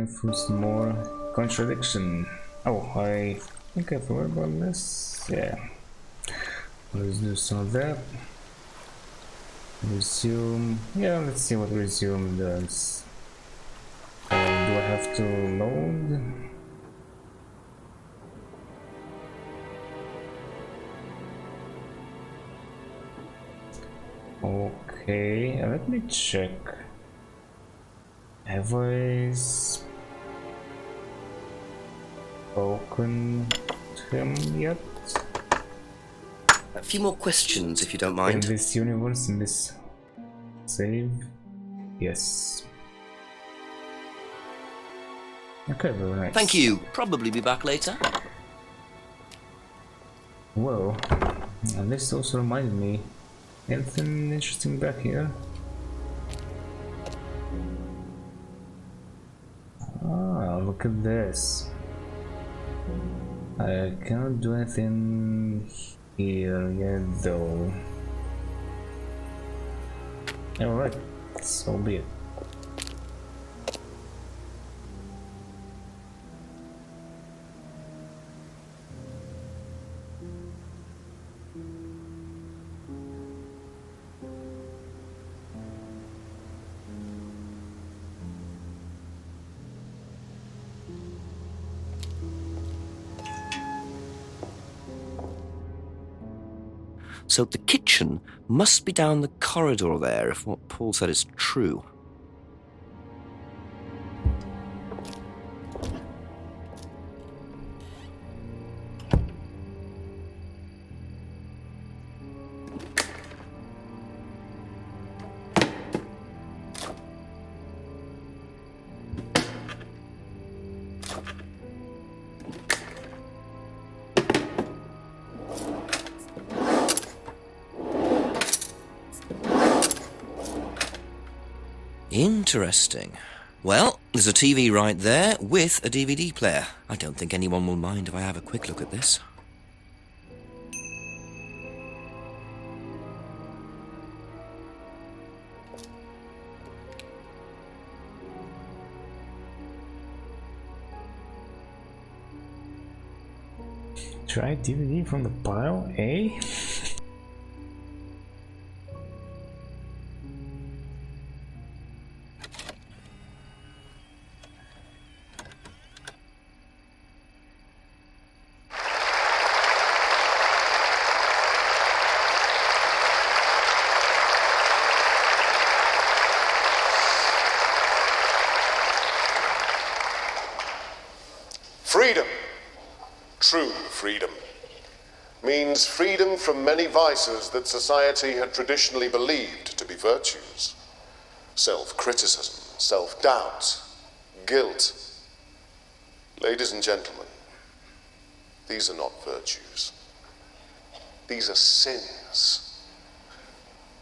going through some more Contradiction. Oh, I think I forgot about this. Yeah. Let's do some of that. Resume. Yeah, let's see what resume does. Do I have to load? Okay, let me check. Have I spoken to him yet? A few more questions, if you don't In mind. this universe, in this save? Yes. Okay, very nice. Thank you. Probably be back later. Whoa. And this also reminded me. Anything interesting back here? Ah, look at this. I cannot do anything here yet though. Alright, so be it. So the kitchen must be down the corridor there, if what Paul said is true. Interesting. Well, there's a TV right there with a DVD player. I don't think anyone will mind if I have a quick look at this. Try DVD from the pile, eh? Freedom, true freedom, means freedom from many vices that society had traditionally believed to be virtues. Self-criticism, self-doubt, guilt. Ladies and gentlemen, these are not virtues. These are sins.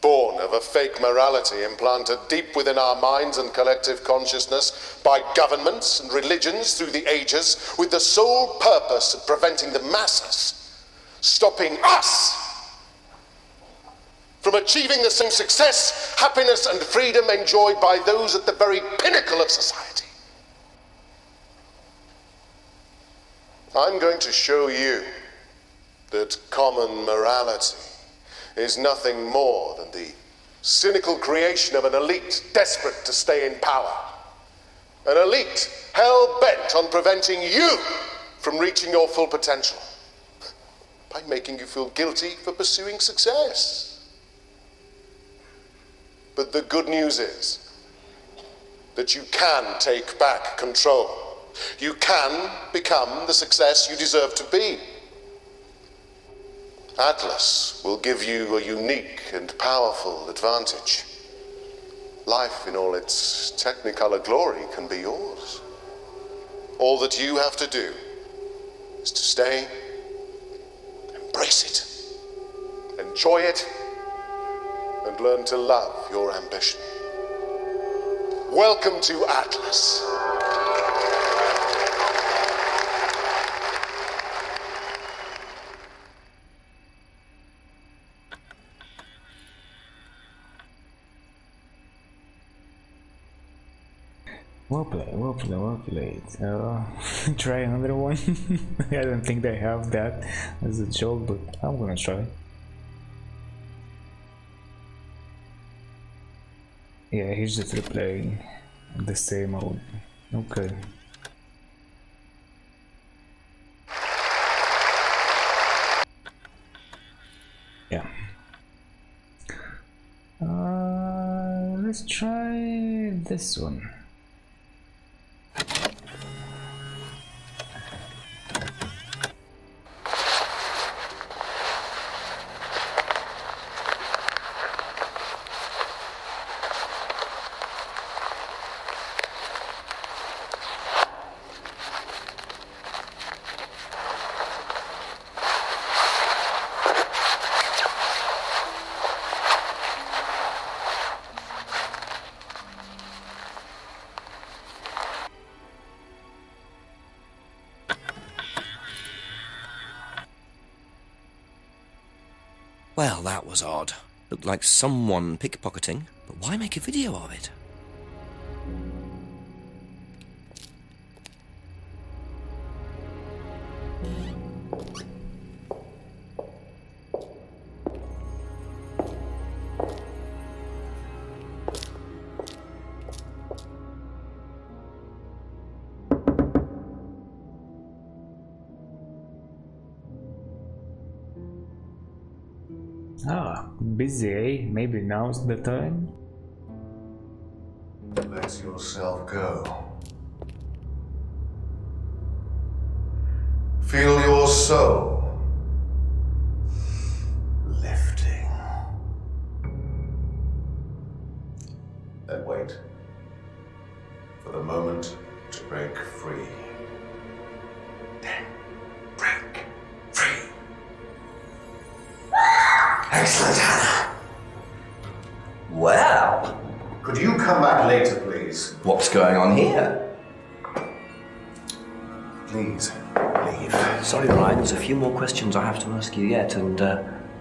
Born of a fake morality implanted deep within our minds and collective consciousness by governments and religions through the ages, with the sole purpose of preventing the masses, stopping us from achieving the same success, happiness, and freedom enjoyed by those at the very pinnacle of society. I'm going to show you that common morality is nothing more than the cynical creation of an elite desperate to stay in power. An elite hell-bent on preventing you from reaching your full potential by making you feel guilty for pursuing success. But the good news is that you can take back control. You can become the success you deserve to be. Atlas will give you a unique and powerful advantage. Life in all its technicolor glory can be yours. All that you have to do is to stay, embrace it, enjoy it, and learn to love your ambition. Welcome to Atlas. Well played, well played, well played. Try another one. I don't think they have that as a joke, but I'm gonna try. Yeah, he's just replaying the same mode. Okay. Yeah. Let's try this one. Well, that was odd. Looked like someone pickpocketing, but why make a video of it? Ah, busy, eh? Maybe now's the time? Let yourself go. Feel your soul lifting. Then wait for the moment to break free. Then break free. Excellent, Hannah. Well, Could you come back later, please? what's going on here? Please, leave. Sorry, Ryan, there's a few more questions I have to ask you yet, and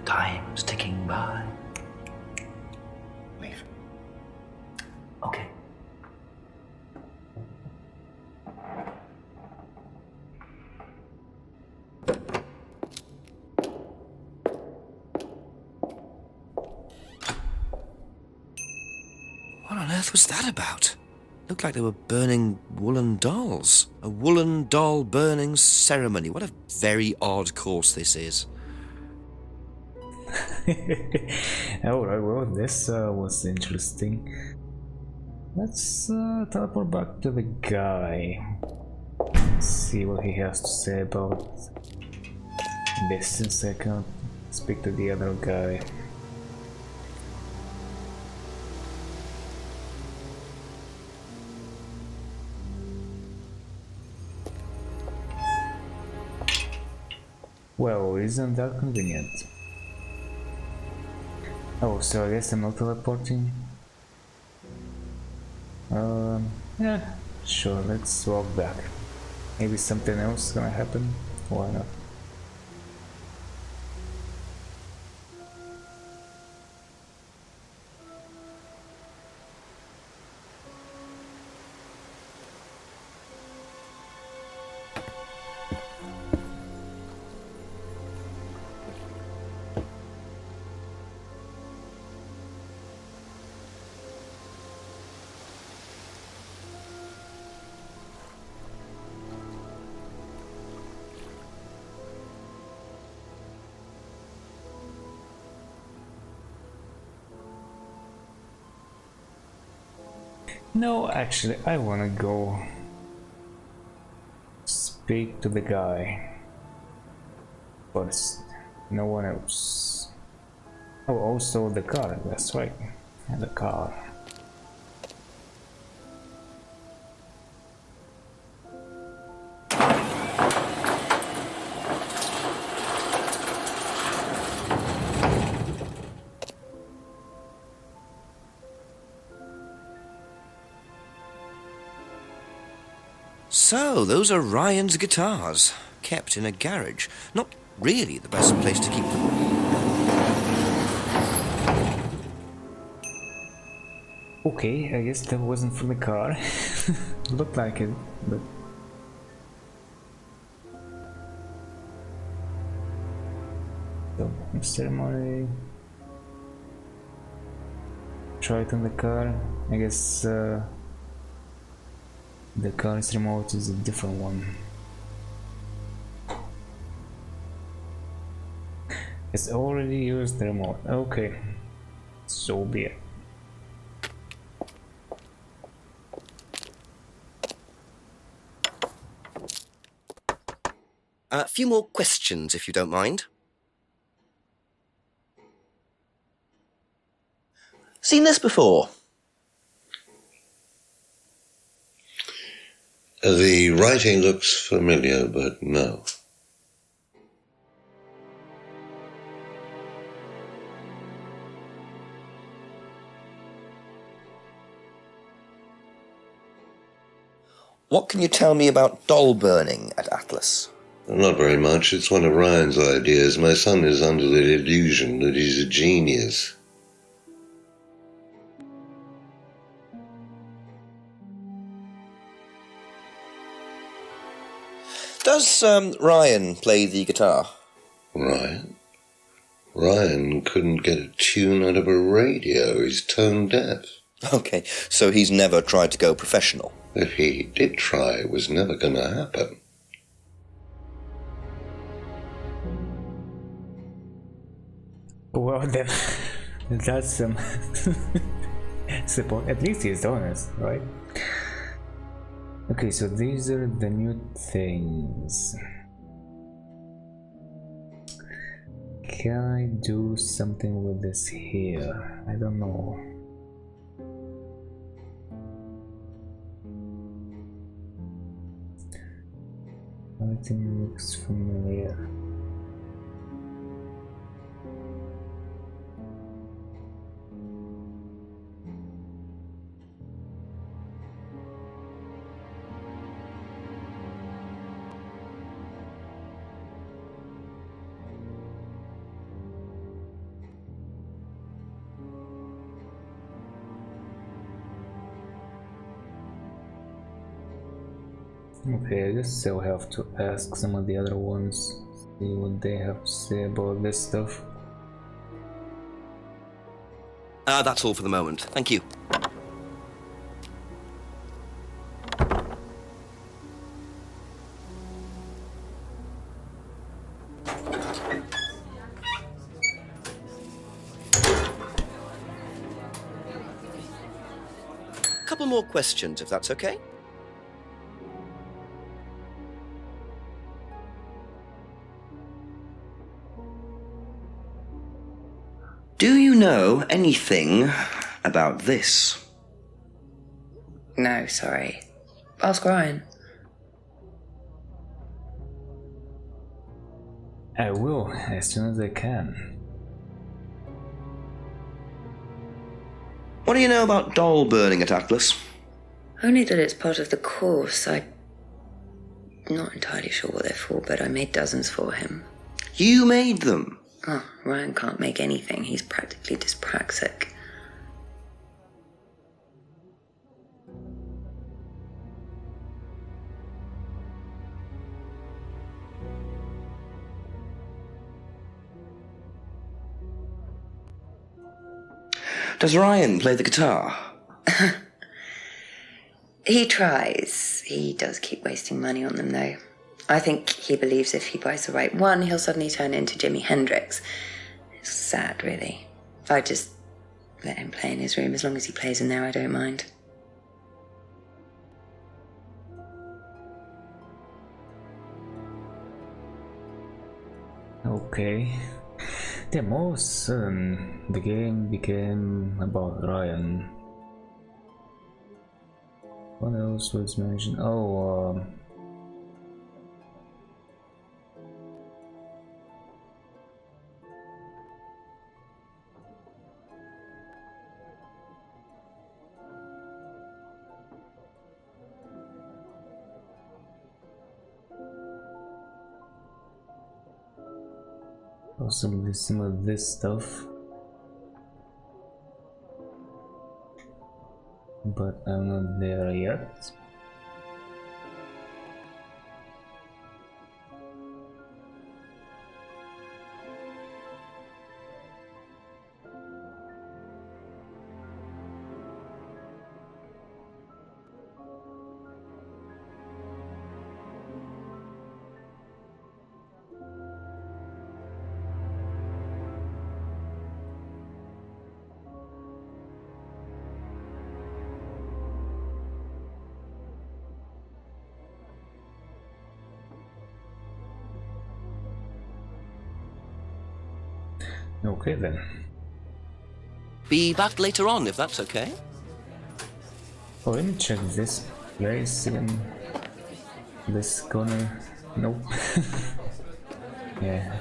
time's ticking by. Leave. Okay. What on earth was that about? Looked like they were burning woolen dolls. A woolen doll burning ceremony. What a very odd course this is. Alright, well, this was interesting. Let's teleport back to the guy. See what he has to say about this since I can't speak to the other guy. Well, isn't that convenient? Oh, so I guess I'm not teleporting? Yeah, sure, let's walk back. Maybe something else is gonna happen? Why not? No, actually, I wanna go speak to the guy first. No one else. Oh, also the car, that's right. And the car. So, those are Ryan's guitars, kept in a garage. Not really the best place to keep them. Okay, I guess that wasn't from the car. Looked like it, but... So, ceremony... Try it on the car. I guess the car's remote is a different one. It's already used the remote. Okay, so be it. A few more questions, if you don't mind. Seen this before? The writing looks familiar, but no. What can you tell me about doll burning at Atlas? Not very much. It's one of Ryan's ideas. My son is under the illusion that he's a genius. Does Ryan play the guitar? Ryan? Ryan couldn't get a tune out of a radio. He's tone deaf. Okay, so he's never tried to go professional. If he did try, it was never going to happen. Well then, that's support. At least he's honest, right? Okay, so these are the new things. Can I do something with this here? I don't know. Everything looks familiar. Okay, I guess I'll have to ask some of the other ones, see what they have to say about this stuff. That's all for the moment. Thank you. Couple more questions, if that's okay. Do you know anything about this? No, sorry. Ask Ryan. I will, as soon as I can. What do you know about doll burning at Atlas? Only that it's part of the course. I'm not entirely sure what they're for, but I made dozens for him. You made them? Oh, Ryan can't make anything. He's practically dyspraxic. Does Ryan play the guitar? He tries. He does keep wasting money on them, though. I think he believes if he buys the right one, he'll suddenly turn into Jimi Hendrix. It's sad, really. If I just let him play in his room, as long as he plays in there, I don't mind. Okay. Then all of a sudden, the game became about Ryan. What else was mentioned? Oh, possibly some of this stuff. but I'm not there yet. Okay then. Be back later on, if that's okay. Oh, let me check this place again. This corner. Nope. Yeah.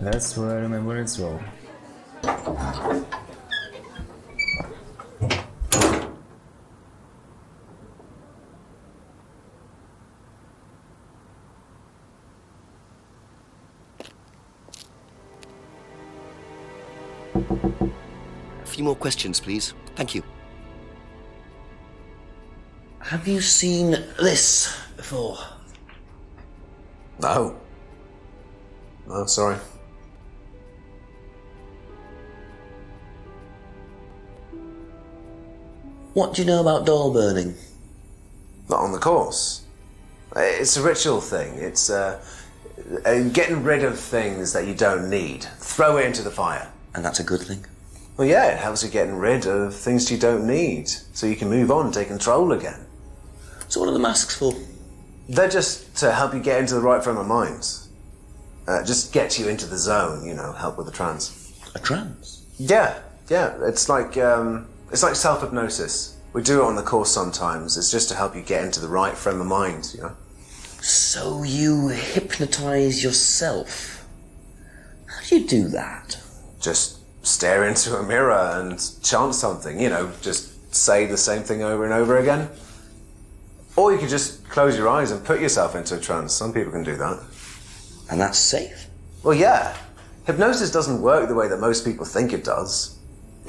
That's where I remember as well. A few more questions, please. Thank you. Have you seen this before? No. No, sorry. What do you know about doll burning? Not on the course. It's a ritual thing. It's getting rid of things that you don't need. Throw it into the fire. And that's a good thing? Well, yeah, it helps you getting rid of things you don't need, so you can move on and take control again. So what are the masks for? They're just to help you get into the right frame of mind. Just get you into the zone, you know, help with the trance. A trance? Yeah. It's like self-hypnosis. We do it on the course sometimes. It's just to help you get into the right frame of mind, you know. So you hypnotise yourself? How do you do that? Just stare into a mirror and chant something, you know, just say the same thing over and over again. Or you could just close your eyes and put yourself into a trance. Some people can do that. And that's safe? Well, yeah. Hypnosis doesn't work the way that most people think it does.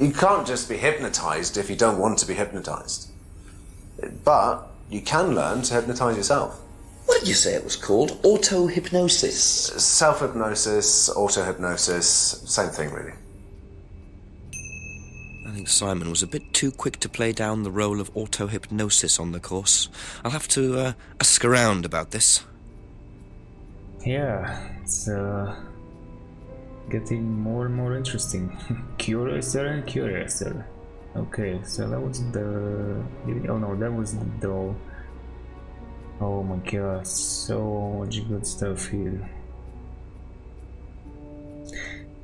You can't just be hypnotized if you don't want to be hypnotized. But you can learn to hypnotize yourself. What did you say it was called? Auto-hypnosis? Self-hypnosis, auto-hypnosis, same thing really. I think Cymon was a bit too quick to play down the role of auto-hypnosis on the course. I'll have to ask around about this. Yeah, it's getting more and more interesting. Curiouser and curiouser. Okay, so that was the... oh no, that was the doll. Oh my god, so much good stuff here.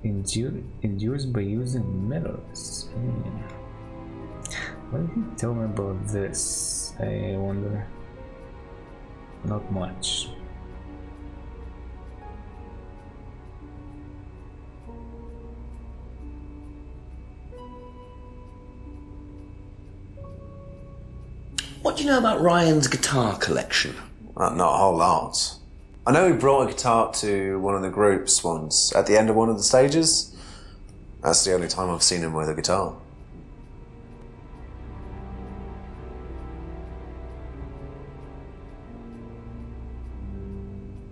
Induced by using mirrors. What did he tell me about this? I wonder. Not much. What do you know about Ryan's guitar collection? Not a whole lot. I know he brought a guitar to one of the groups once, at the end of one of the stages. That's the only time I've seen him with a guitar.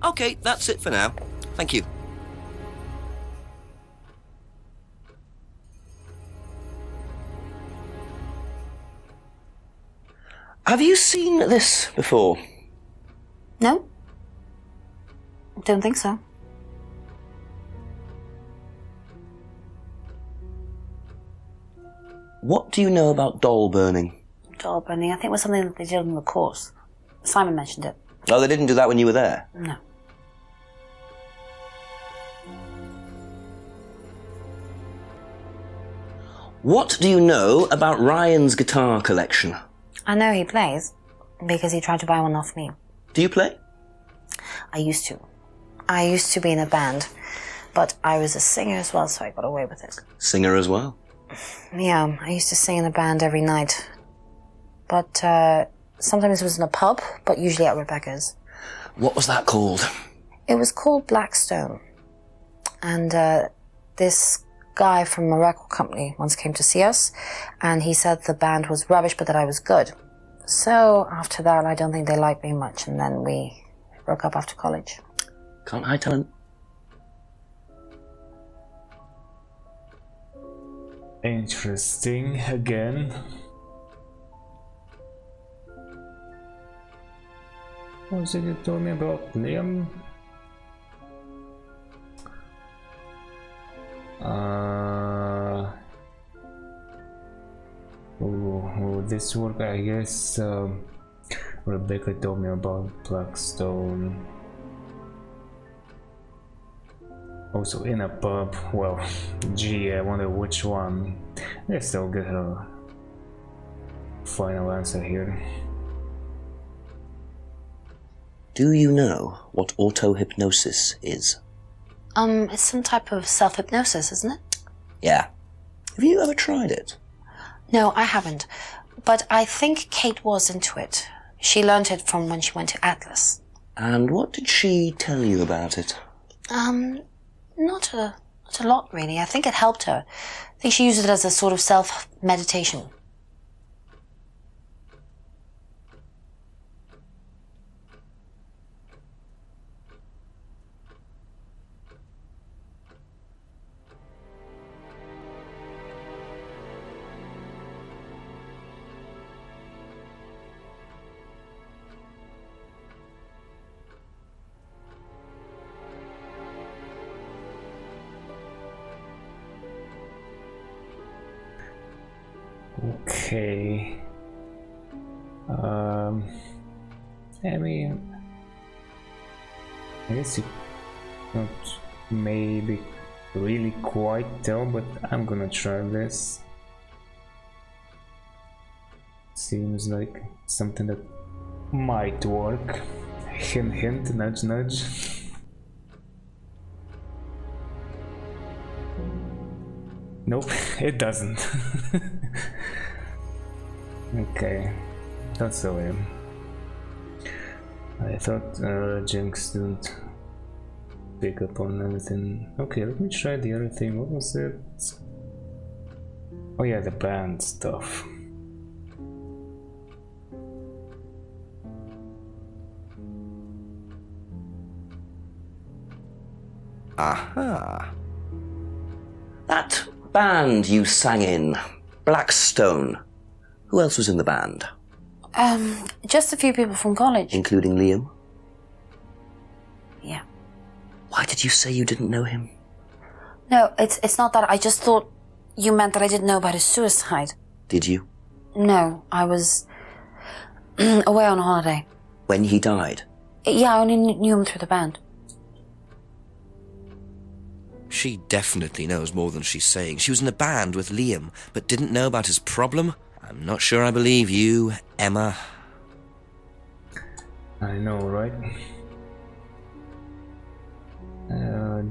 Okay, that's it for now. Thank you. Have you seen this before? No. Don't think so. What do you know about doll burning? Doll burning, I think it was something that they did on the course. Cymon mentioned it. Oh, they didn't do that when you were there? No. What do you know about Ryan's guitar collection? I know he plays, because he tried to buy one off me. Do you play? I used to. I used to be in a band, but I was a singer as well, so I got away with it. Singer as well? Yeah, I used to sing in a band every night. But sometimes it was in a pub, but usually at Rebecca's. What was that called? It was called Blackstone. And this guy from a record company once came to see us, and he said the band was rubbish, but that I was good. So after that, I don't think they liked me much, and then we broke up after college. Can't hide talent. Interesting again. What was it you told me about Liam? This work, I guess. Rebecca told me about Blackstone. Also in a pub. Well, gee, I wonder which one. I guess I'll get her final answer here. Do you know what auto-hypnosis is? It's some type of self-hypnosis, isn't it? Yeah. Have you ever tried it? No, I haven't. But I think Kate was into it. She learned it from when she went to Atlas. And what did she tell you about it? Not a lot, really. I think it helped her. I think she used it as a sort of self-meditation. Okay. I mean, I guess you not maybe really quite tell, but I'm gonna try this. Seems like something that might work. Hint, hint, nudge, nudge. Nope, it doesn't. Okay, that's so weird. I thought Jinx didn't pick up on anything. Okay, let me try the other thing. What was it? Oh yeah, the band stuff. Aha. That band you sang in, Blackstone. Who else was in the band? Just a few people from college. Including Liam? Yeah. Why did you say you didn't know him? No, it's not that. I just thought you meant that I didn't know about his suicide. Did you? No, I was away on holiday. When he died? Yeah, I only knew him through the band. She definitely knows more than she's saying. She was in a band with Liam, but didn't know about his problem? I'm not sure I believe you, Emma. I know, right?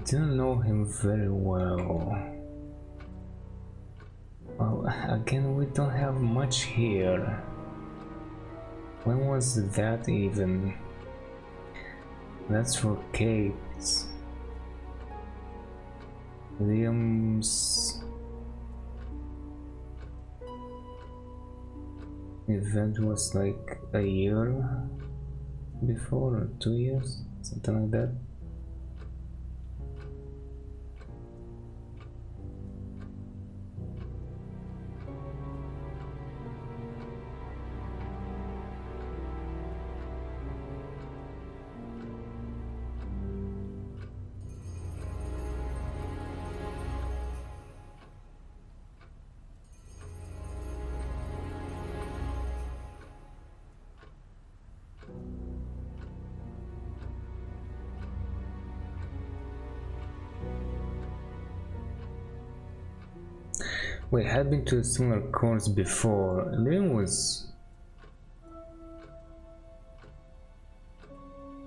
Didn't know him very well. Well, again, we don't have much here. When was that even? That's for Kate. Liam's event was like a year before, or 2 years, something like that. We had been to a similar course before. Liam was...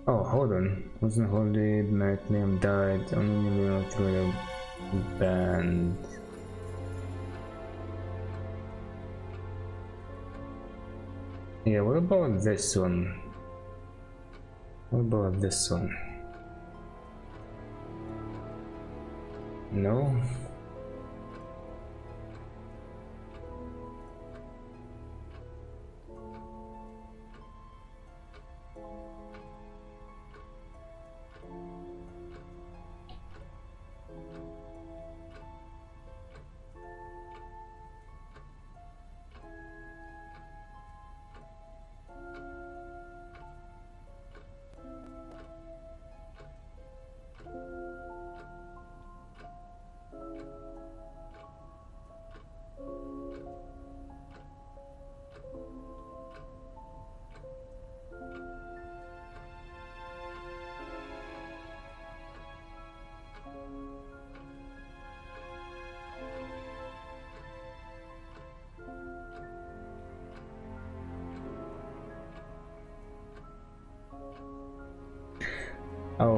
Oh, hold on. Was on holiday the night Liam died. Only Liam through the band. Yeah, what about this one? What about this one? No?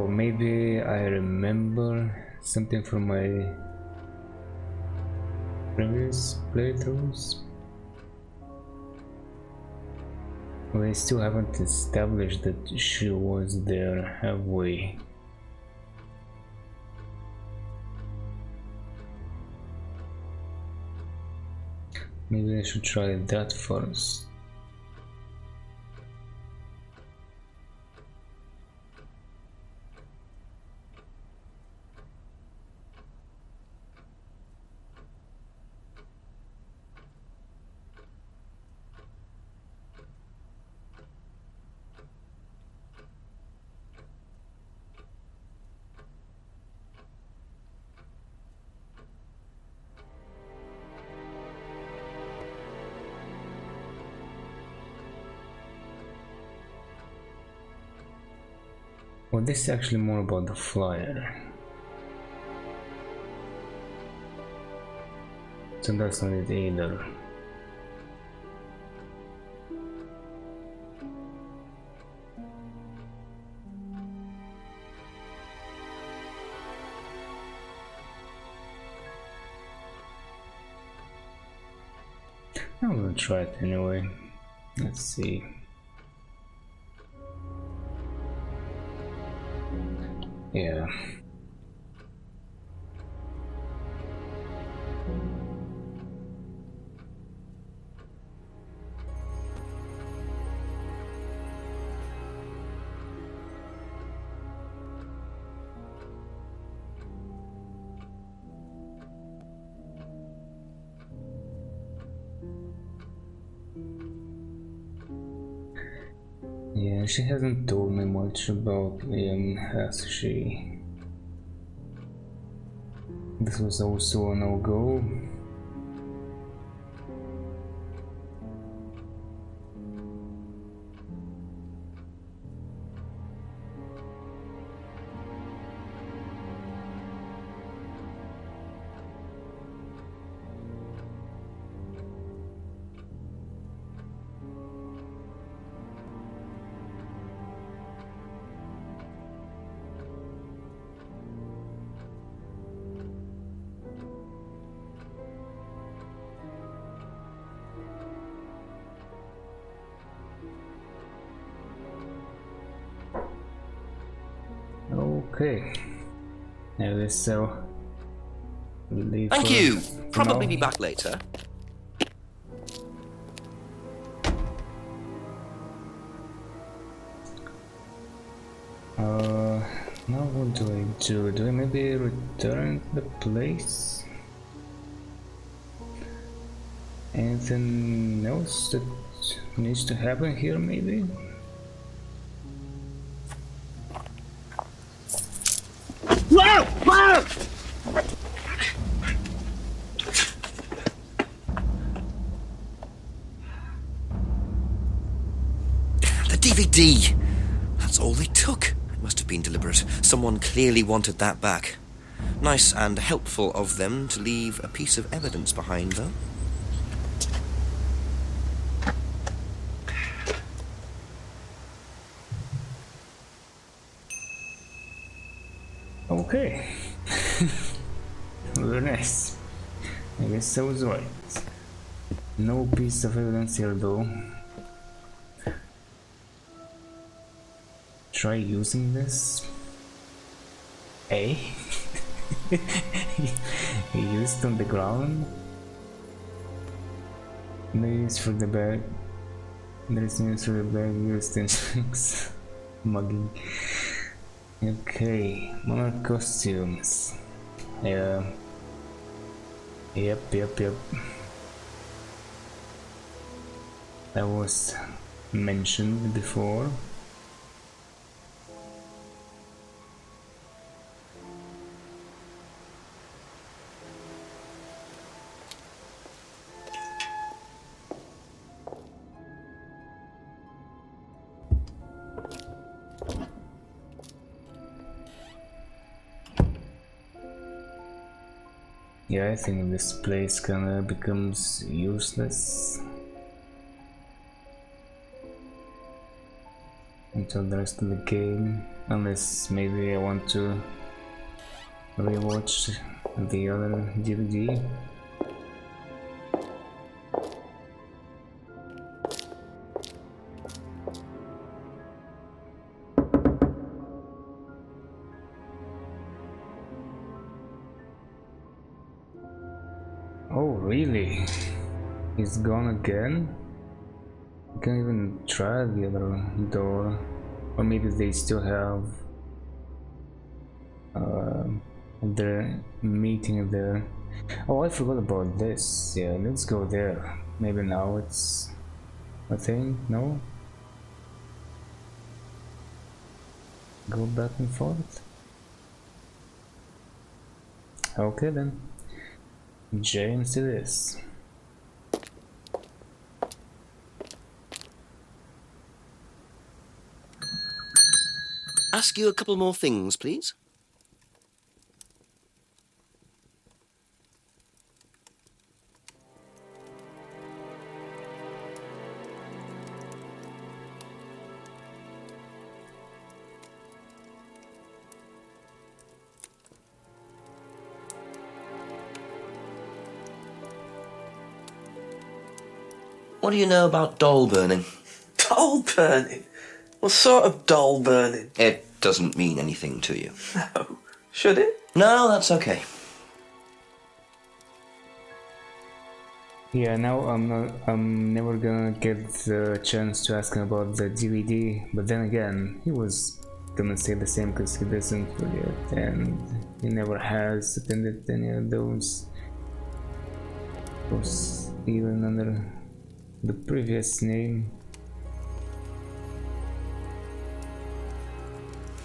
Oh, maybe I remember something from my previous playthroughs. We still haven't established that she was there, have we? Maybe I should try that first. Well, this is actually more about the flyer. So that's not it either. I'm gonna try it anyway. Let's see. Yeah. Yeah, she hasn't told me much about Liam, has she? This was also a no-go. Okay. Anyway, so leave. Thank you. for Probably now. be back later. Now what do I do? Do I maybe return to the place? Anything else that needs to happen here, maybe? Whoa! Whoa! The DVD! That's all they took. It must have been deliberate. Someone clearly wanted that back. Nice and helpful of them to leave a piece of evidence behind, though. Okay. Very nice. I guess I was right. No piece of evidence here though. Try using this. Eh? He used on the ground. News for the bag. There is news for the bag used in sex. Mugging. Okay, more costumes. Yeah. Yep. That was mentioned before. Yeah, I think this place kinda becomes useless. until the rest of the game, unless maybe I want to rewatch the other DVD. Oh really? He's gone again? I can't even try the other door. Or maybe they still have their meeting there. Oh, I forgot about this. Yeah, let's go there. Maybe now it's a thing? No? Go back and forth? Okay then. James it is. Ask you a couple more things, please. What do you know about doll burning? Doll burning? What sort of doll burning? It doesn't mean anything to you. No. Should it? No, that's okay. Yeah, now I'm never gonna get the chance to ask him about the DVD, but then again, he was gonna say the same because he doesn't forget, and he never has attended any of those. Of course, even under the previous name.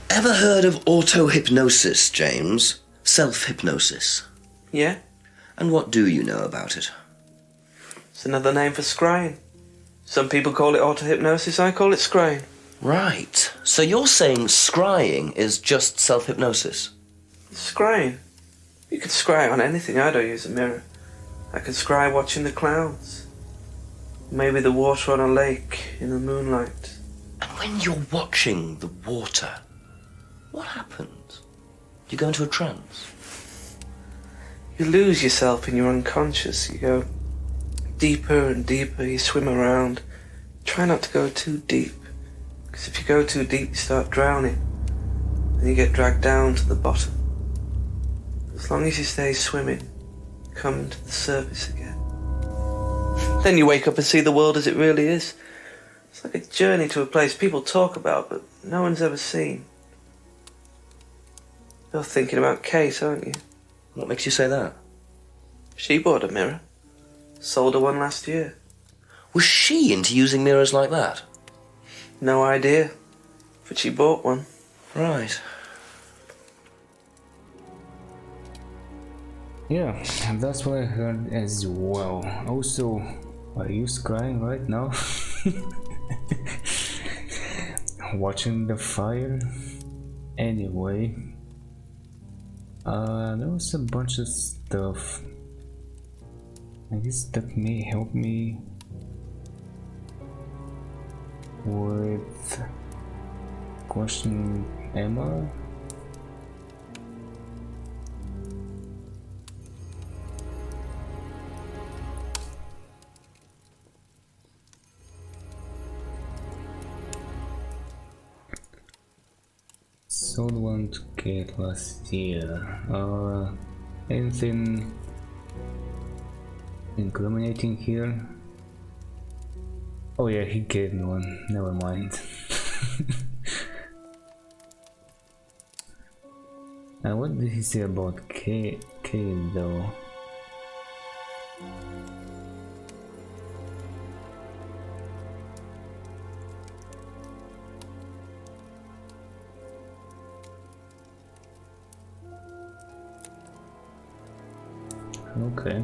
Ever heard of auto-hypnosis, James? Self-hypnosis. Yeah? And what do you know about it? It's another name for scrying. Some people call it auto-hypnosis, I call it scrying. Right. So you're saying scrying is just self-hypnosis? Scrying? You can scry on anything. I don't use a mirror. I can scry watching the clouds. Maybe the water on a lake in the moonlight. And when you're watching the water, what happens? Do you go into a trance? You lose yourself in your unconscious. You go deeper and deeper. You swim around. Try not to go too deep. Because if you go too deep, you start drowning. And you get dragged down to the bottom. As long as you stay swimming, you come to the surface again. Then you wake up and see the world as it really is. It's like a journey to a place people talk about, but no one's ever seen. You're thinking about Kate, aren't you? What makes you say that? She bought a mirror. Sold her one last year. Was she into using mirrors like that? No idea. But she bought one. Right. Yeah, and that's what I heard as well. Also, are you scrying right now? Watching the fire? Anyway, there was a bunch of stuff. I guess that may help me with questioning Emma. Sold one to Kate last year. Anything incriminating here? Oh yeah, he gave me one. Never mind. And what did he say about Kate though? Okay.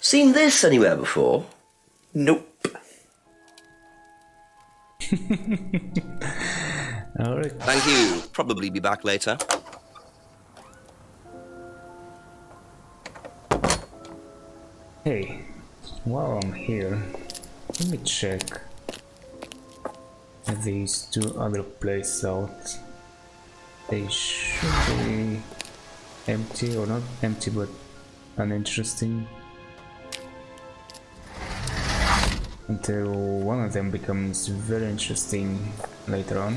Seen this anywhere before? Nope. Alright. Thank you. Probably be back later. Hey, while I'm here, let me check these two other places out. They should be empty, or not empty, but uninteresting. Until one of them becomes very interesting later on.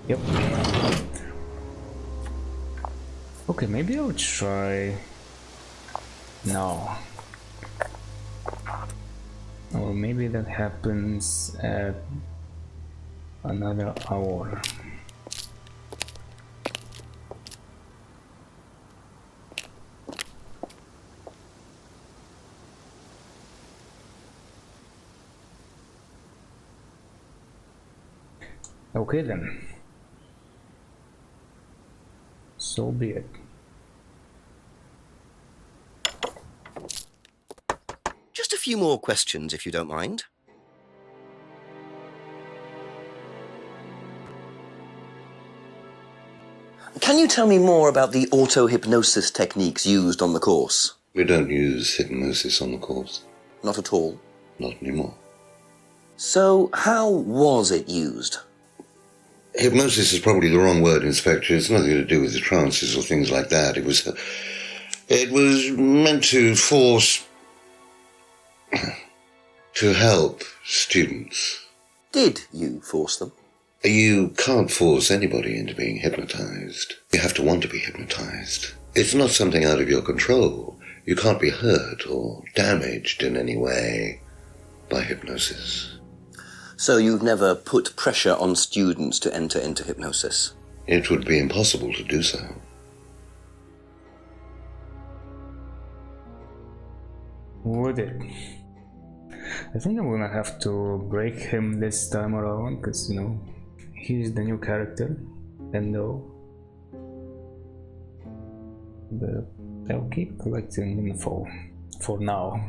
Yep. Okay, maybe I'll try now. Or maybe that happens at another hour. Okay then. So be it. Just a few more questions, if you don't mind. Can you tell me more about the auto-hypnosis techniques used on the course? We don't use hypnosis on the course. Not at all. Not anymore. So, how was it used? Hypnosis is probably the wrong word, Inspector. It's nothing to do with the trances or things like that. It was meant to force... to help students. Did you force them? You can't force anybody into being hypnotized. You have to want to be hypnotized. It's not something out of your control. You can't be hurt or damaged in any way by hypnosis. So you've never put pressure on students to enter into hypnosis? It would be impossible to do so. Would it? I think I'm gonna have to break him this time around, because, you know, he's the new character, and though. But I'll keep collecting info for now.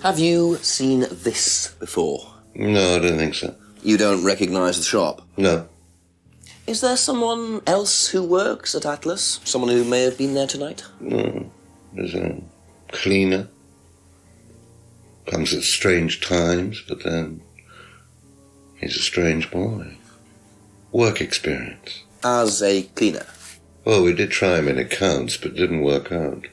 Have you seen this before? No, I don't think so. You don't recognize the shop? No. Is there someone else who works at Atlas? Someone who may have been there tonight? No. There's a cleaner. Comes at strange times, but then he's a strange boy. Work experience. As a cleaner? Well, we did try him in accounts, but it didn't work out.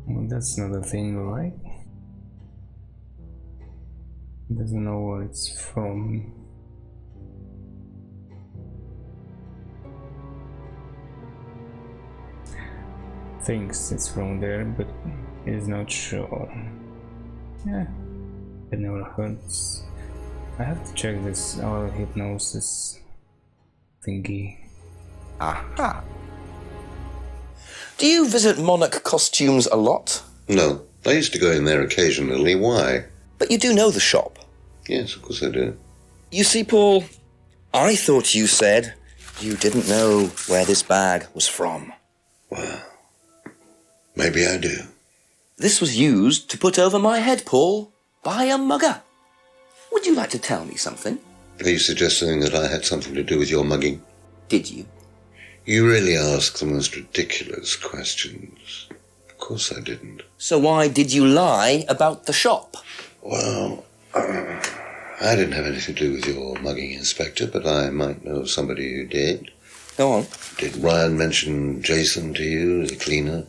Well, that's not a thing, right? Doesn't know where it's from. Thinks it's from there, but is not sure. Yeah, it never hurts. I have to check this hypnosis thingy. Aha. Do you visit Monarch Costumes a lot? No. I used to go in there occasionally. Why? But you do know the shop. Yes, of course I do. You see, Paul, I thought you said you didn't know where this bag was from. Well, maybe I do. This was used to put over my head, Paul, by a mugger. Would you like to tell me something? Are you suggesting that I had something to do with your mugging? Did you? You really ask the most ridiculous questions. Of course I didn't. So why did you lie about the shop? Well, I didn't have anything to do with your mugging, Inspector, but I might know somebody who did. Go on. Did Ryan mention Jason to you as a cleaner?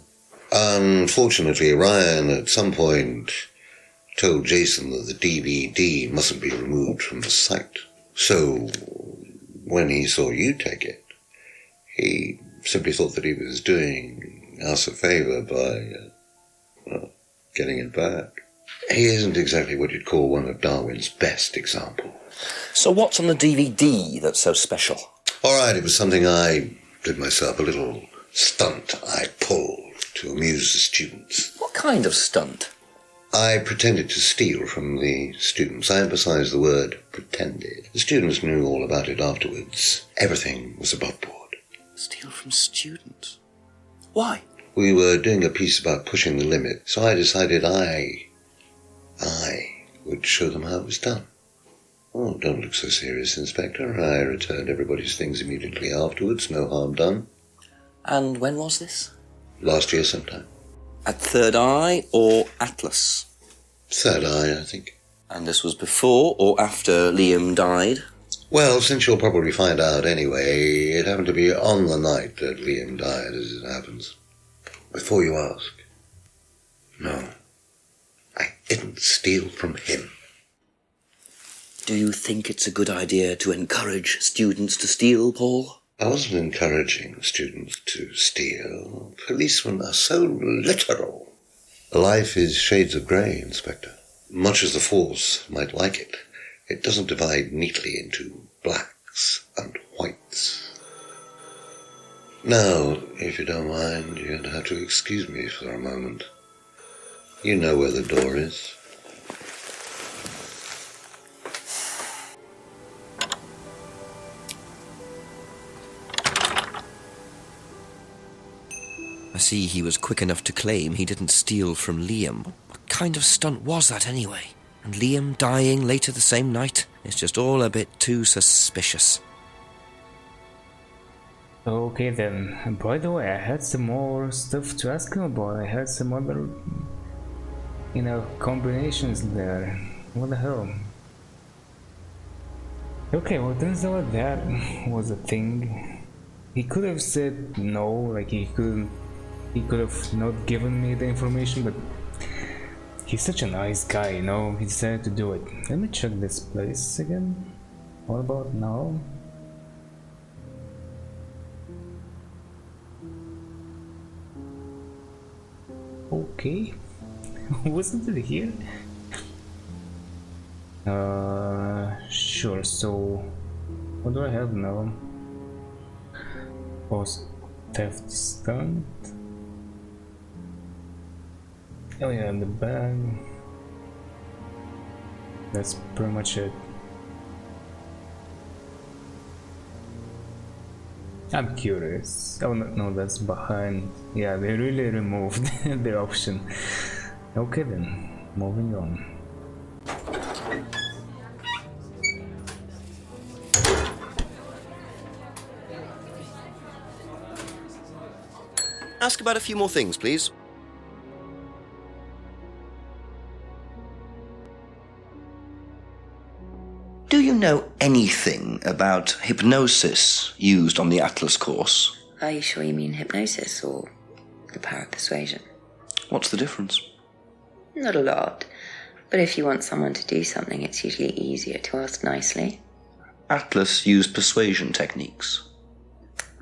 Unfortunately, Ryan at some point told Jason that the DVD mustn't be removed from the site. So, when he saw you take it, he simply thought that he was doing us a favour by getting it back. He isn't exactly what you'd call one of Darwin's best examples. So what's on the DVD that's so special? All right, it was something I did myself, a little stunt I pulled to amuse the students. What kind of stunt? I pretended to steal from the students. I emphasize the word pretended. The students knew all about it afterwards. Everything was above board. Steal from students? Why? We were doing a piece about pushing the limit, so I decided I would show them how it was done. Oh, don't look so serious, Inspector. I returned everybody's things immediately afterwards. No harm done. And when was this? Last year sometime. At Third Eye or Atlas? Third Eye, I think. And this was before or after Liam died? Well, since you'll probably find out anyway, it happened to be on the night that Liam died, as it happens. Before you ask, no, I didn't steal from him. Do you think it's a good idea to encourage students to steal, Paul? I wasn't encouraging students to steal. Policemen are so literal. Life is shades of grey, Inspector. Much as the Force might like it, it doesn't divide neatly into blacks and whites. Now, if you don't mind, you're going to have to excuse me for a moment. You know where the door is. I see he was quick enough to claim he didn't steal from Liam. What kind of stunt was that anyway? And Liam dying later the same night? It's just all a bit too suspicious. Okay then, by the way, I had some more stuff to ask him about. I had some other, combinations there. What the hell? Okay, well, turns out that was a thing. He could have said no, like he could have not given me the information, but he's such a nice guy, he decided to do it. Let me check this place again. What about now? Okay. Wasn't it here? Sure, so what do I have now? Post theft stunt. Oh yeah, the bag. That's pretty much it. I'm curious. Oh no, that's behind. Yeah, they really removed the option. Okay then, moving on. Ask about a few more things, please. Do you know anything about hypnosis used on the Atlas course? Are you sure you mean hypnosis or the power of persuasion? What's the difference? Not a lot. But if you want someone to do something, it's usually easier to ask nicely. Atlas used persuasion techniques.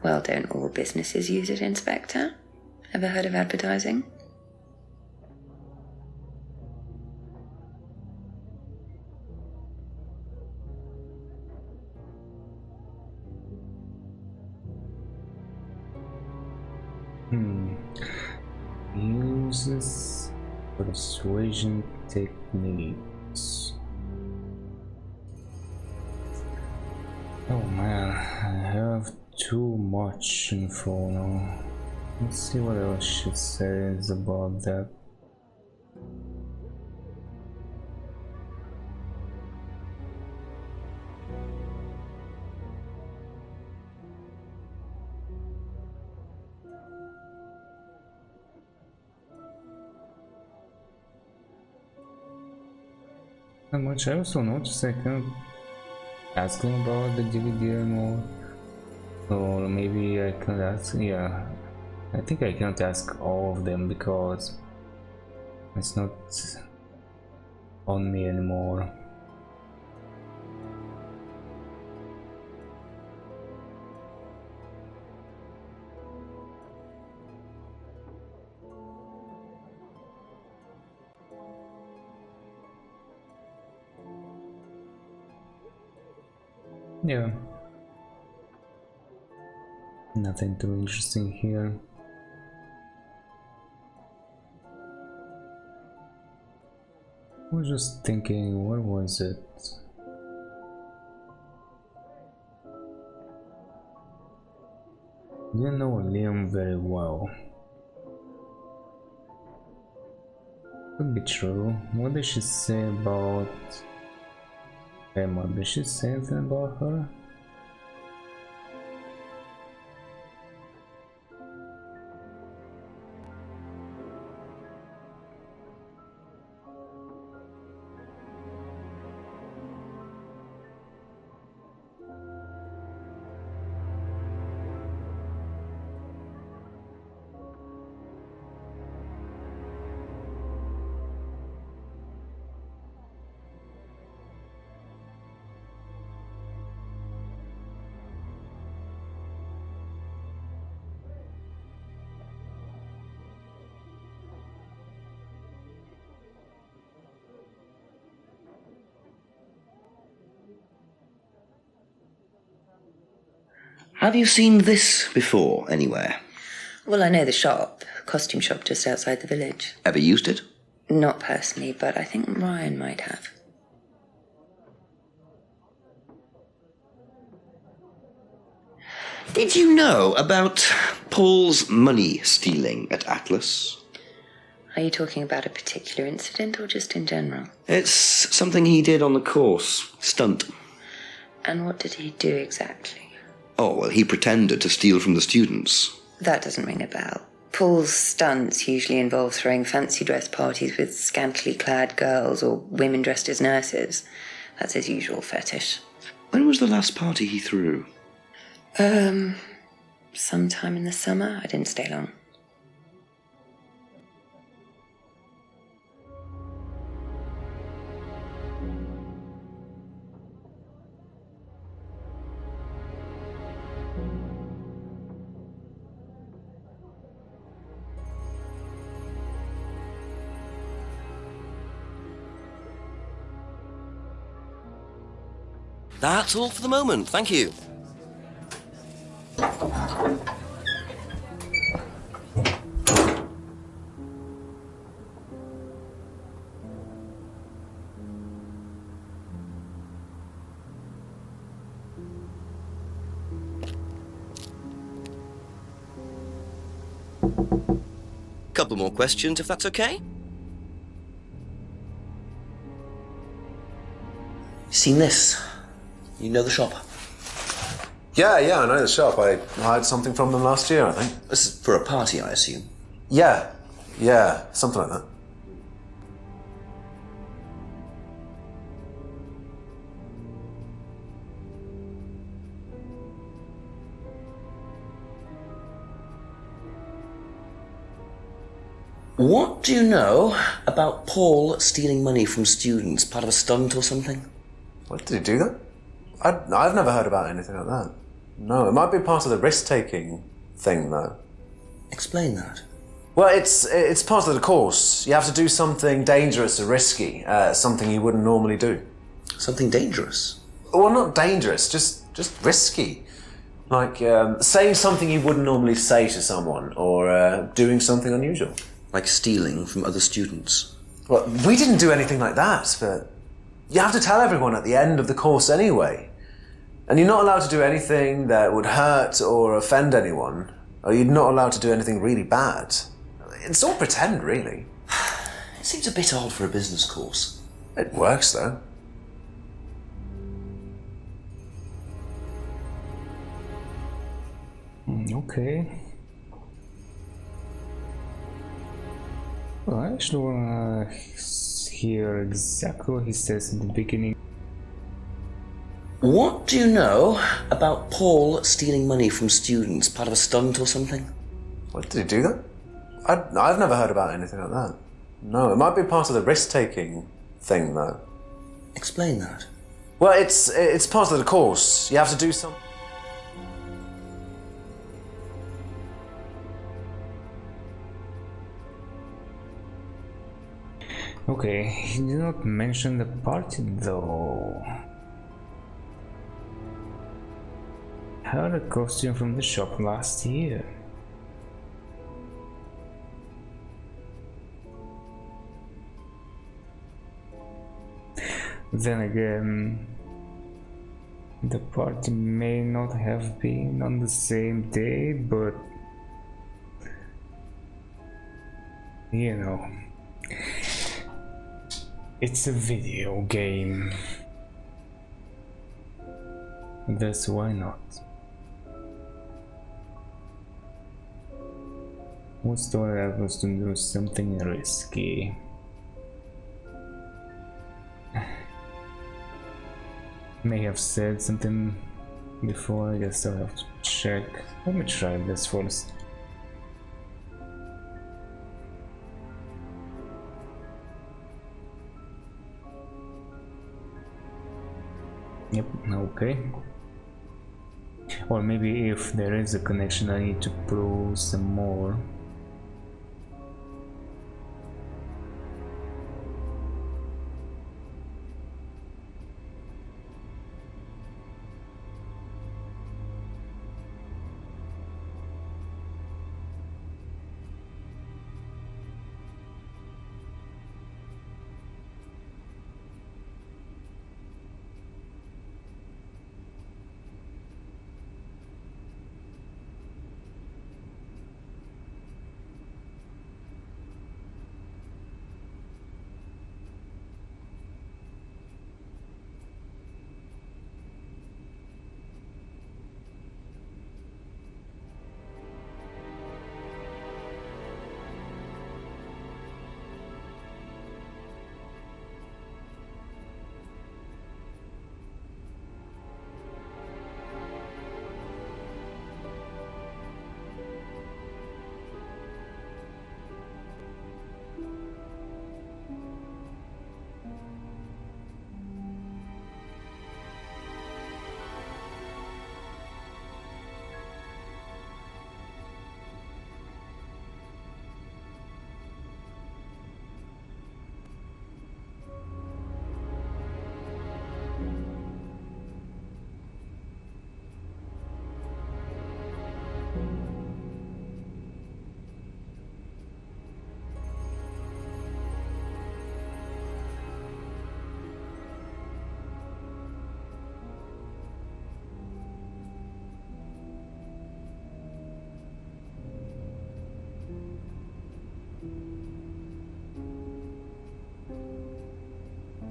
Well, don't all businesses use it, Inspector? Ever heard of advertising? Uses persuasion techniques. Oh man, I have too much info now. Let's see what else she says about that. Not much. I also noticed I can ask them about the DVD more. So let maybe I can't ask. Yeah, I think I can't ask all of them because it's not on me anymore. Yeah. Nothing too interesting here. I was just thinking, where was it? Didn't know Liam very well. Could be true. What did she say about Emma? Did she say anything about her? Have you seen this before anywhere? Well, I know the shop, costume shop just outside the village. Ever used it? Not personally, but I think Ryan might have. Did you know about Paul's money stealing at Atlas? Are you talking about a particular incident or just in general? It's something he did on the course. Stunt. And what did he do exactly? Oh, well, he pretended to steal from the students. That doesn't ring a bell. Paul's stunts usually involve throwing fancy dress parties with scantily clad girls or women dressed as nurses. That's his usual fetish. When was the last party he threw? Sometime in the summer. I didn't stay long. That's all for the moment, thank you. Couple more questions, if that's okay? Seen this? You know the shop? Yeah, I know the shop. I hired something from them last year, I think. This is for a party, I assume. Yeah, something like that. What do you know about Paul stealing money from students? Part of a stunt or something? What, did he do that? I've never heard about anything like that. No, it might be part of the risk-taking thing, though. Explain that. Well, it's part of the course. You have to do something dangerous or risky, something you wouldn't normally do. Something dangerous? Well, not dangerous, just risky. Like saying something you wouldn't normally say to someone, or doing something unusual. Like stealing from other students? Well, we didn't do anything like that, but you have to tell everyone at the end of the course anyway. And you're not allowed to do anything that would hurt or offend anyone, or you're not allowed to do anything really bad. It's all pretend, really. It seems a bit odd for a business course. It works, though. Okay. Well, I actually wanna hear exactly what he says in the beginning. What do you know about Paul stealing money from students? Part of a stunt or something? What, did he do that? I've never heard about anything like that. No, it might be part of the risk-taking thing, though. Explain that. Well, it's part of the course. You have to do something. Okay, he did not mention the party though. I had a costume from the shop last year. Then again, the party may not have been on the same day, but you know, it's a video game. That's why not. What's the other happens to do something risky? May have said something before, I guess I'll have to check. Let me try this first. Yep, okay. Or maybe if there is a connection I need to prove some more.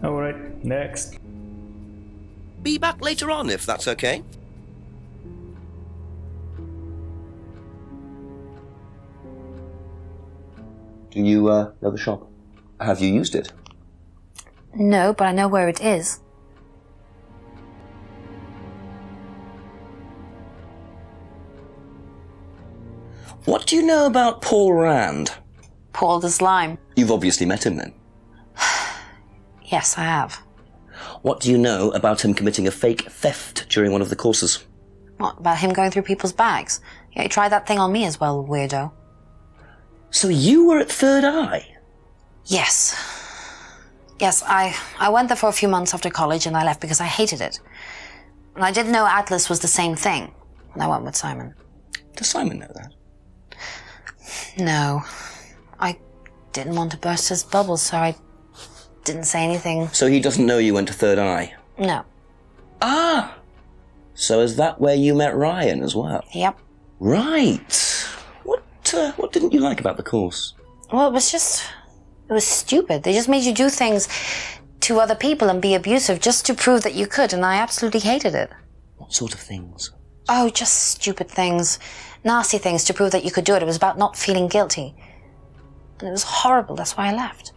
Alright, next. Be back later on, if that's okay. Do you know the shop? Have you used it? No, but I know where it is. What do you know about Paul Rand? Paul the Slime. You've obviously met him then. Yes, I have. What do you know about him committing a fake theft during one of the courses? What, about him going through people's bags? Yeah, he tried that thing on me as well, weirdo. So you were at Third Eye? Yes. Yes, I went there for a few months after college and I left because I hated it. And I didn't know Atlas was the same thing. And I went with Cymon. Does Cymon know that? No. I didn't want to burst his bubble, so I didn't say anything. So he doesn't know you went to Third Eye? No. Ah! So is that where you met Ryan as well? Yep. Right. What didn't you like about the course? Well, it was stupid. They just made you do things to other people and be abusive just to prove that you could, and I absolutely hated it. What sort of things? Oh, just stupid things. Nasty things to prove that you could do it. It was about not feeling guilty. And it was horrible. That's why I left.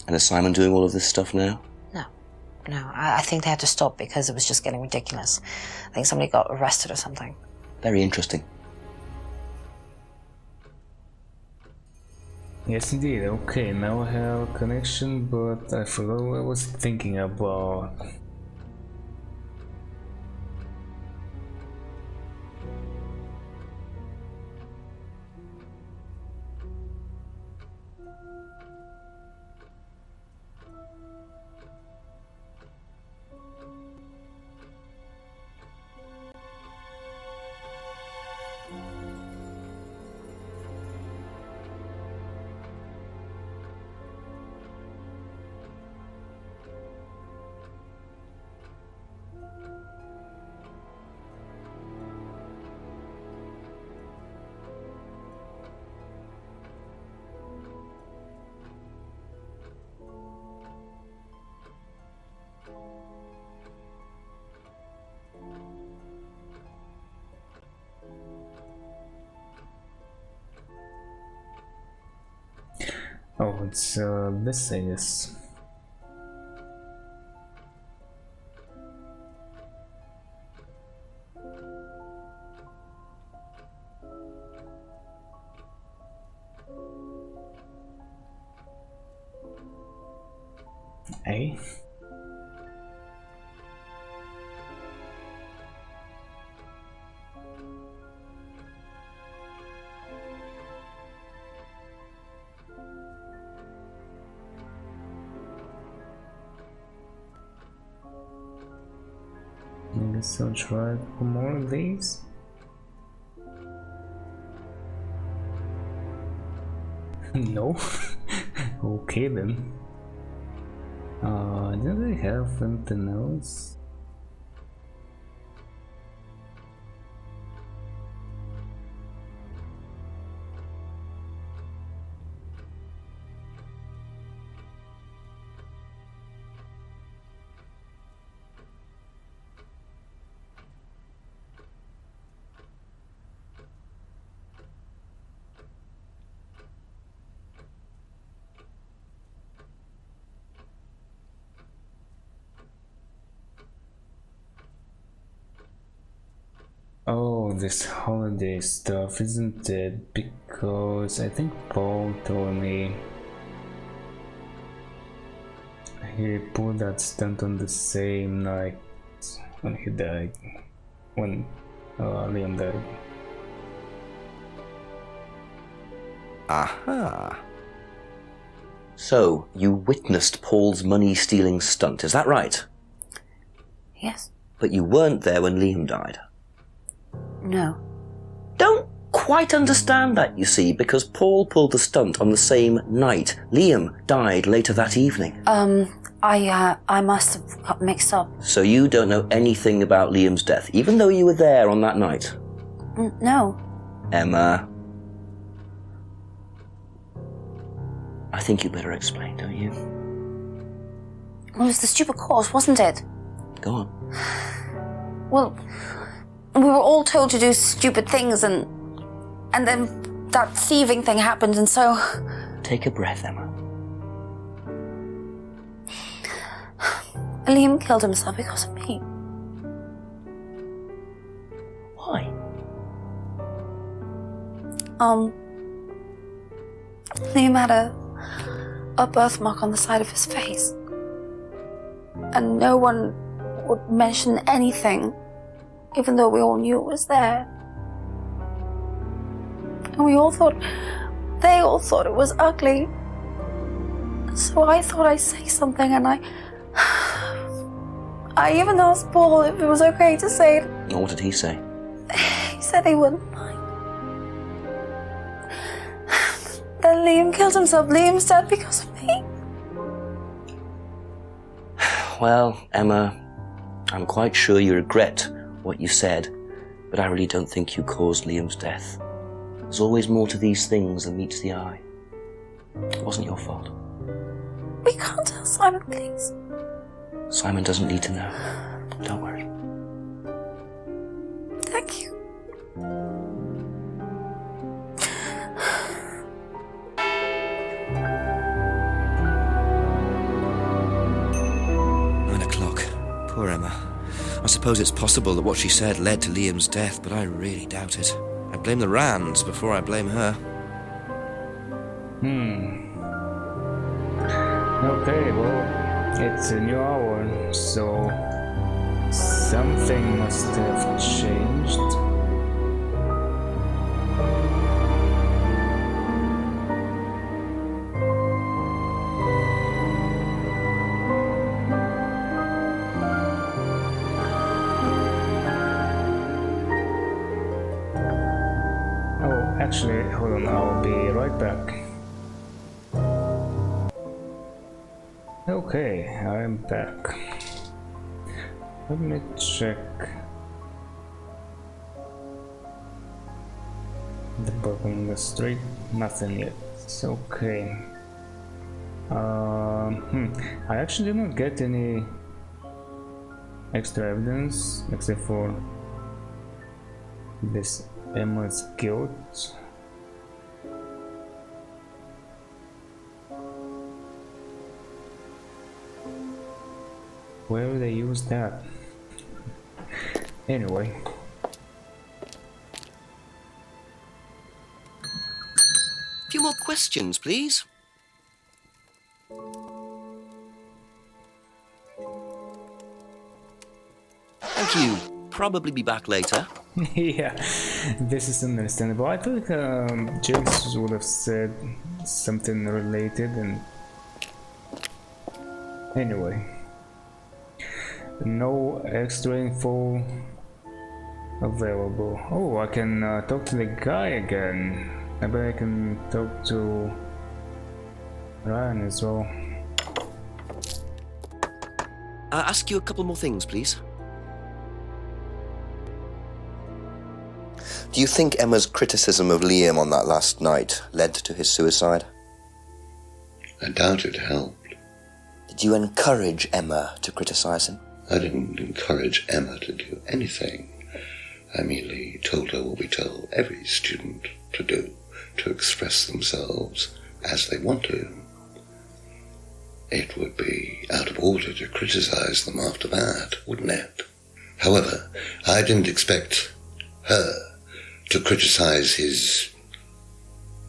And is Cymon doing all of this stuff now? No. No, I think they had to stop because it was just getting ridiculous. I think somebody got arrested or something. Very interesting. Yes, indeed. Okay, now I have a connection, but I forgot what I was thinking about. Oh, it's this, I guess. Eh? I guess I'll try for more of these. No? Okay then. Do they have anything else? Oh, this holiday stuff, isn't it? Because I think Paul told me he pulled that stunt on the same night when he died, when Liam died. Aha. So, you witnessed Paul's money-stealing stunt, is that right? Yes. But you weren't there when Liam died. No. Don't quite understand that, you see, because Paul pulled the stunt on the same night. Liam died later that evening. I must have got mixed up. So you don't know anything about Liam's death, even though you were there on that night? No. Emma. I think you better explain, don't you? Well, it was the stupid course, wasn't it? Go on. Well, we were all told to do stupid things, and then that thieving thing happened, and so... Take a breath, Emma. Liam killed himself because of me. Why? Liam had a birthmark on the side of his face. And no one would mention anything, even though we all knew it was there. And they all thought it was ugly. So I thought I'd say something, and I even asked Paul if it was okay to say it. And what did he say? He said he wouldn't mind. Then Liam killed himself. Liam's dead because of me. Well, Emma, I'm quite sure you regret what you said, but I really don't think you caused Liam's death. There's always more to these things than meets the eye. It wasn't your fault. We can't tell Simon, please. Cymon doesn't need to know. Don't worry. Thank you. I suppose it's possible that what she said led to Liam's death, but I really doubt it. I blame the Rands before I blame her. Okay, well, it's a new hour, so something must have changed. Oh, actually, hold on, I'll be right back. Okay, I'm back. Let me check the button on the street. Nothing yet. It's okay. I actually did not get any extra evidence except for this Emma's guilt. Where they use that? Anyway. A few more questions, please. Thank you. Probably be back later. Yeah, this is understandable. I thought James would have said something related, and anyway, no extra info available. Oh, I can talk to the guy again. I bet I can talk to Ryan as well. Ask you a couple more things, please. Do you think Emma's criticism of Liam on that last night led to his suicide? I doubt it helped. Did you encourage Emma to criticize him? I didn't encourage Emma to do anything. I merely told her what we tell every student to do, to express themselves as they want to. It would be out of order to criticize them after that, wouldn't it? However, I didn't expect her to criticize his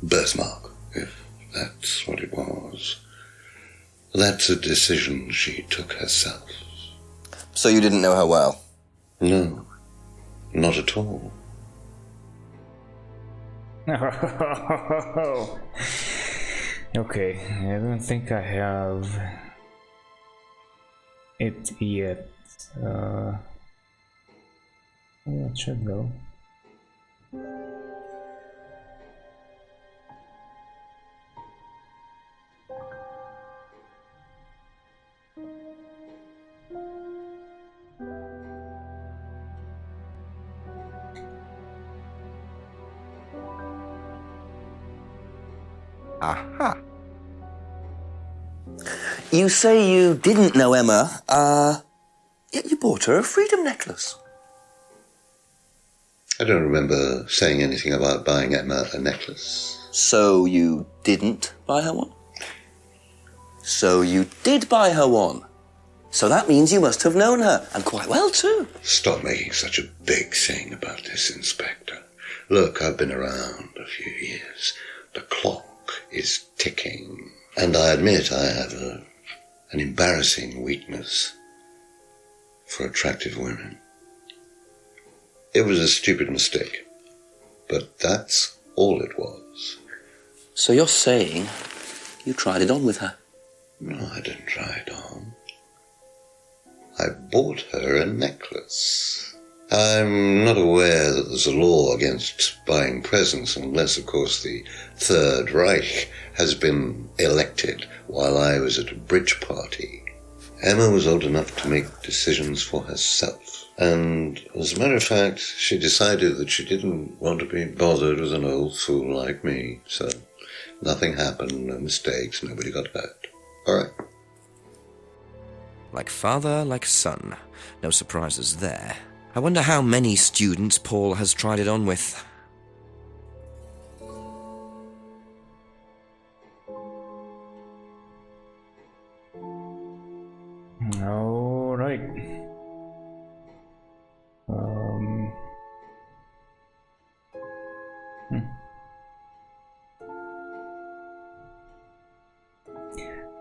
birthmark, if that's what it was. That's a decision she took herself. So you didn't know her well? No, not at all. Okay, I don't think I have it yet. It should go. Aha. You say you didn't know Emma, yet you bought her a freedom necklace. I don't remember saying anything about buying Emma a necklace. So you didn't buy her one? So you did buy her one. So that means you must have known her, and quite well too. Stop making such a big thing about this, Inspector. Look, I've been around a few years. The clock is ticking. And I admit I have an embarrassing weakness for attractive women. It was a stupid mistake, but that's all it was. So you're saying you tried it on with her? No, I didn't try it on. I bought her a necklace. I'm not aware that there's a law against buying presents unless, of course, the Third Reich has been elected while I was at a bridge party. Emma was old enough to make decisions for herself. And as a matter of fact, she decided that she didn't want to be bothered with an old fool like me. So nothing happened, no mistakes, nobody got hurt. All right. Like father, like son. No surprises there. I wonder how many students Paul has tried it on with. All right.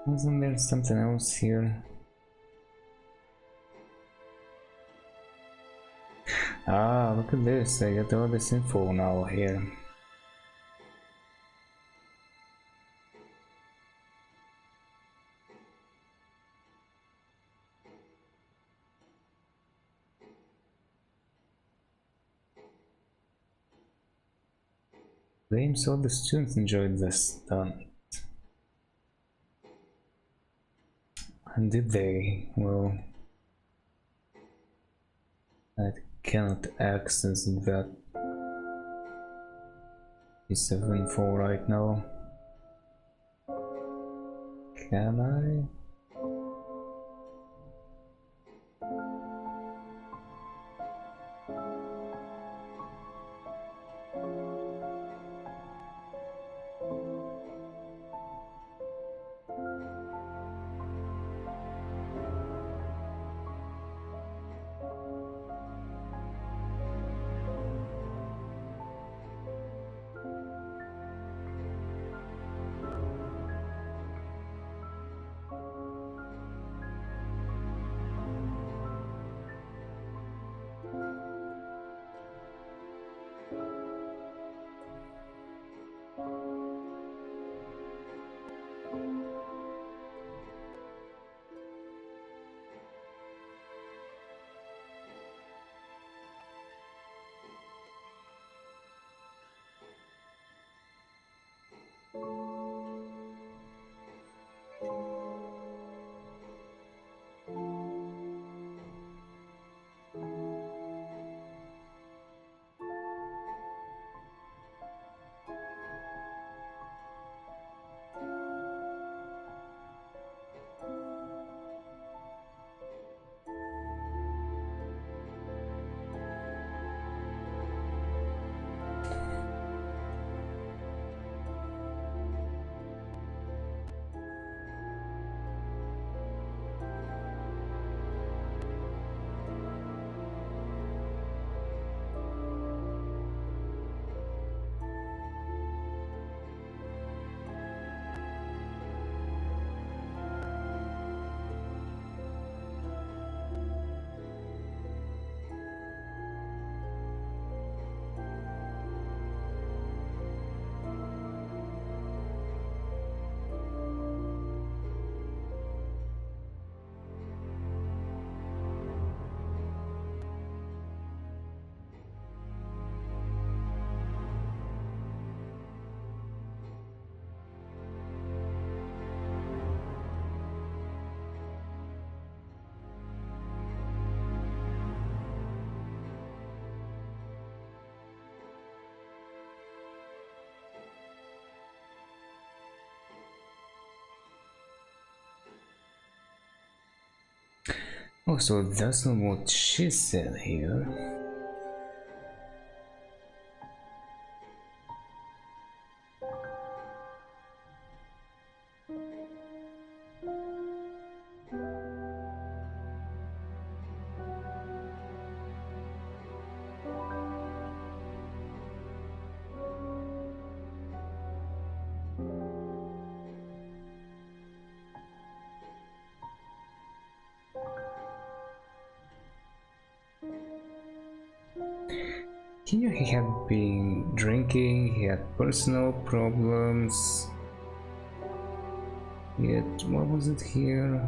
Wasn't there something else here? Ah, look at this, I got all this info now here. Claims all the students enjoyed the stunt. And did they? Well, I cannot access that piece of info right now. Can I? Oh, so that's not what she said here. Here he had been drinking, he had personal problems. Yet, what was it here?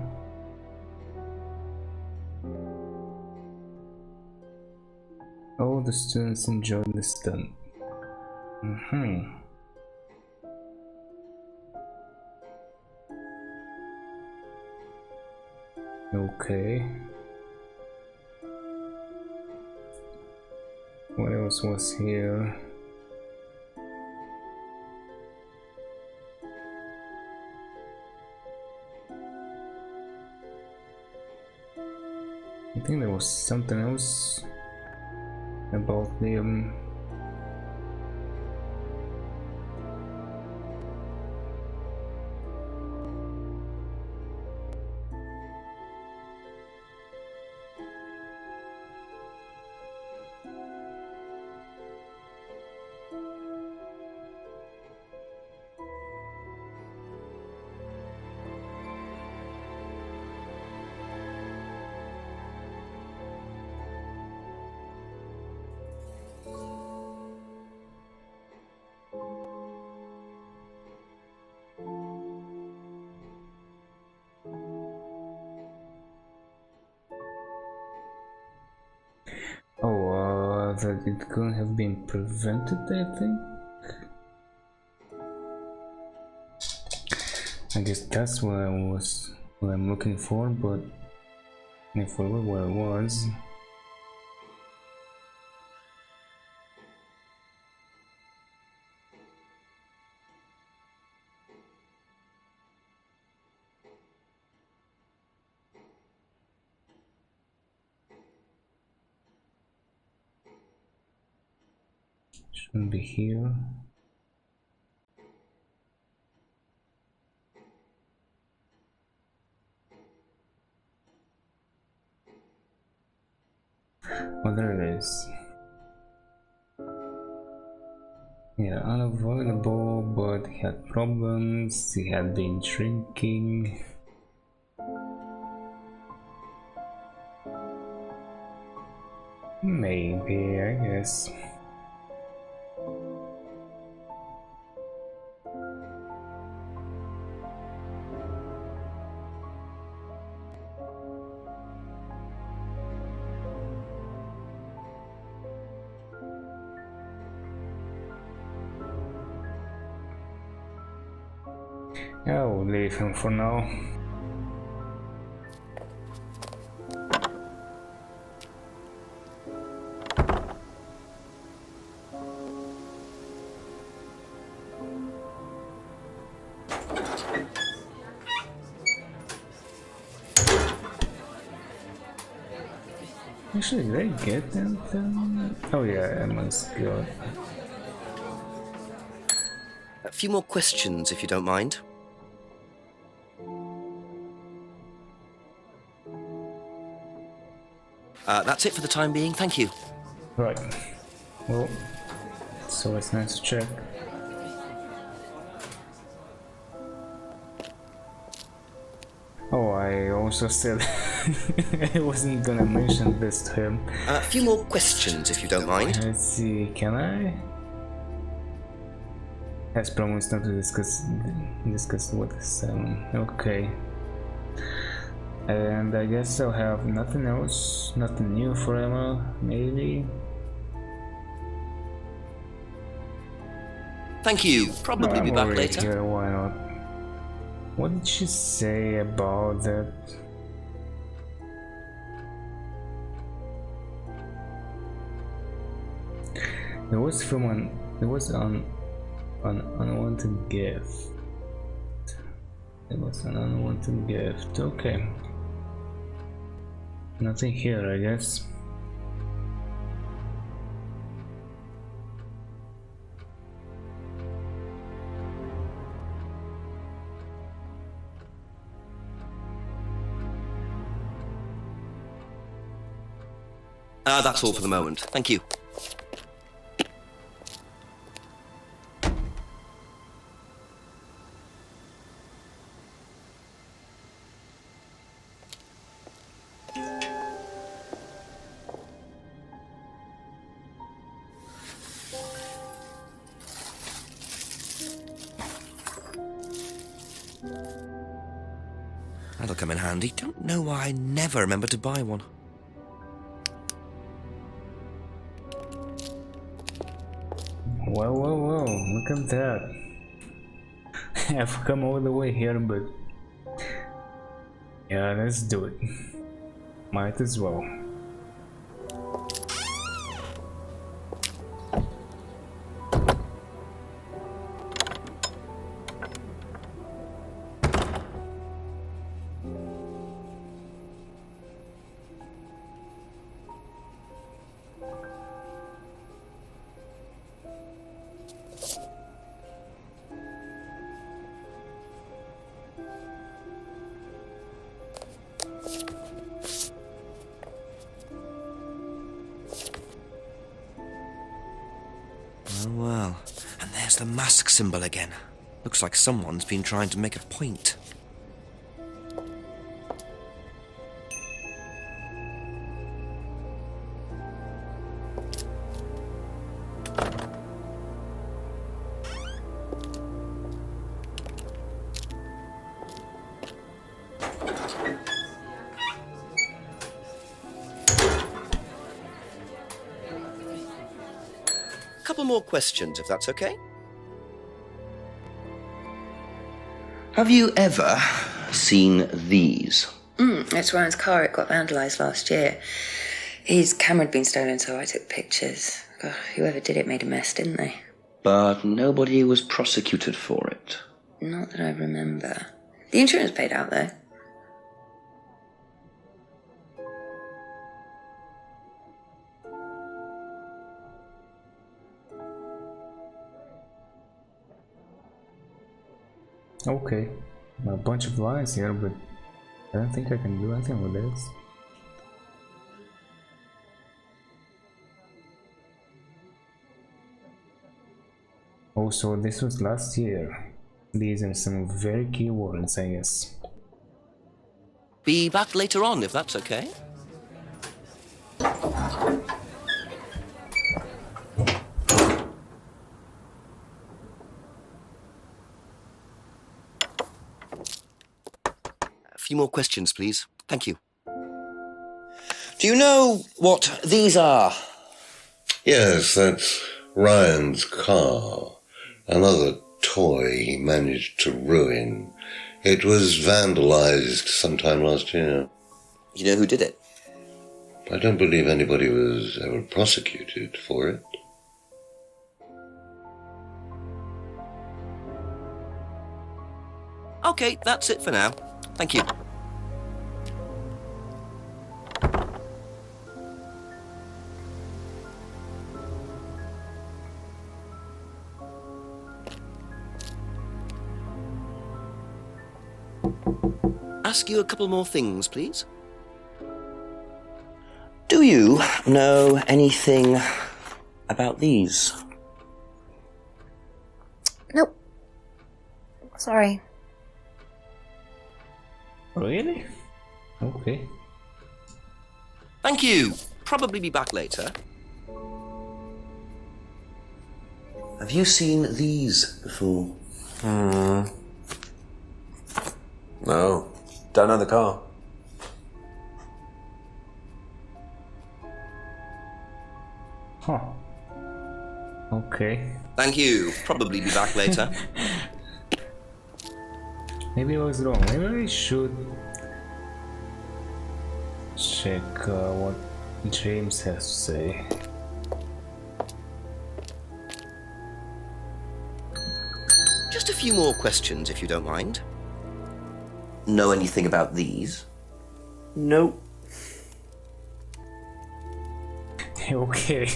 All the students enjoyed the stunt. Okay. What else was here? I think there was something else about Liam. that it couldn't have been prevented, I think. I guess that's what I'm looking for, but I forgot where it was. Shouldn't be here. Oh, there it is. Yeah, unavoidable, but he had problems, he had been drinking. Maybe, I guess. I'll leave him for now. Actually, did I get them? Oh yeah, I must go. A few more questions, if you don't mind. That's it for the time being, thank you. Right. Well, so it's nice to check. Oh, I also said I wasn't gonna mention this to him. A few more questions, if you don't mind. Let's see, can I? Has promised not to discuss what is okay. And I guess I'll have nothing else, nothing new for Emma, maybe. Thank you. Probably be back already later. Here, why not? What did she say about that? It was from an unwanted gift. It was an unwanted gift. Okay. Nothing here, I guess. That's all for the moment. Thank you. That'll come in handy. Don't know why I never remember to buy one. Well, look at that. I've come all the way here, but yeah, let's do it. Might as well. Oh well. And there's the mask symbol again. Looks like someone's been trying to make a point. couple more questions, if that's okay. Have you ever seen these? It's Ryan's car. It got vandalised last year. His camera had been stolen, so I took pictures. God, whoever did it made a mess, didn't they? But nobody was prosecuted for it. Not that I remember. The insurance paid out, though. Okay, a bunch of lines here, but I don't think I can do anything with this. Also, this was last year. These are some very key words, I guess. Be back later on, if that's okay. A few more questions, please. Thank you. Do you know what these are? Yes, that's Ryan's car. Another toy he managed to ruin. It was vandalized sometime last year. You know who did it? I don't believe anybody was ever prosecuted for it. Okay, that's it for now. Thank you. Ask you a couple more things, please. Do you know anything about these? Nope. Sorry. Really? Okay. Thank you. Probably be back later. Have you seen these before? No. Don't know the car. Huh. Okay. Thank you. Probably be back later. Maybe I was wrong. Maybe I should check what James has to say. Just a few more questions, if you don't mind. Know anything about these? Nope. Okay.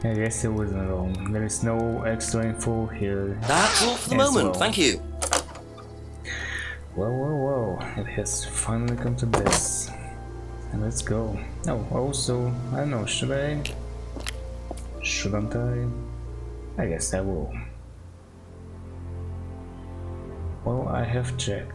I guess it wasn't wrong. There is no extra info here. That's all for the as moment. well. Thank you. Well. It has finally come to this. And let's go. Oh, also, I don't know, should I? Shouldn't I? I guess I will. Well, I have checked.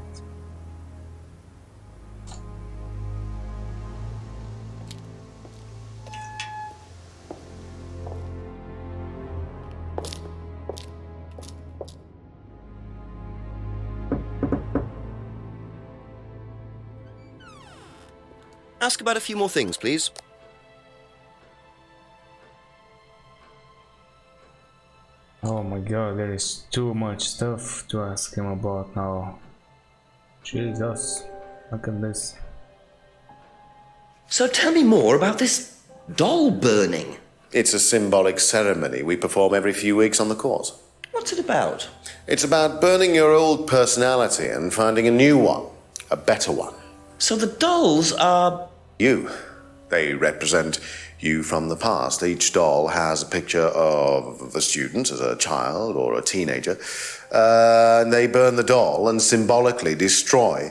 Ask about a few more things, please. Oh my god, there is too much stuff to ask him about now. Jesus, look at this. So tell me more about this doll burning. It's a symbolic ceremony we perform every few weeks on the course. What's it about? It's about burning your old personality and finding a new one, a better one. So the dolls are... You. They represent you from the past. Each doll has a picture of a student as a child or a teenager, and they burn the doll and symbolically destroy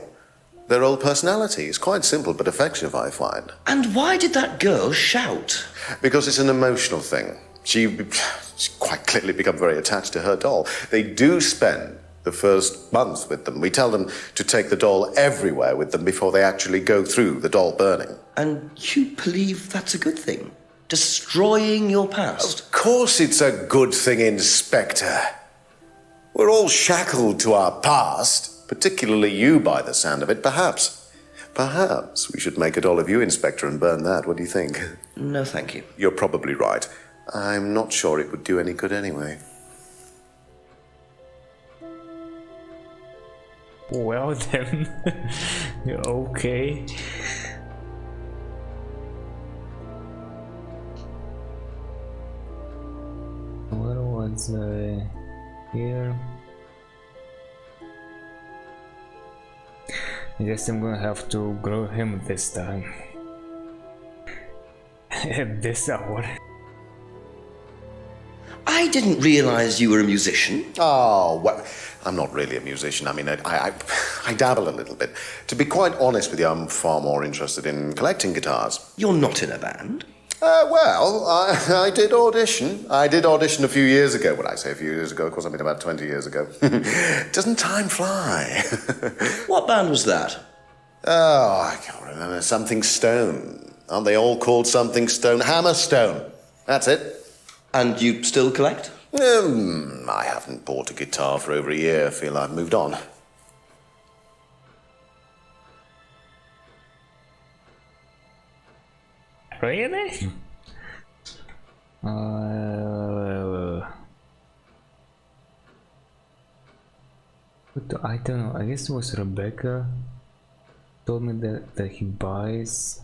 their old personality. It's quite simple but effective, I find. And why did that girl shout? Because it's an emotional thing. She's quite clearly become very attached to her doll. They do spend the first month with them. We tell them to take the doll everywhere with them before they actually go through the doll burning. And you believe that's a good thing? Destroying your past? Of course it's a good thing, Inspector. We're all shackled to our past, particularly you by the sound of it. Perhaps we should make a doll of you, Inspector, and burn that. What do you think? No, thank you. You're probably right. I'm not sure it would do any good anyway. Well then, okay. What was here? I guess I'm gonna have to grow him this time. At this hour. I didn't realize you were a musician. Oh, well, I'm not really a musician. I mean, I dabble a little bit. To be quite honest with you, I'm far more interested in collecting guitars. You're not in a band. Well, I did audition. I did audition a few years ago. When I say a few years ago, of course, I mean about 20 years ago. Doesn't time fly? What band was that? Oh, I can't remember. Something Stone. Aren't they all called Something Stone? Hammerstone. That's it. And you still collect? I haven't bought a guitar for over a year. I feel I've moved on. Really? But I don't know. I guess it was Rebecca told me that he buys.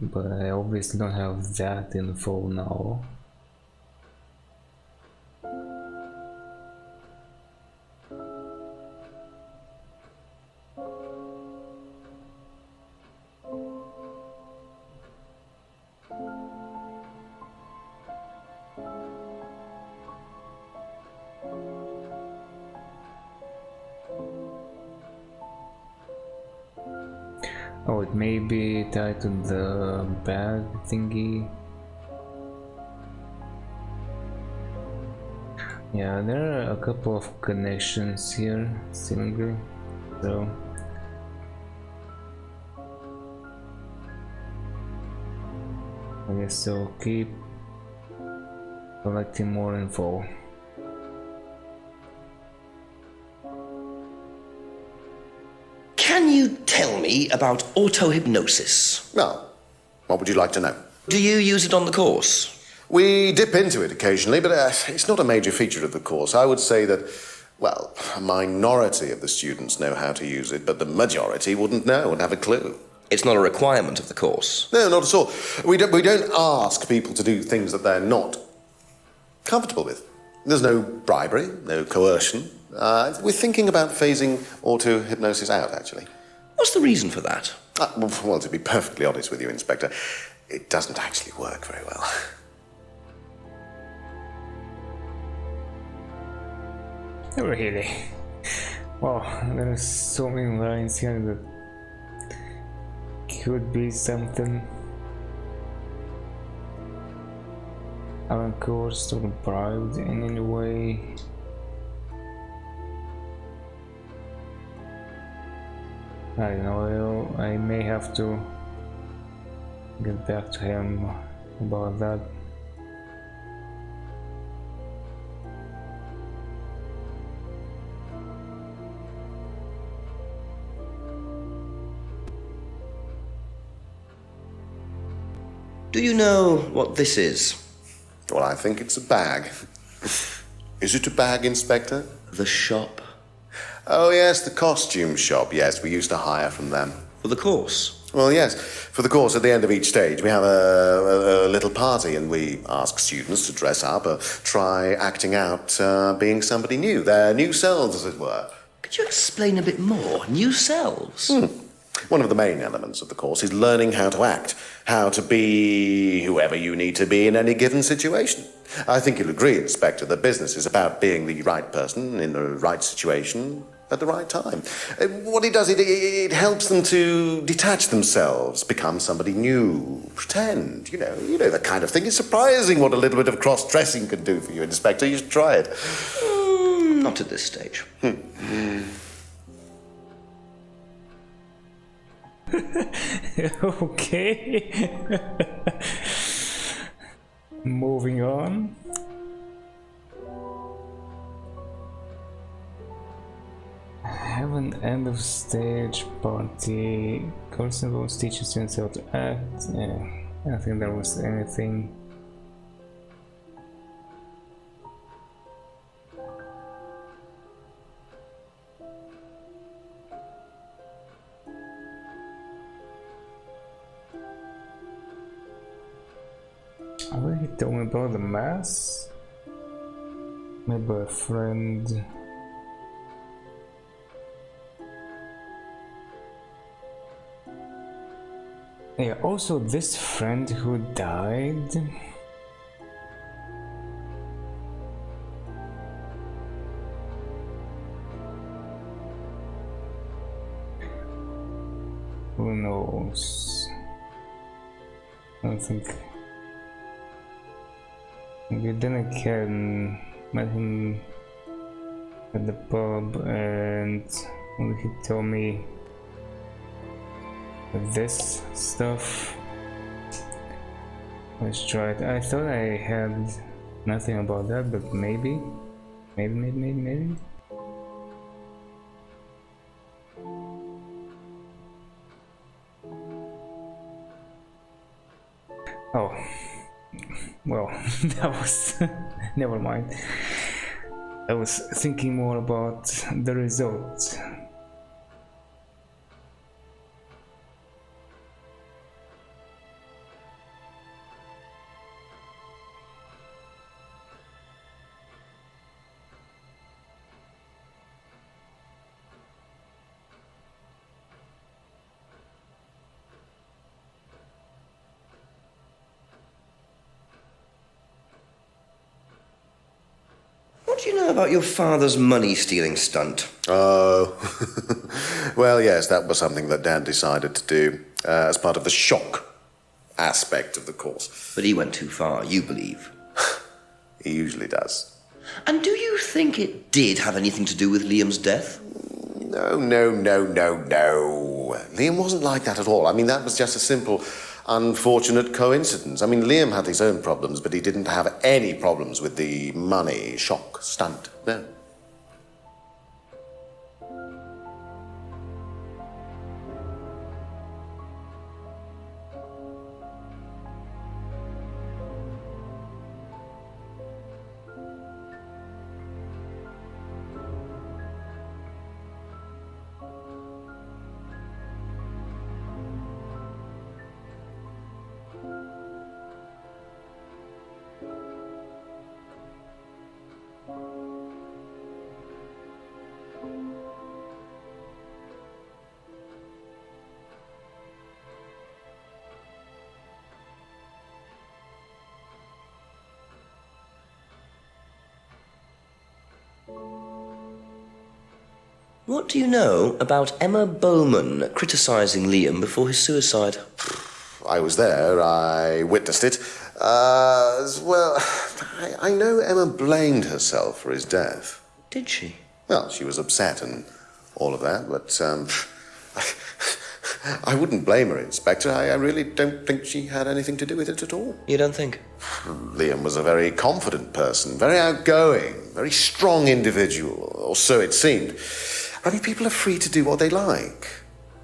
But I obviously don't have that info now. Oh, it may be tied to the bag thingy. Yeah, there are a couple of connections here, seemingly. So I guess I'll keep collecting more info. Can you tell me about auto-hypnosis? Well, what would you like to know? Do you use it on the course? We dip into it occasionally, but it's not a major feature of the course. I would say that, well, a minority of the students know how to use it, but the majority wouldn't know and have a clue. It's not a requirement of the course. No, not at all. We don't ask people to do things that they're not comfortable with. There's no bribery, no coercion. We're thinking about phasing auto-hypnosis out, actually. What's the reason for that? Well, to be perfectly honest with you, Inspector, it doesn't actually work very well. Really? Wow, there are so many lines here that could be something uncoerced or bribed in any way. I don't know, I may have to get back to him about that. Do you know what this is? Well, I think it's a bag. Is it a bag, Inspector? The shop. Oh, yes, the costume shop. Yes, we used to hire from them. For the course? Well, yes. For the course, at the end of each stage, we have a little party and we ask students to dress up or try acting out being somebody new, their new selves, as it were. Could you explain a bit more? New selves? One of the main elements of the course is learning how to act, how to be whoever you need to be in any given situation. I think you'll agree, Inspector, that business is about being the right person in the right situation at the right time. What it does, it helps them to detach themselves, become somebody new, pretend, you know that kind of thing. It's surprising what a little bit of cross-dressing can do for you, Inspector. You should try it. Not at this stage. Okay. Moving on. I haven't end of stage party. Course involves teaching students how to act. Yeah, I don't think there was anything. I think he told me about the mass. Maybe a friend. Yeah, also this friend who died. Who knows? I don't think. Maybe then again, met him at the pub and he told me this stuff. Let's try it. I thought I had nothing about that, but maybe. Oh, well, that was never mind. I was thinking more about the result. What do you know about your father's money-stealing stunt? Oh, well, yes, that was something that Dad decided to do as part of the shock aspect of the course. But he went too far, you believe. He usually does. And do you think it did have anything to do with Liam's death? No. Liam wasn't like that at all. I mean, that was just a simple, unfortunate coincidence. I mean, Liam had his own problems, but he didn't have any problems with the money shock stunt. No. What do you know about Emma Bowman criticising Liam before his suicide? I was there. I witnessed it. Well, I know Emma blamed herself for his death. Did she? Well, she was upset and all of that, but I wouldn't blame her, Inspector. I really don't think she had anything to do with it at all. You don't think? Liam was a very confident person, very outgoing, very strong individual, or so it seemed. I mean, people are free to do what they like.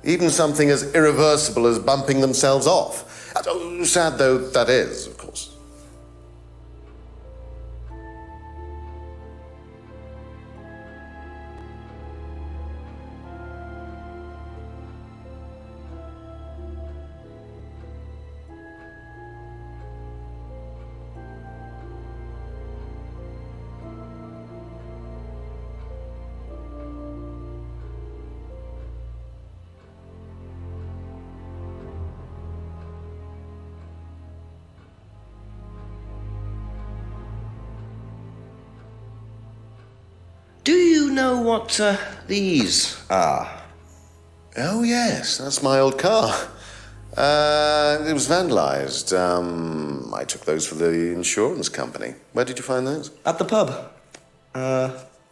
Even something as irreversible as bumping themselves off. Sad though that is, of course. Do you know what these are? Oh, yes, that's my old car. It was vandalized. I took those for the insurance company. Where did you find those? At the pub.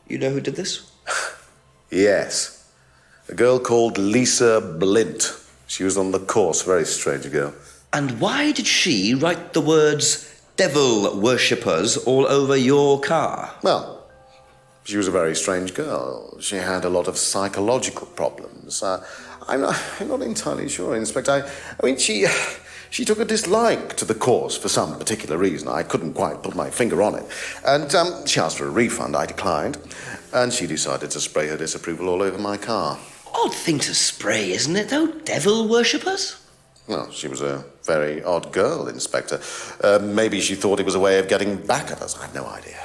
You know who did this? Yes. A girl called Lisa Blint. She was on the course, very strange girl. And why did she write the words devil worshippers all over your car? Well, She was a very strange girl. She had a lot of psychological problems. I'm not entirely sure, Inspector. I mean, she took a dislike to the course for some particular reason. I couldn't quite put my finger on it. And she asked for a refund. I declined. And she decided to spray her disapproval all over my car. Odd thing to spray, isn't it, though? Devil worshippers? Well, she was a very odd girl, Inspector. Maybe she thought it was a way of getting back at us. I've no idea.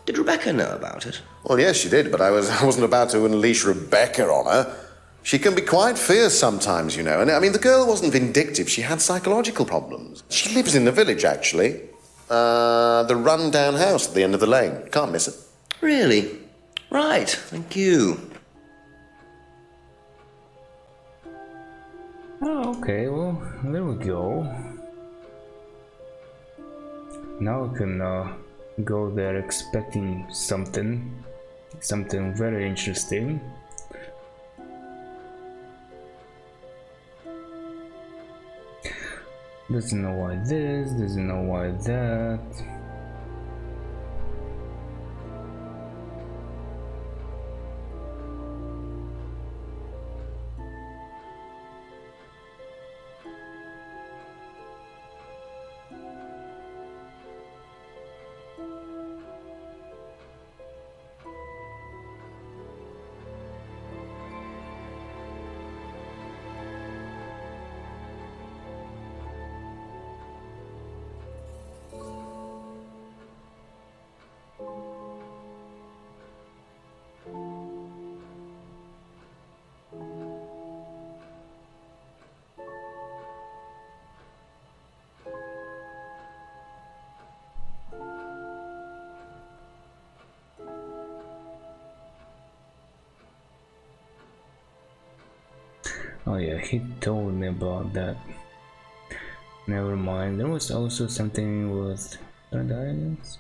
Did Rebecca know about it? Well, yes, she did, but I wasn't about to unleash Rebecca on her. She can be quite fierce sometimes, you know. And, I mean, the girl wasn't vindictive. She had psychological problems. She lives in the village, actually. The run-down house at the end of the lane. Can't miss it. Really? Right, thank you. Oh, okay, well, there we go. Now we can go there expecting something very interesting. Doesn't know why this, doesn't know why that. Oh yeah, he told me about that. Never mind, there was also something with diamonds.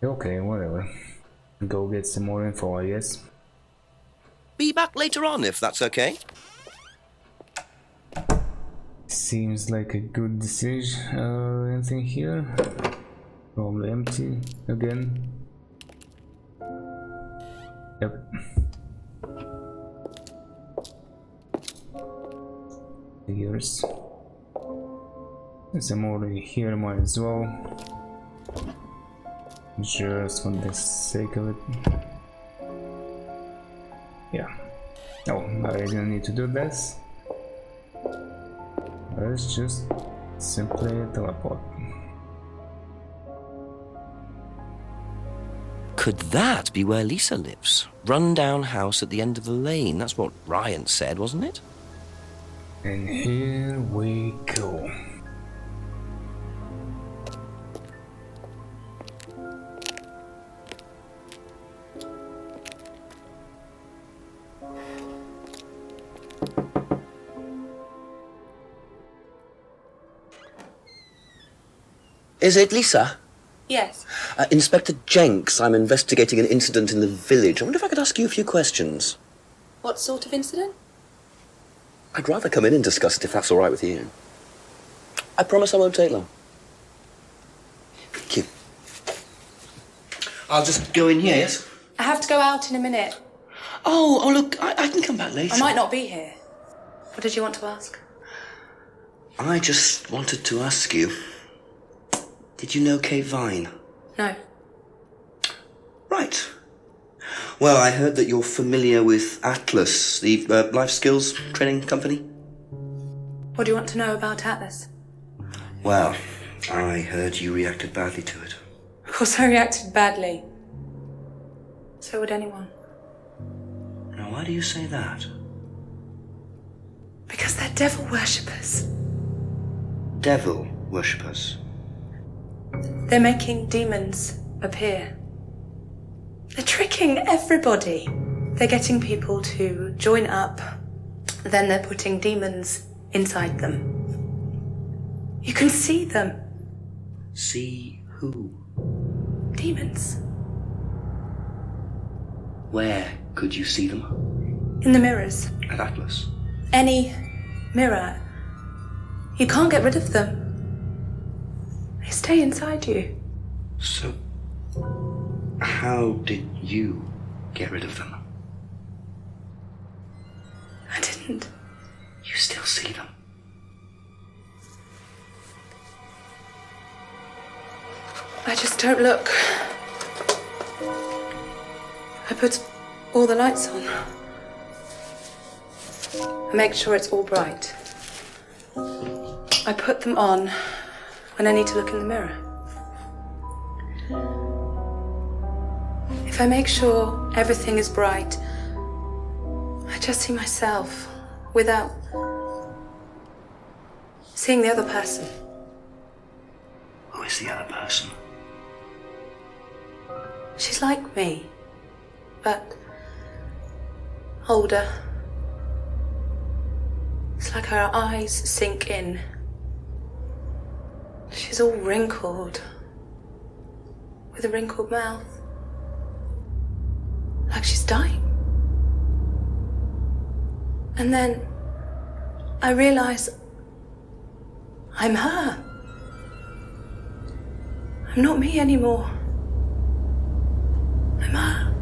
Okay, whatever. Go get some more info, I guess. Be back later on, if that's okay. Seems like a good decision. Anything here? Probably empty again. Yep. Figures. And some more here might as well. Just for the sake of it. Yeah. Oh, I didn't need to do this. Let's just simply teleport. Could that be where Lisa lives? Run-down house at the end of the lane. That's what Ryan said, wasn't it? And here we go. Is it Lisa? Yes. Inspector Jenks, I'm investigating an incident in the village. I wonder if I could ask you a few questions. What sort of incident? I'd rather come in and discuss it if that's all right with you. I promise I won't take long. Thank you. I'll just go in here, yes? I have to go out in a minute. Oh, look, I can come back later. I might not be here. What did you want to ask? I just wanted to ask you, did you know Kate Vine? No. Right. Well, I heard that you're familiar with Atlas, the life skills training company. What do you want to know about Atlas? Well, I heard you reacted badly to it. Of course I reacted badly. So would anyone. Now, why do you say that? Because they're devil worshippers. Devil worshippers? They're making demons appear. They're tricking everybody. They're getting people to join up, then they're putting demons inside them. You can see them. See who? Demons. Where could you see them? In the mirrors. At Atlas? Any mirror You can't get rid of them. They stay inside you. So, how did you get rid of them? I didn't. You still see them? I just don't look. I put all the lights on. I make sure it's all bright. I put them on when I need to look in the mirror. If I make sure everything is bright, I just see myself without seeing the other person. Who is the other person? She's like me, but older. It's like her eyes sink in. She's all wrinkled, with a wrinkled mouth, like she's dying. And then I realize I'm her. I'm not me anymore. I'm her.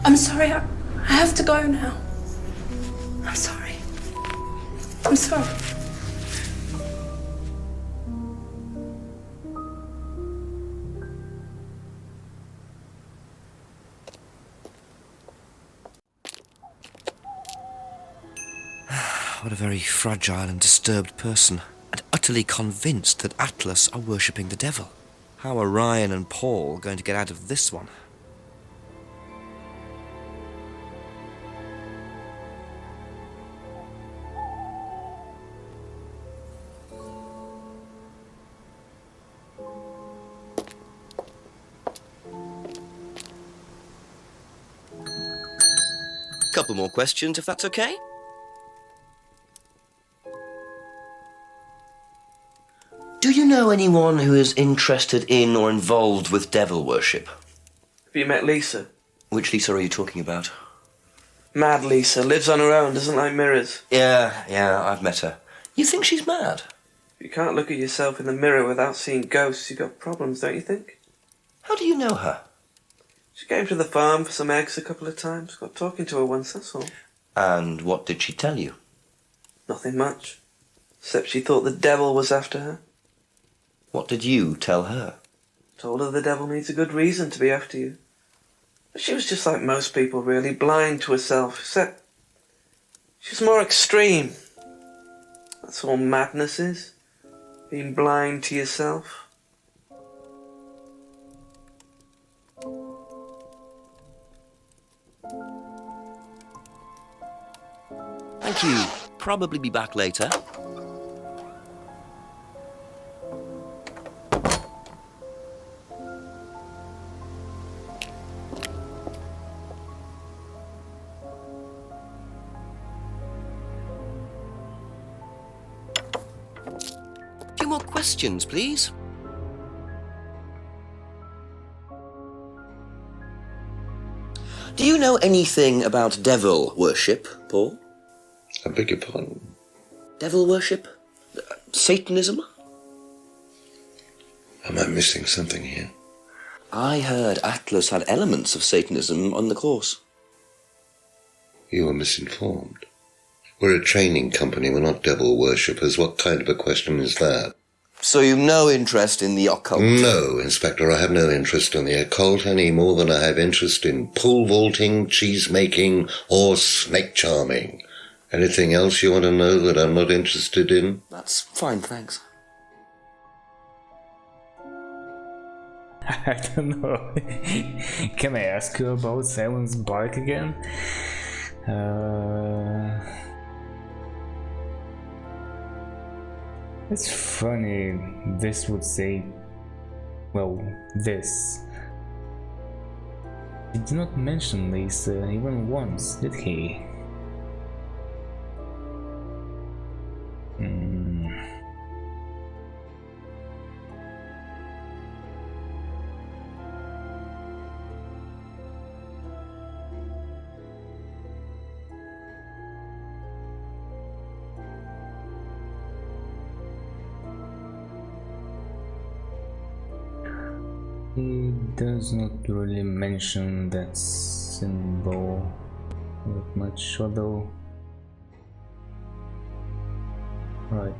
I'm sorry, I have to go now. I'm sorry. I'm sorry. What a very fragile and disturbed person, and utterly convinced that Atlas are worshipping the devil. How are Ryan and Paul going to get out of this one? Couple more questions, if that's okay? Do you know anyone who is interested in or involved with devil worship? Have you met Lisa? Which Lisa are you talking about? Mad Lisa, lives on her own, doesn't like mirrors. Yeah, I've met her. You think she's mad? If you can't look at yourself in the mirror without seeing ghosts, you've got problems, don't you think? How do you know her? She came to the farm for some eggs a couple of times. Got talking to her once, that's all. And what did she tell you? Nothing much. Except she thought the devil was after her. What did you tell her? Told her the devil needs a good reason to be after you. But she was just like most people, really, blind to herself, except she was more extreme. That's all madness is. Being blind to yourself. Thank you. Probably be back later. Few more questions, please. Do you know anything about devil worship, Paul? I beg your pardon? Devil worship? Satanism? Am I missing something here? I heard Atlas had elements of Satanism on the course. You are misinformed. We're a training company, we're not devil worshippers. What kind of a question is that? So you've no interest in the occult? No, Inspector, I have no interest in the occult any more than I have interest in pole vaulting, cheese making, or snake charming. Anything else you want to know that I'm not interested in? That's fine, thanks. I don't know. Can I ask you about Cymon's bark again? It's funny, this would say, well, this. He did not mention Lisa even once, did he? He does not really mention that symbol that much, although. Right.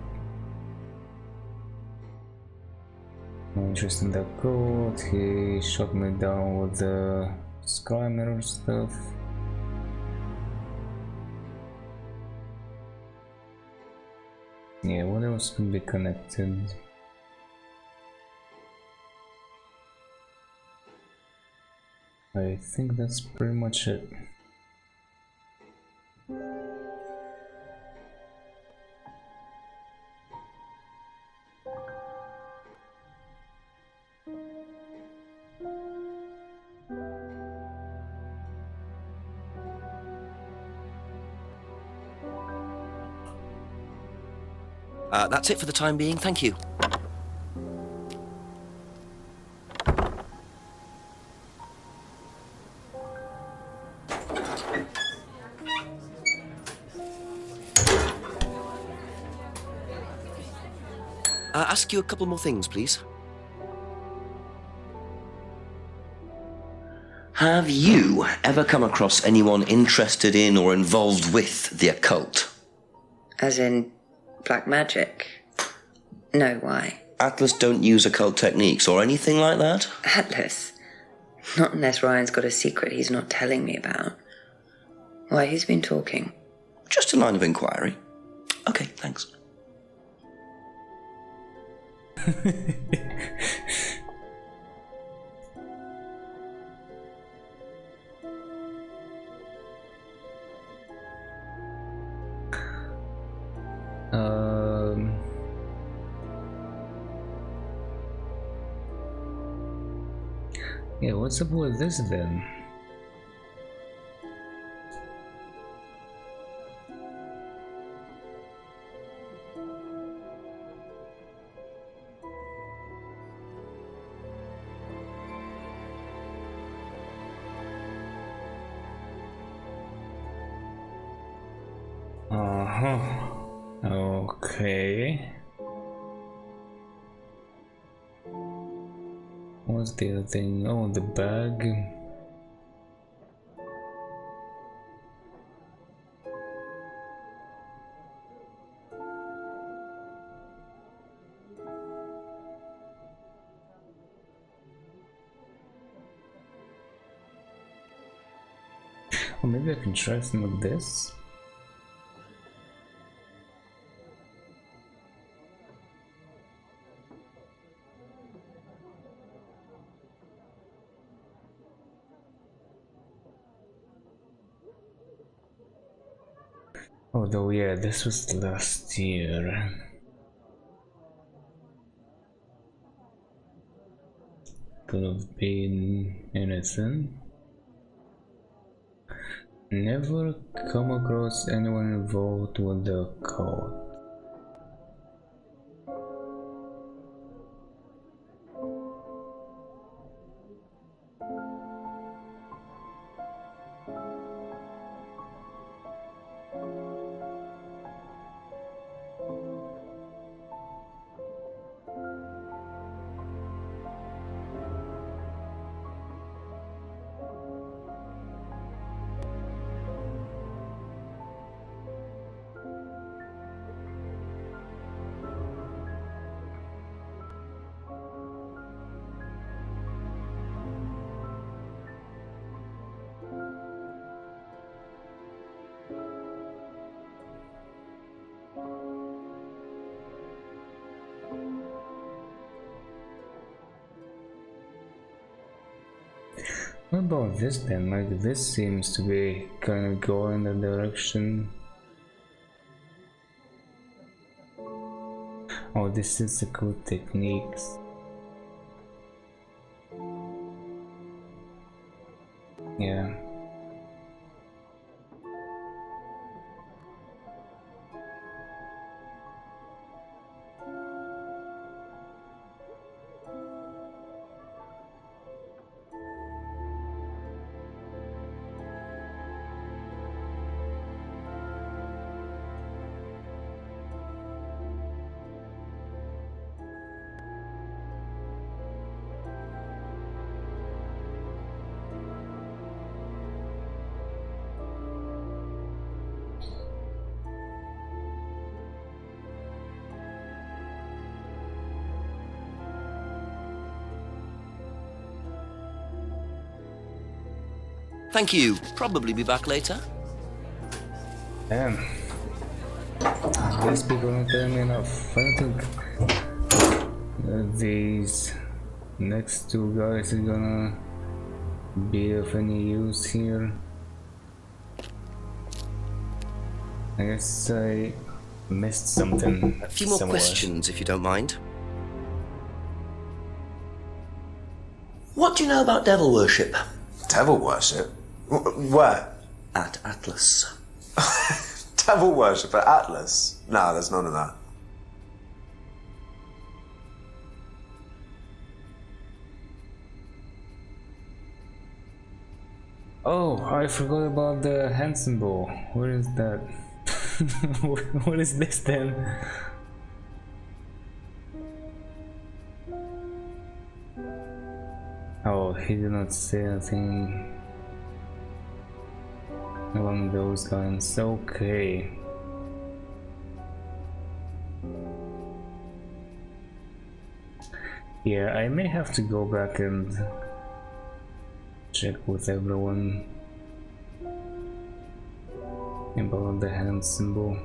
No interest in that code. He shot me down with the sky mirror stuff. Yeah, what else could be connected? I think that's pretty much it. That's it for the time being, thank you. Ask you a couple more things, please. Have you ever come across anyone interested in or involved with the occult? As in black magic? No, why? Atlas don't use occult techniques or anything like that? Atlas? Not unless Ryan's got a secret he's not telling me about. Why, who's been talking? Just a line of inquiry. Okay, thanks. Yeah, what's up with this then? Okay. What's the other thing? Oh, the bag. Or maybe I can try some of this. Although, yeah, this was last year. Could have been anything. Never come across anyone involved with the code. What about this then? Like, this seems to be kind of going in the direction. Oh, this is the good techniques. Yeah. Thank you. Probably be back later. Damn. These people don't tell me enough. I don't think these next two guys are gonna be of any use here. I guess I missed something. A few more somewhere. questions, if you don't mind. What do you know about devil worship? Devil worship? Where? At Atlas. Devil worship at Atlas? No, there's none of that. Oh, I forgot about the hand symbol. Where is that? What is this then? Oh, he did not say anything along those lines. Okay. Yeah, I may have to go back and check with everyone about the hand symbol.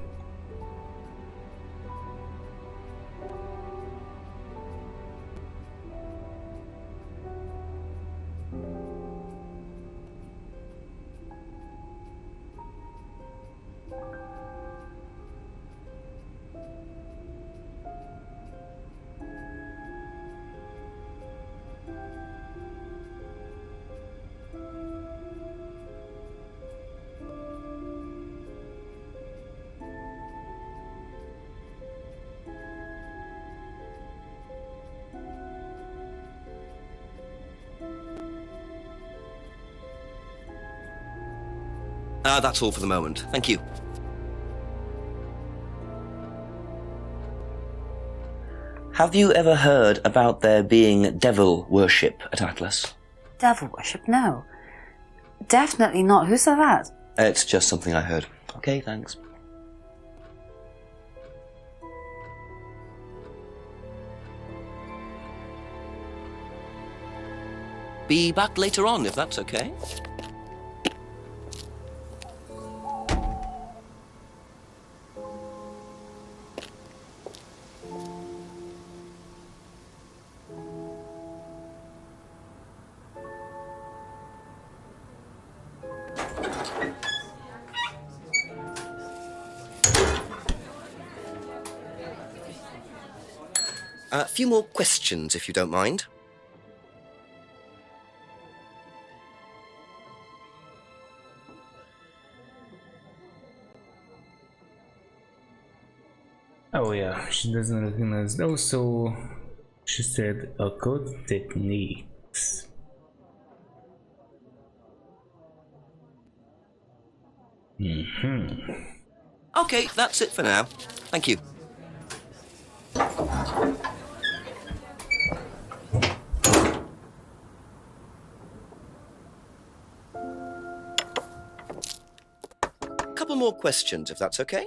That's all for the moment. Thank you. Have you ever heard about there being devil worship at Atlas? Devil worship? No. Definitely not. Who said that? It's just something I heard. Okay, thanks. Be back later on, if that's okay. A few more questions, if you don't mind. Oh yeah, she doesn't recognize those, so she said occult techniques. Okay, that's it for now. Thank you. Couple more questions, if that's okay.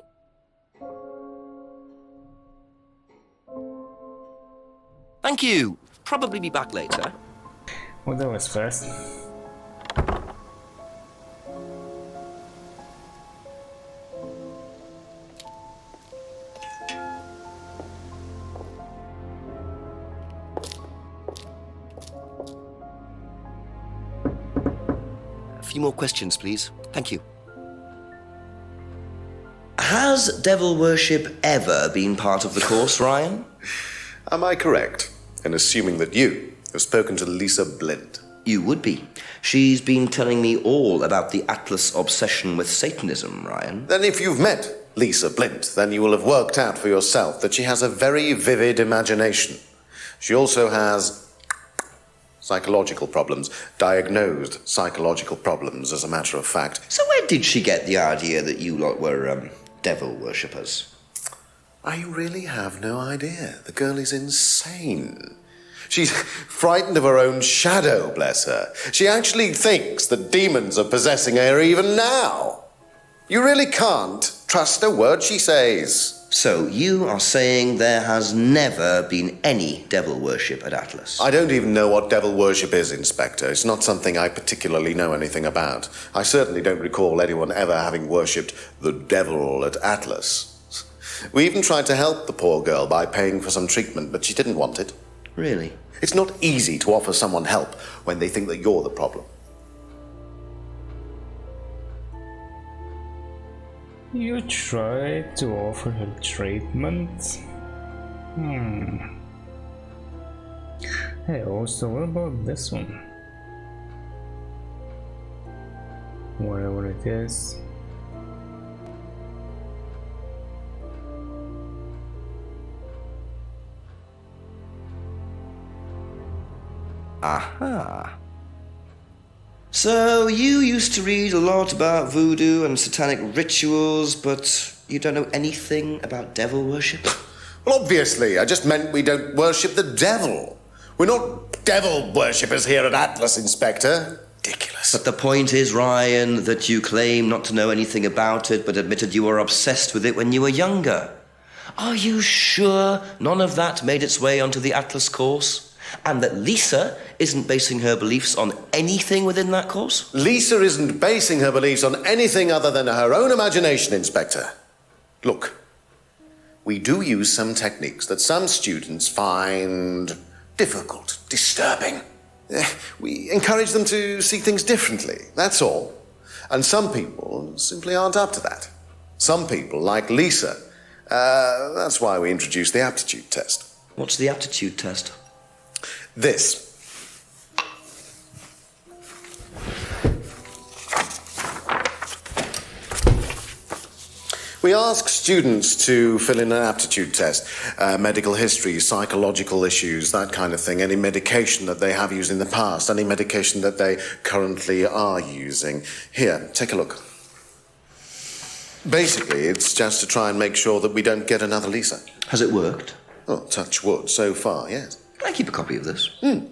Thank you. Probably be back later. Well, that was fast. A few more questions, please. Thank you. Has devil worship ever been part of the course, Ryan? Am I correct in assuming that you have spoken to Lisa Blint? You would be. She's been telling me all about the Atlas obsession with Satanism, Ryan. Then if you've met Lisa Blint, then you will have worked out for yourself that she has a very vivid imagination. She also has psychological problems, diagnosed psychological problems, as a matter of fact. So where did she get the idea that you lot were, devil worshippers? I really have no idea. The girl is insane. She's frightened of her own shadow, bless her. She actually thinks that demons are possessing her even now. You really can't trust a word she says. So, you are saying there has never been any devil worship at Atlas? I don't even know what devil worship is, Inspector. It's not something I particularly know anything about. I certainly don't recall anyone ever having worshipped the devil at Atlas. We even tried to help the poor girl by paying for some treatment, but she didn't want it. Really? It's not easy to offer someone help when they think that you're the problem. You tried to offer her treatment? Hey, also, what about this one? Whatever it is. Aha. So, you used to read a lot about voodoo and satanic rituals, but you don't know anything about devil worship? Well, obviously, I just meant we don't worship the devil. We're not devil worshippers here at Atlas, Inspector. Ridiculous. But the point is, Ryan, that you claim not to know anything about it, but admitted you were obsessed with it when you were younger. Are you sure none of that made its way onto the Atlas course? And that Lisa isn't basing her beliefs on anything within that course? Lisa isn't basing her beliefs on anything other than her own imagination, Inspector. Look, we do use some techniques that some students find difficult, disturbing. We encourage them to see things differently, that's all. And some people simply aren't up to that. Some people, like Lisa, that's why we introduced the aptitude test. What's the aptitude test? This. We ask students to fill in an aptitude test, medical history, psychological issues, that kind of thing, any medication that they have used in the past, any medication that they currently are using. Here, take a look. Basically, it's just to try and make sure that we don't get another Lisa. Has it worked? Oh, touch wood, so far, yes. Can I keep a copy of this? I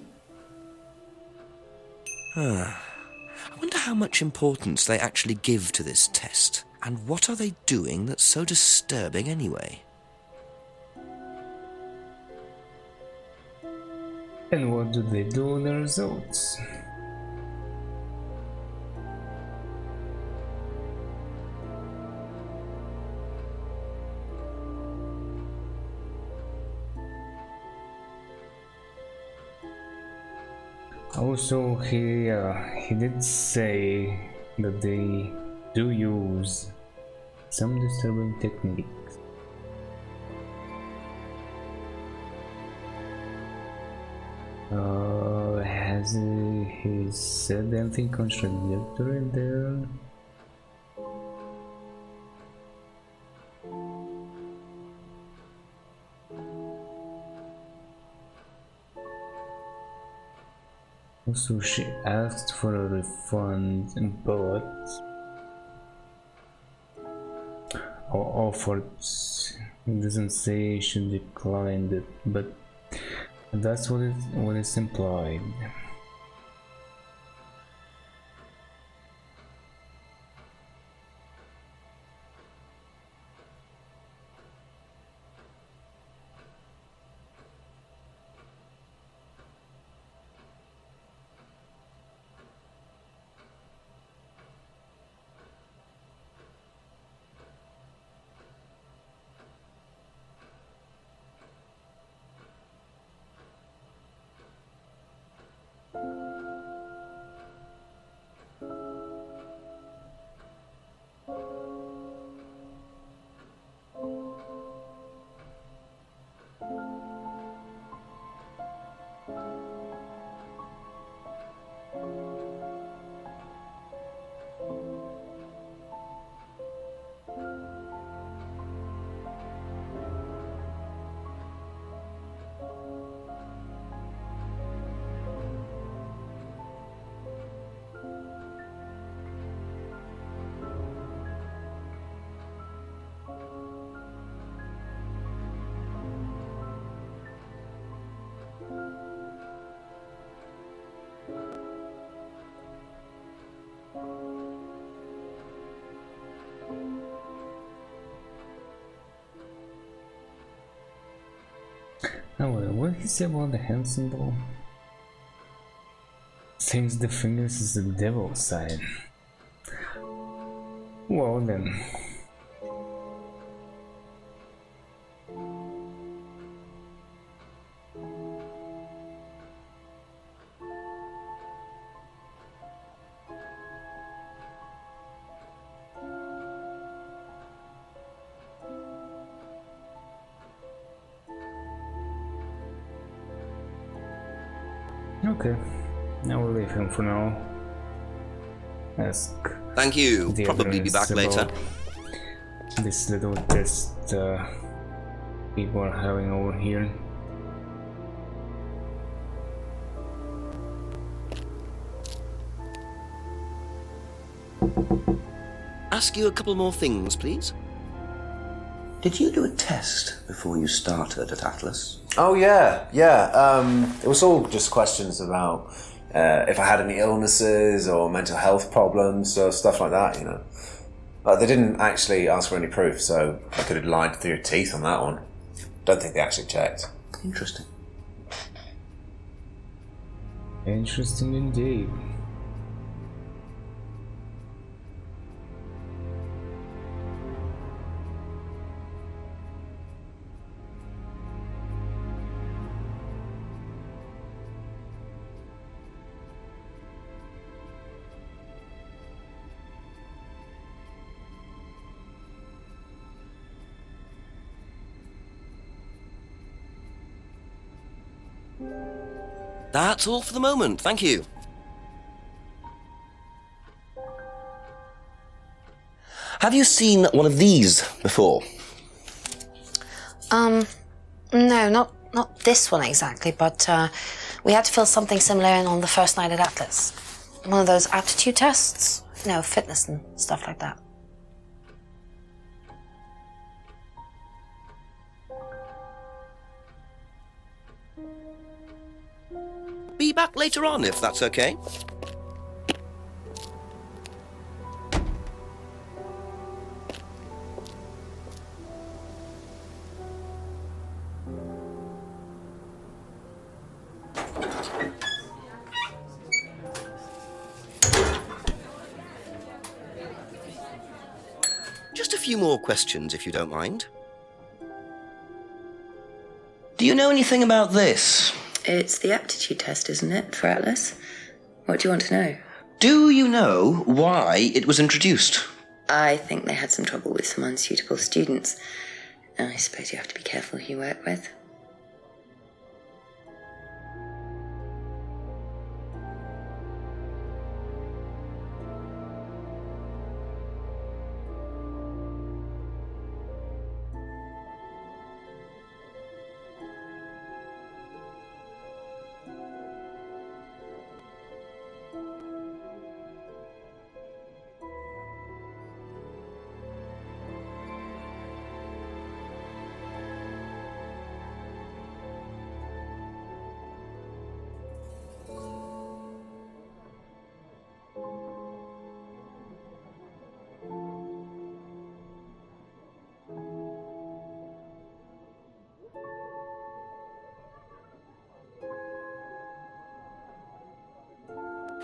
wonder how much importance they actually give to this test. And what are they doing that's so disturbing anyway? And what do they do with the results? Also, he did say that they do use some disturbing techniques. Has he said anything contradictory there? Also, she asked for a refund, but or offered. It doesn't say she declined it, but that's what is implied. Oh, what did he say about the hand symbol? Thinks the fingers is the devil's side. Well then. Okay, I will leave him for now. Ask. Thank you. the Probably be others back later. about this little test people are having over here. Ask you a couple more things, please. Did you do a test before you started at Atlas? Oh, yeah. It was all just questions about if I had any illnesses or mental health problems or stuff like that, you know. But they didn't actually ask for any proof, so I could have lied through your teeth on that one. Don't think they actually checked. Interesting. Interesting indeed. That's all for the moment, thank you. Have you seen one of these before? No, not this one exactly, but we had to fill something similar in on the first night at Atlas. One of those aptitude tests, you know, fitness and stuff like that. Be back later on, if that's okay. Just a few more questions, if you don't mind. Do you know anything about this? It's the aptitude test, isn't it, for Atlas? What do you want to know? Do you know why it was introduced? I think they had some trouble with some unsuitable students. I suppose you have to be careful who you work with.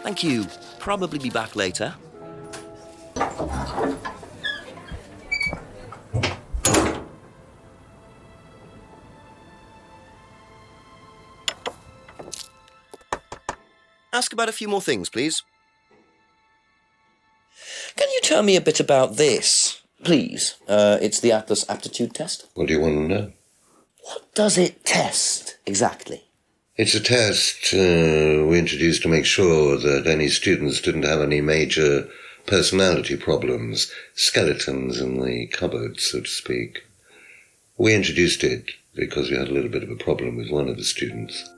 Thank you. Probably be back later. Ask about a few more things, please. Can you tell me a bit about this, please? It's the Atlas aptitude test. What do you want to know? What does it test, exactly? It's a test we introduced to make sure that any students didn't have any major personality problems, skeletons in the cupboard, so to speak. We introduced it because we had a little bit of a problem with one of the students.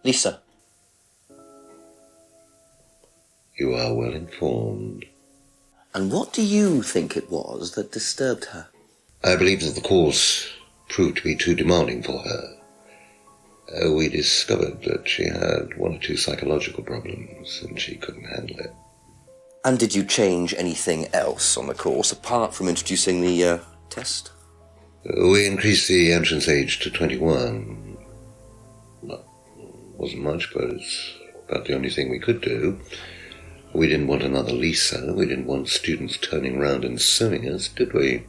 Lisa. You are well informed. And what do you think it was that disturbed her? I believe that the course proved to be too demanding for her. We discovered that she had one or two psychological problems and she couldn't handle it. And did you change anything else on the course apart from introducing the test? We increased the entrance age to 21. Wasn't much, but it's about the only thing we could do. We didn't want another Lisa. We didn't want students turning around and suing us, did we?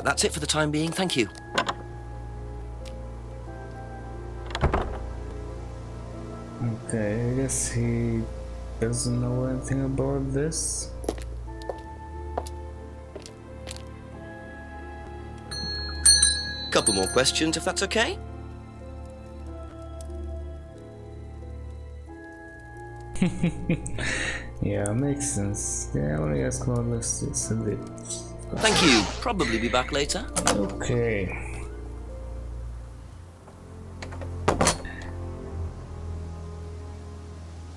That's it for the time being, thank you. Okay, I guess he doesn't know anything about this. Couple more questions, if that's okay? Yeah, makes sense. Yeah, I only ask about this a bit. Thank you. Probably be back later. Okay.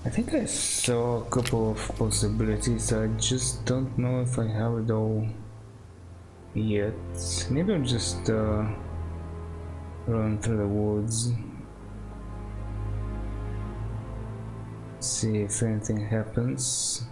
I think I saw a couple of possibilities. I just don't know if I have it all yet. Maybe I'll just run through the woods. See if anything happens.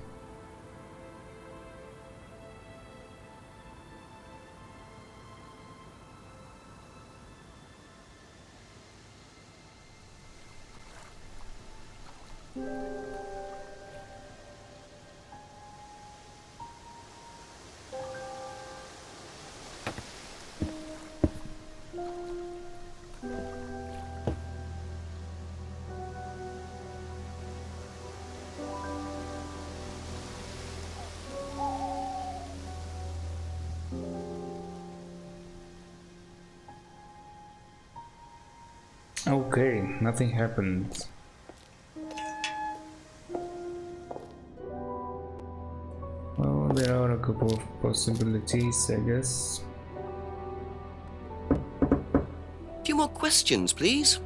Okay, nothing happened. Well, there are a couple of possibilities, I guess. A few more questions, please.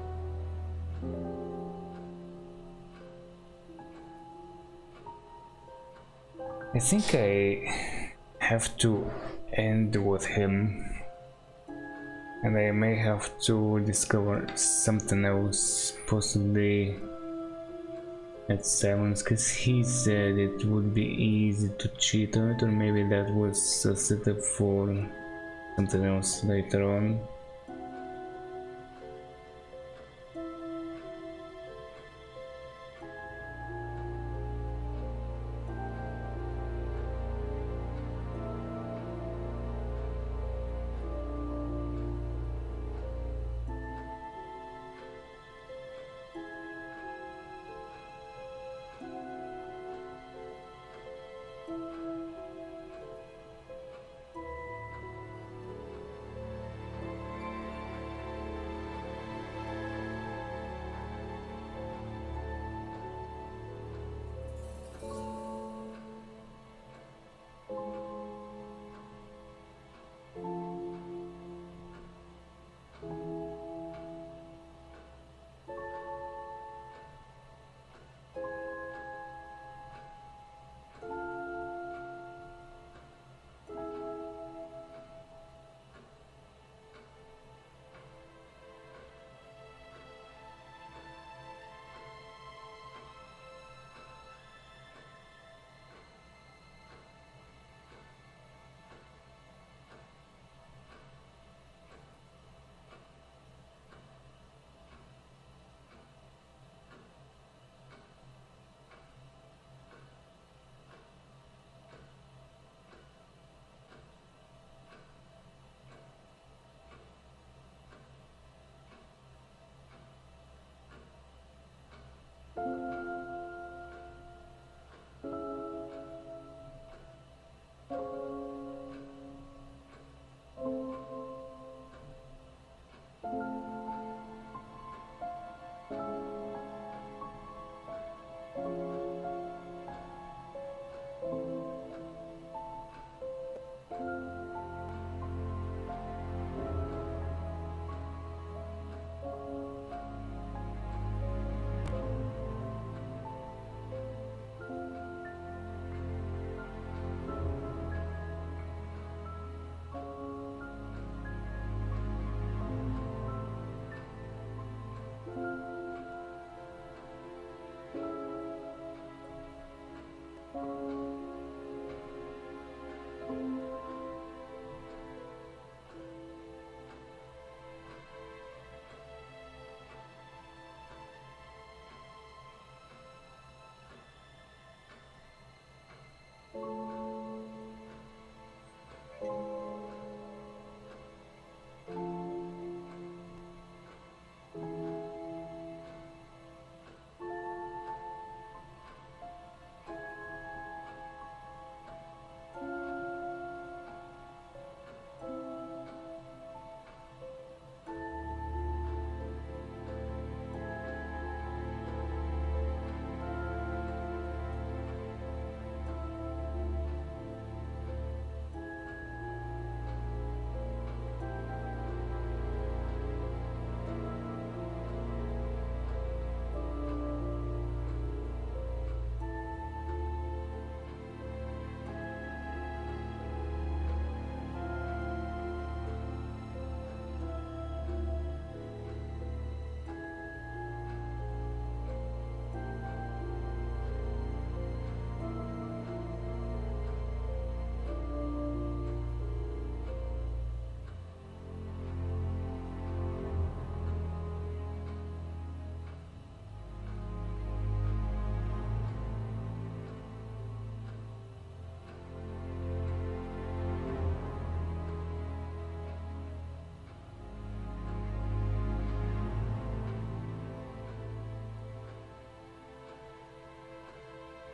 I think I have to end with him. And I may have to discover something else, possibly at Cymon's, because he said it would be easy to cheat on it, or maybe that was a setup for something else later on.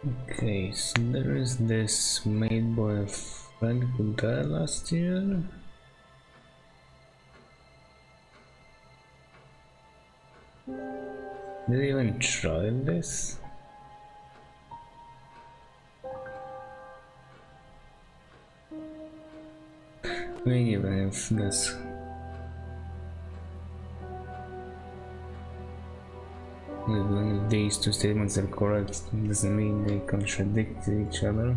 Okay, so there is this made by a friend who died last year. Did they even try this? Maybe even if this. Even if these two statements are correct, doesn't mean they contradict each other.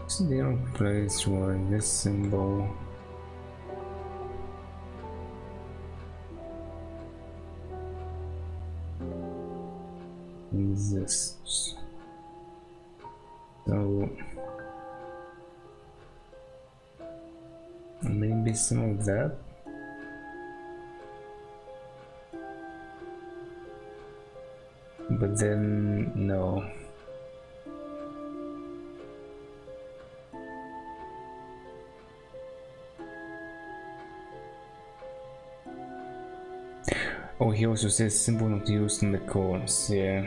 It's the only place where this symbol exists. So maybe some of that. But then no. Oh, he also says symbol not used in the course, yeah.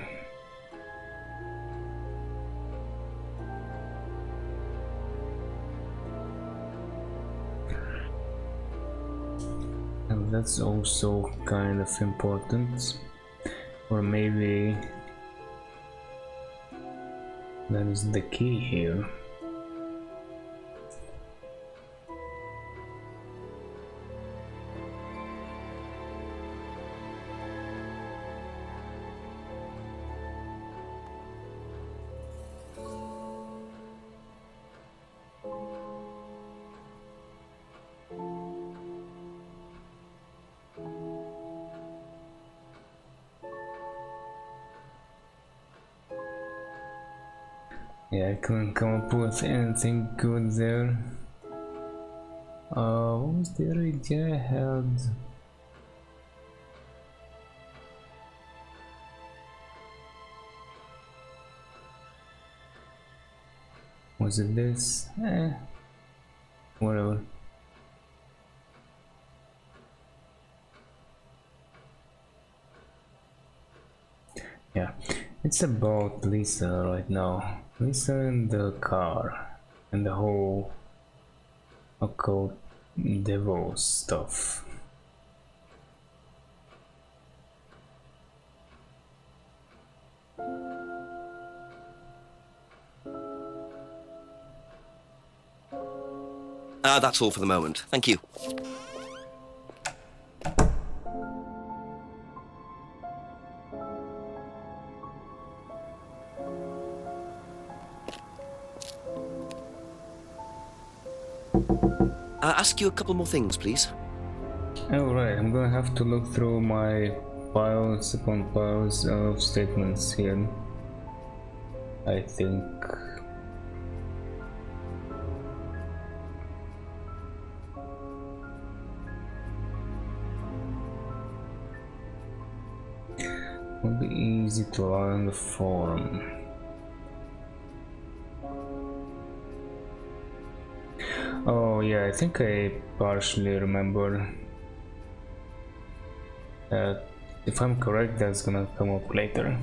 And that's also kind of important. Or maybe that is the key here. Yeah, I couldn't come up with anything good there. What was the other idea I had? Was it this? Whatever. Yeah, it's about Lisa right now. Lisa in the car and the whole occult devil stuff. That's all for the moment. Thank you. Ask you a couple more things, please. Alright, I'm gonna have to look through my piles upon piles of statements here. I think. Won't be easy to rely on the forum. Oh yeah, I think I partially remember that. If I'm correct, that's gonna come up later.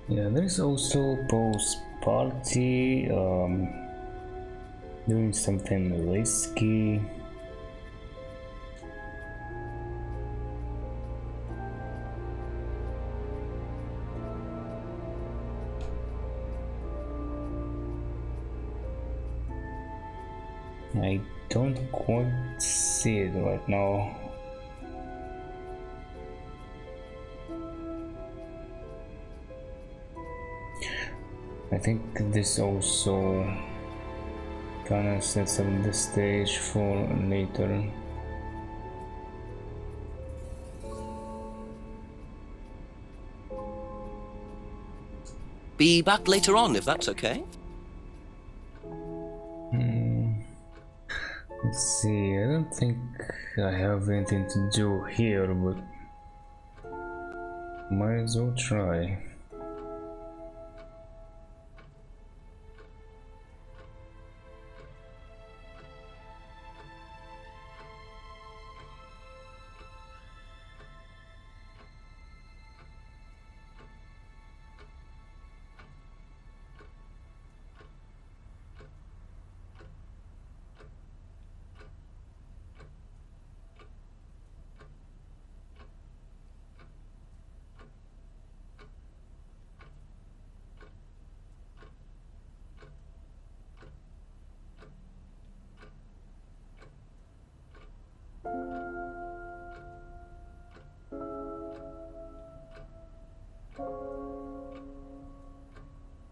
Yeah, there is also post party, doing something risky. I don't quite see it right now. I think this also kinda sets up the stage for later. Be back later on, if that's okay. Let's see, I don't think I have anything to do here, but might as well try.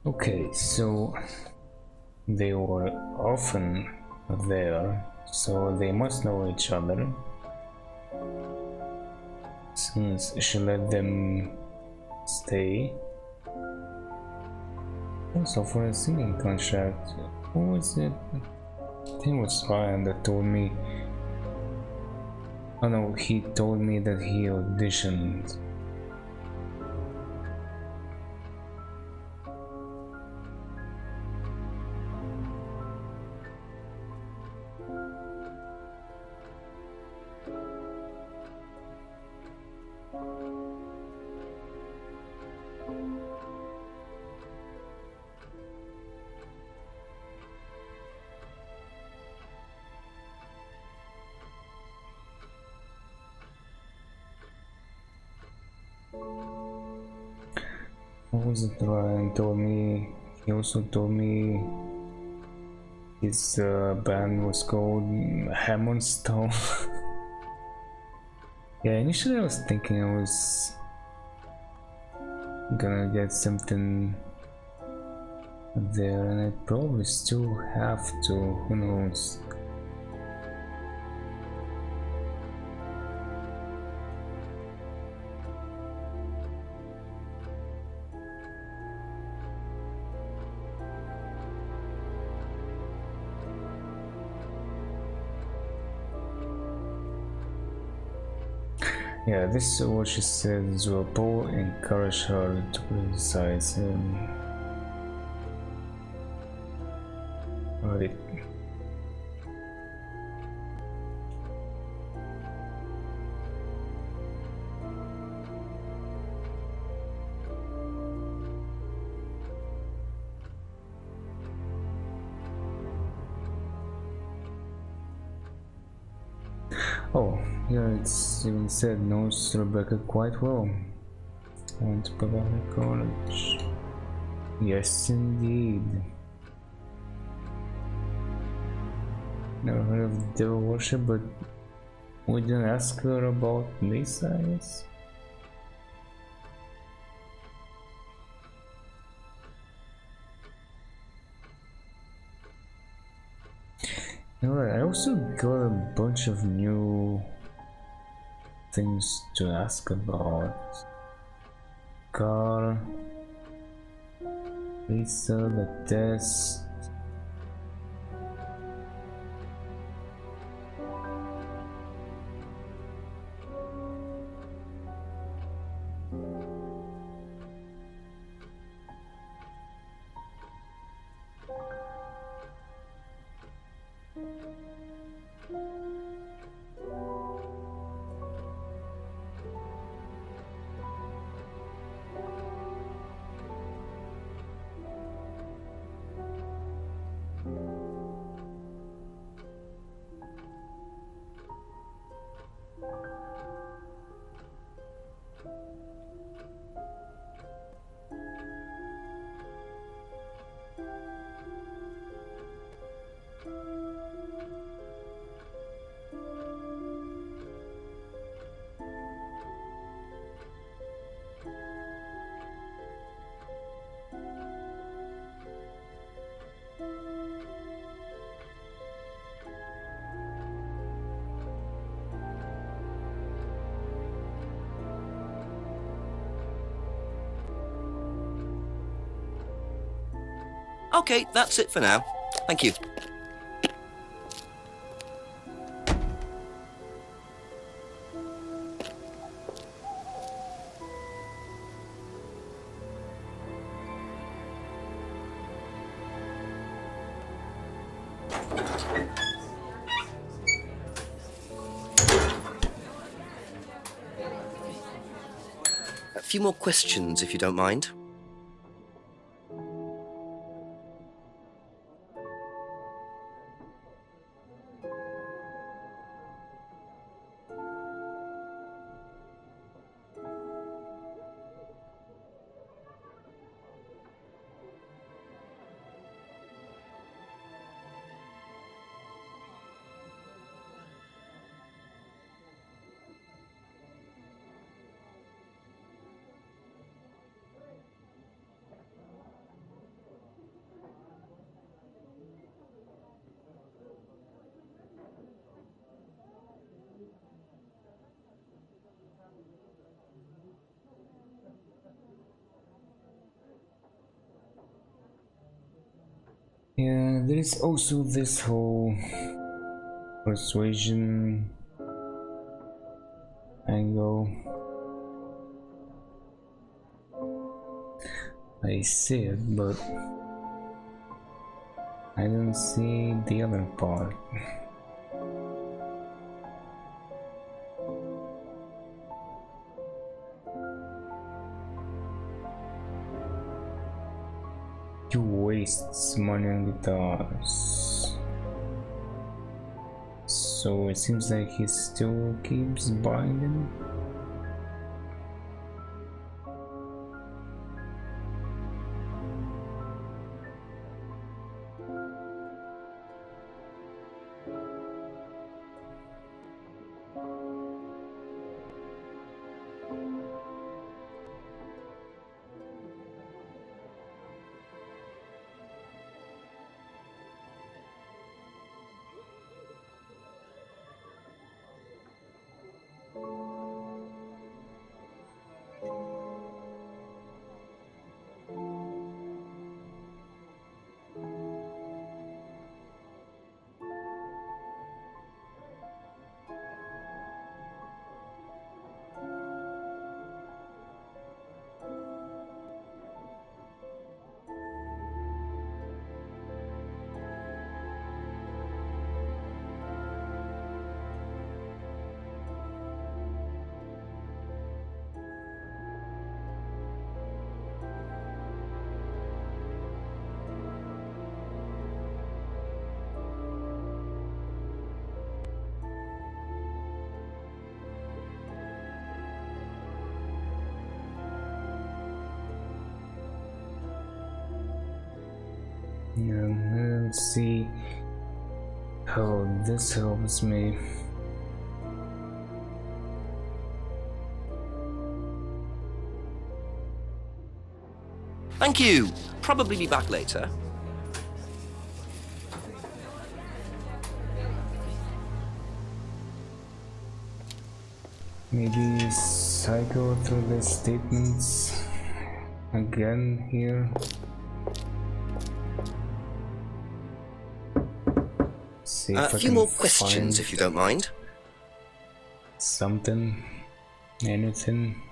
Okay, so they were often there, so they must know each other, since she let them stay. Also, for a singing contract, who was it? I think it was Ryan that told me. Oh no, he told me that he auditioned. What was it Ryan told me? He also told me his band was called Hammerstone. Yeah, initially I was thinking I was gonna get something there, and I probably still have to, who knows. Yeah, this is what she said. Paul encouraged her to criticize him. Right. Oh, yeah, it's even said knows Rebecca quite well. Went to Pavana College. Yes, indeed. Never heard of devil worship, but we didn't ask her about this, I guess. Alright, I also got a bunch of new things to ask about. Carl, Lisa, the test. Okay, that's it for now. Thank you. A few more questions, if you don't mind. Yeah, there is also this whole persuasion angle. I see it, but I don't see the other part. You waste money on guitars. So it seems like he still keeps buying them. Let's see how this helps me. Thank you. Probably be back later. Maybe cycle through the statements again here. See A if I few can more questions, find if you don't mind. something, anything.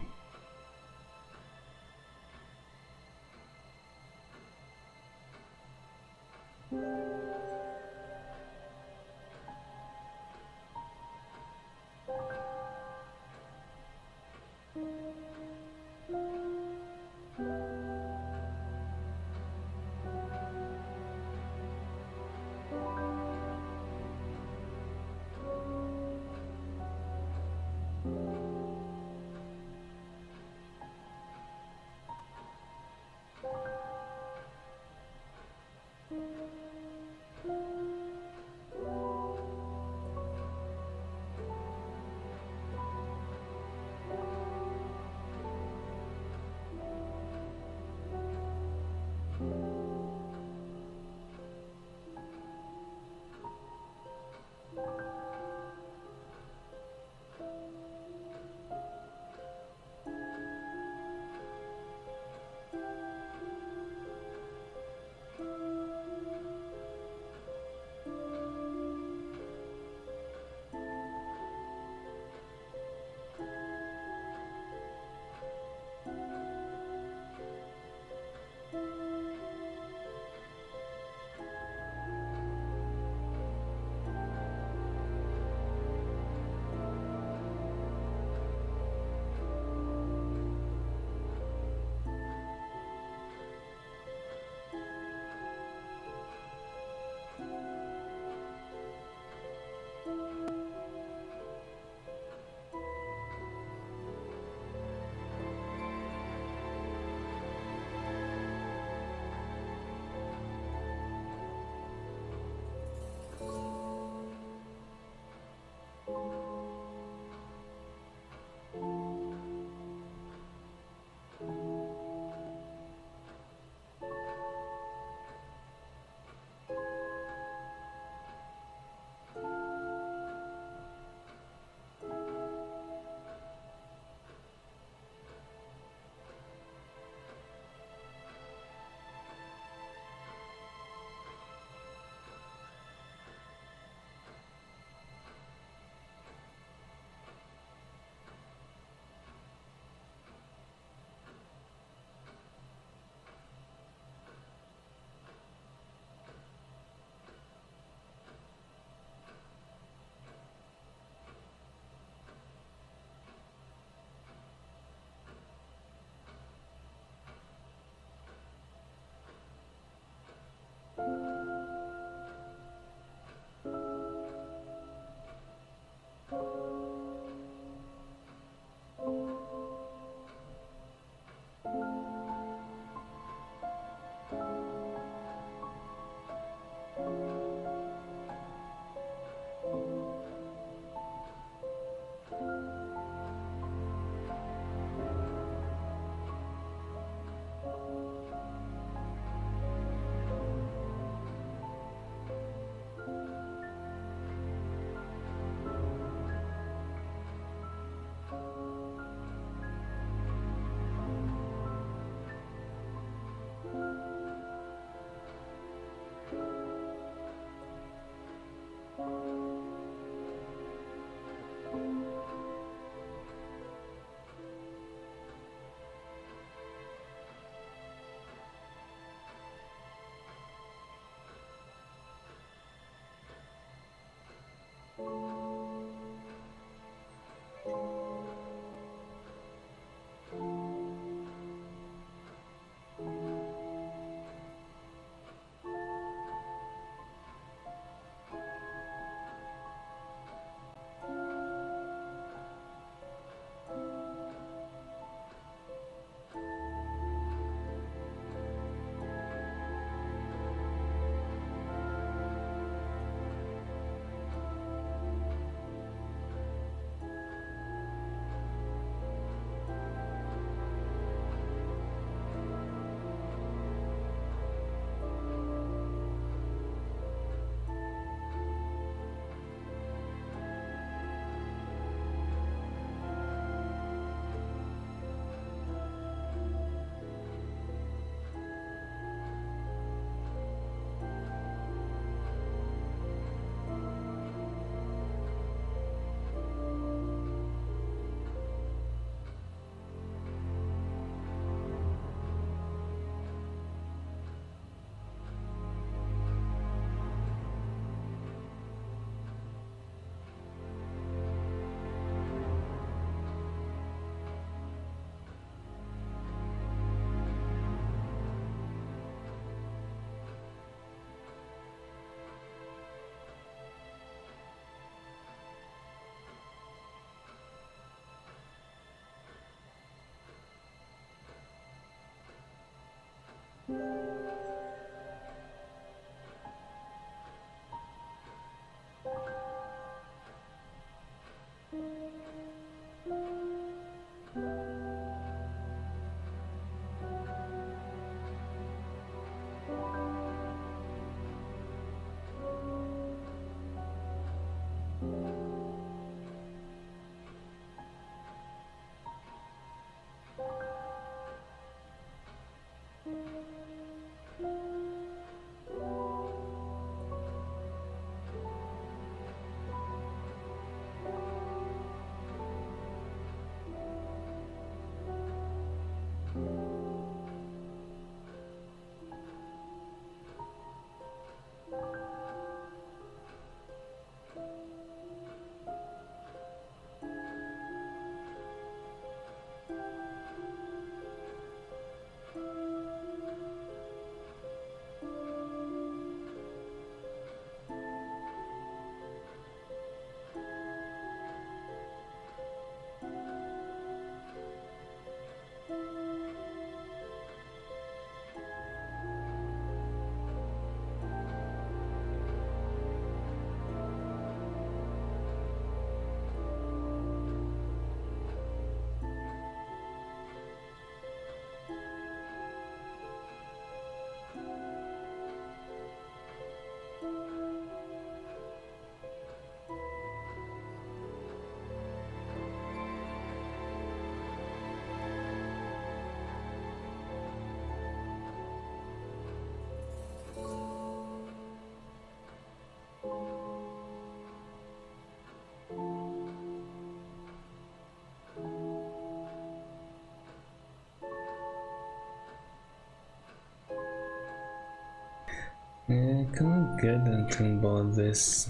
I can't get anything about this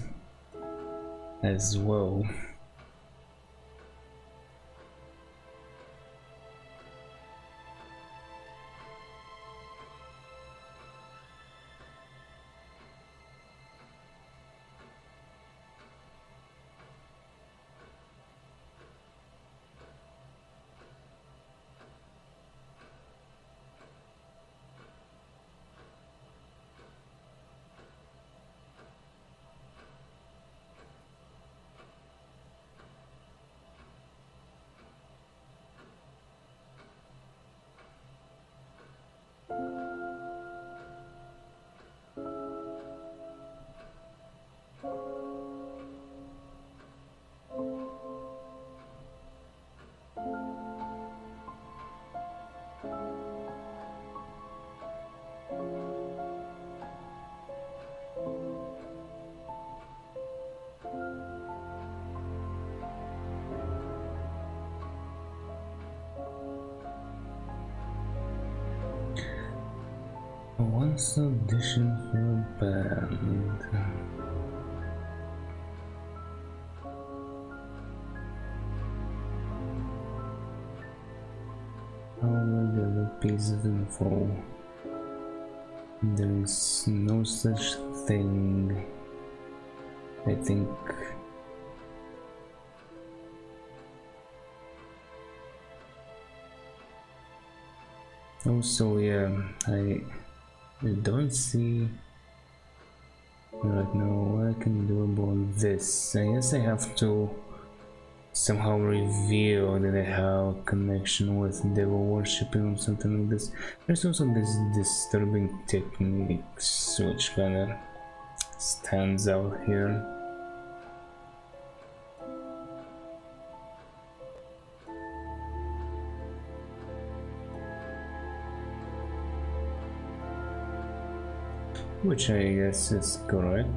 as well. Once audition for a band. Already a piece of info. There is no such thing. I think. Also, yeah, I don't see right now what I can do about this. I guess I have to somehow reveal that I have a connection with devil worshipping or something like this. There's also this disturbing techniques which kinda stands out here. Which I guess is correct.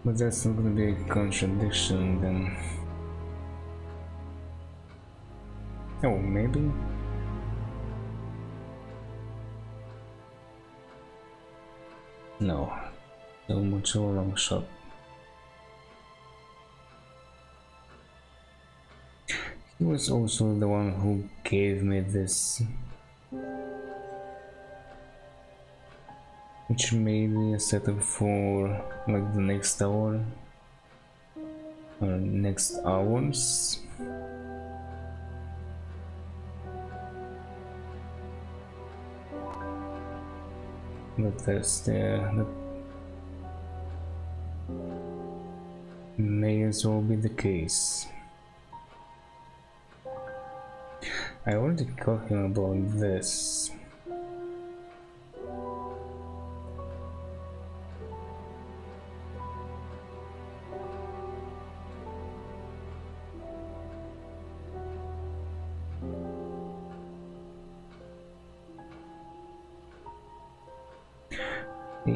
But that's not gonna be a contradiction then. Oh, maybe? No. So much of a long shot. He was also the one who gave me this. Which may be a setup for like the next hour or next hours. But that's that may as well be the case. I already told him about this.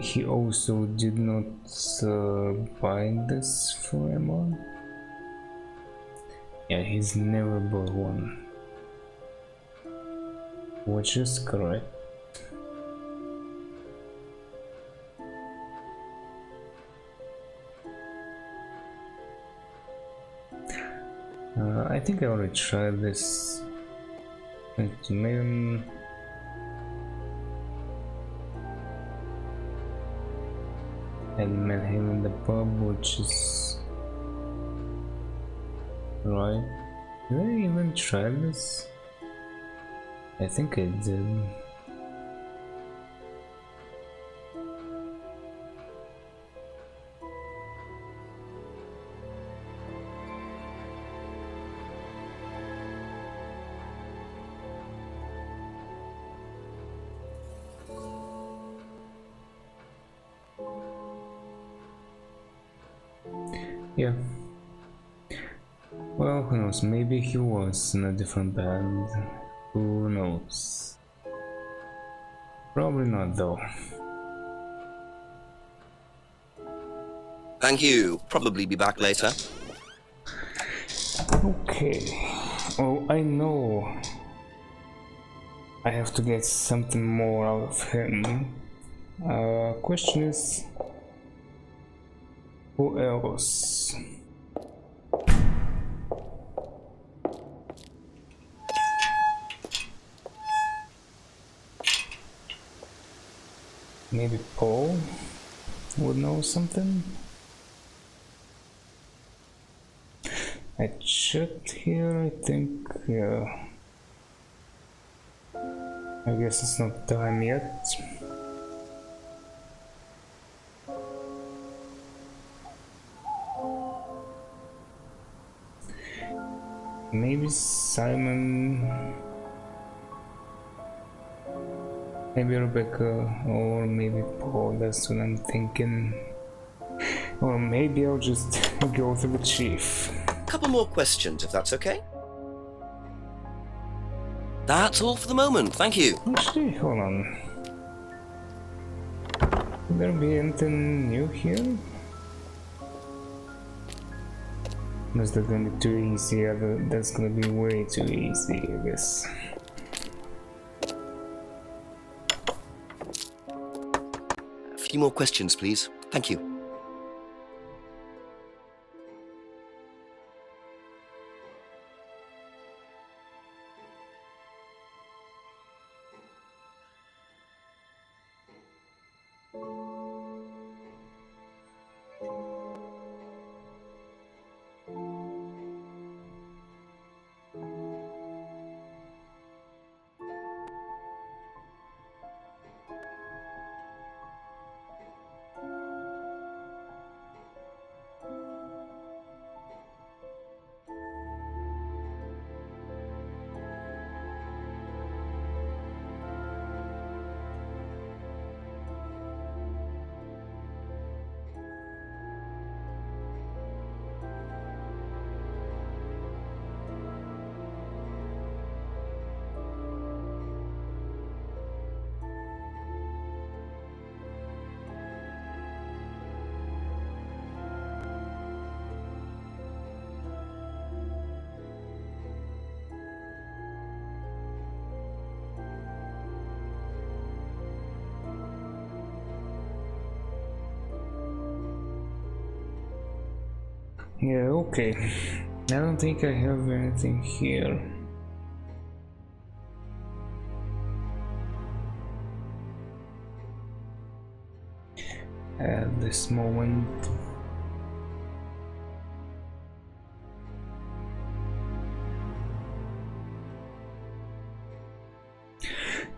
He also did not buy this for Emma. Yeah, he's never bought one. Which is correct. I think I already tried this. It's maybe and met him in the pub, which is right. Did I even try this? I think I did. Yeah. Well, who knows? Maybe he was in a different band. Who knows? Probably not, though. Thank you. Probably be back later. Okay. Oh, I know. I have to get something more out of him. Question is, who else? Maybe Paul would know something? I checked here, I think, yeah. I guess it's not time yet. Maybe Cymon, maybe Rebecca, or maybe Paul, that's what I'm thinking. Or maybe I'll just go to the chief. Couple more questions, if that's okay. That's all for the moment, thank you. Actually, hold on. Could there be anything new here? Is that gonna be too easy? That's gonna be way too easy, I guess. A few more questions, please. Thank you. Yeah, okay. I don't think I have anything here. At this moment.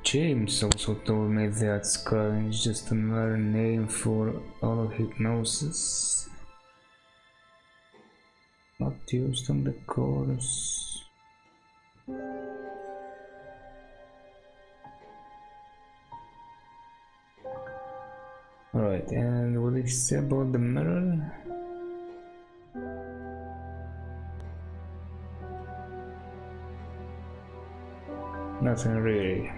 James also told me that scarring is just another name for auto hypnosis. Not used on the course. Alright, and what did he say about the mirror? Nothing really.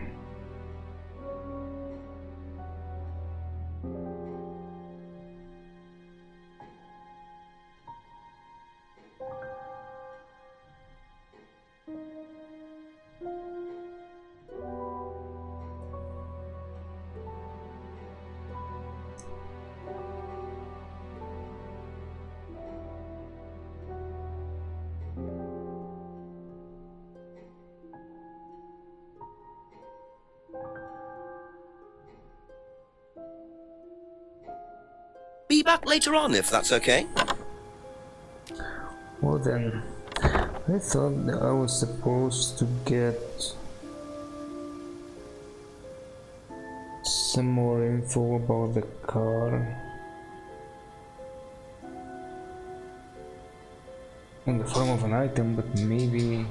Be back later on, if that's okay. Well then, I thought that I was supposed to get some more info about the car in the form of an item, but maybe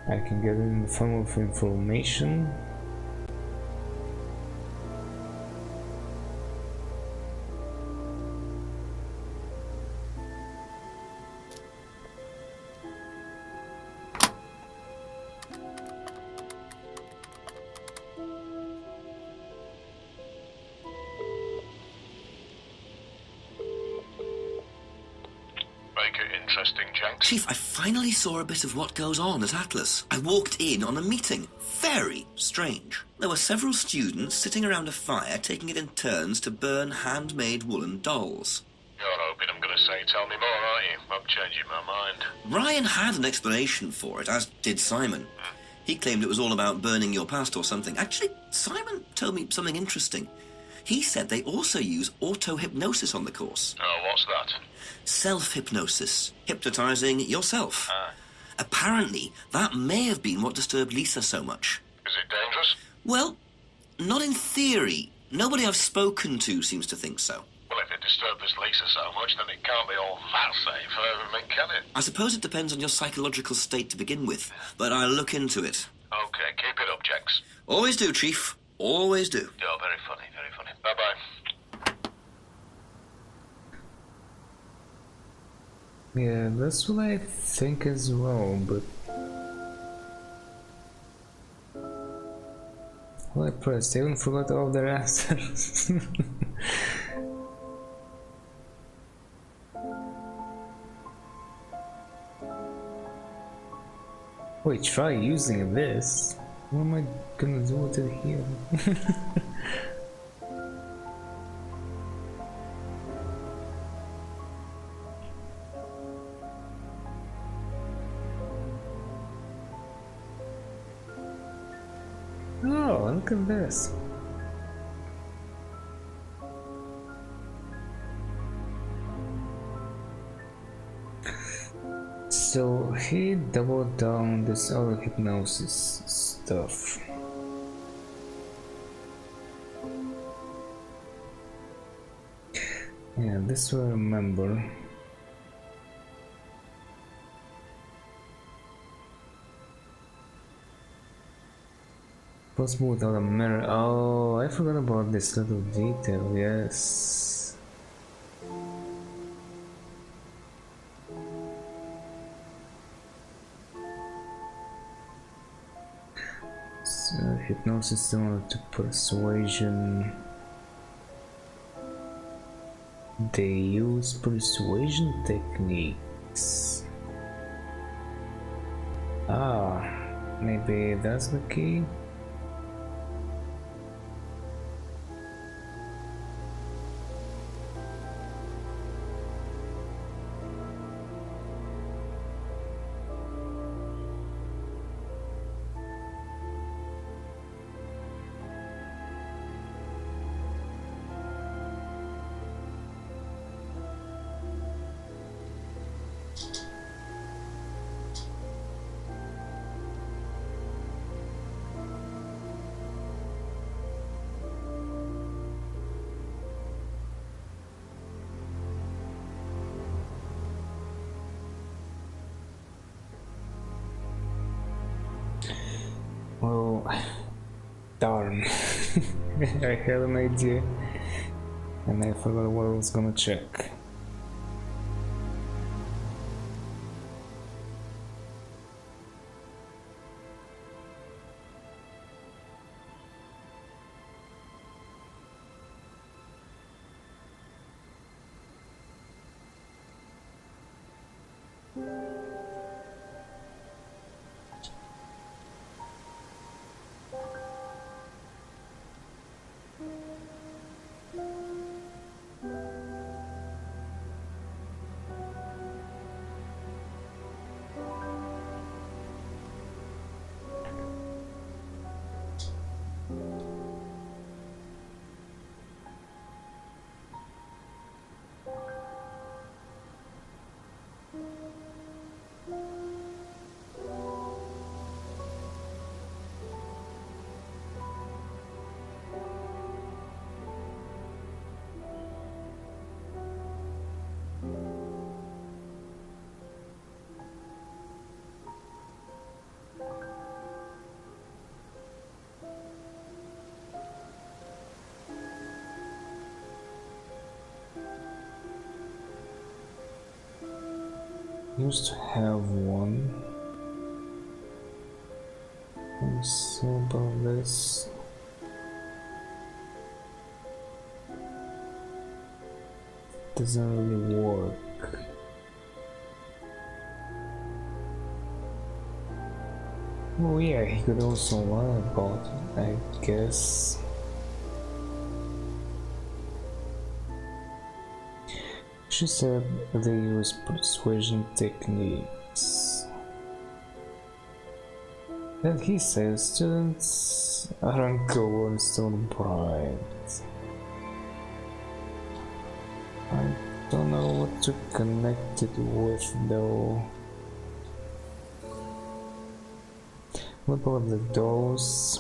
I can get it in the form of information. Chief, I finally saw a bit of what goes on at Atlas. I walked in on a meeting. Very strange. There were several students sitting around a fire taking it in turns to burn handmade woolen dolls. You're hoping I'm going to say tell me more, aren't you? I'm changing my mind. Ryan had an explanation for it, as did Cymon. He claimed it was all about burning your past or something. Actually, Cymon told me something interesting. He said they also use auto-hypnosis on the course. Oh, what's that? Self-hypnosis. Hypnotizing yourself. Apparently, that may have been what disturbed Lisa so much. Is it dangerous? Well, not in theory. Nobody I've spoken to seems to think so. Well, if it disturbed this Lisa so much, then it can't be all that safe, can it? I suppose it depends on your psychological state to begin with, but I'll look into it. Okay, keep it up, Jex. Always do, Chief. Always do. Oh, very funny, very funny. Bye-bye. Yeah, that's what I think as well, but... Well, I pressed, I even forgot all their answers. Wait, try using this? What am I gonna do with it here? Oh, look at this. So he doubled down this auto hypnosis stuff. Yeah, this will I remember. Possible without a mirror. Oh, I forgot about this little detail, yes. So, hypnosis similar to persuasion. They use persuasion techniques. Ah, maybe that's the key? Well, darn. I had an idea and I forgot what I was gonna check. Used to have one. Let's see about this. Doesn't really work. Oh yeah, he could also learn about it, I guess. She said they use persuasion techniques. And he says students aren't going stone bright. I don't know what to connect it with though. What about the doors?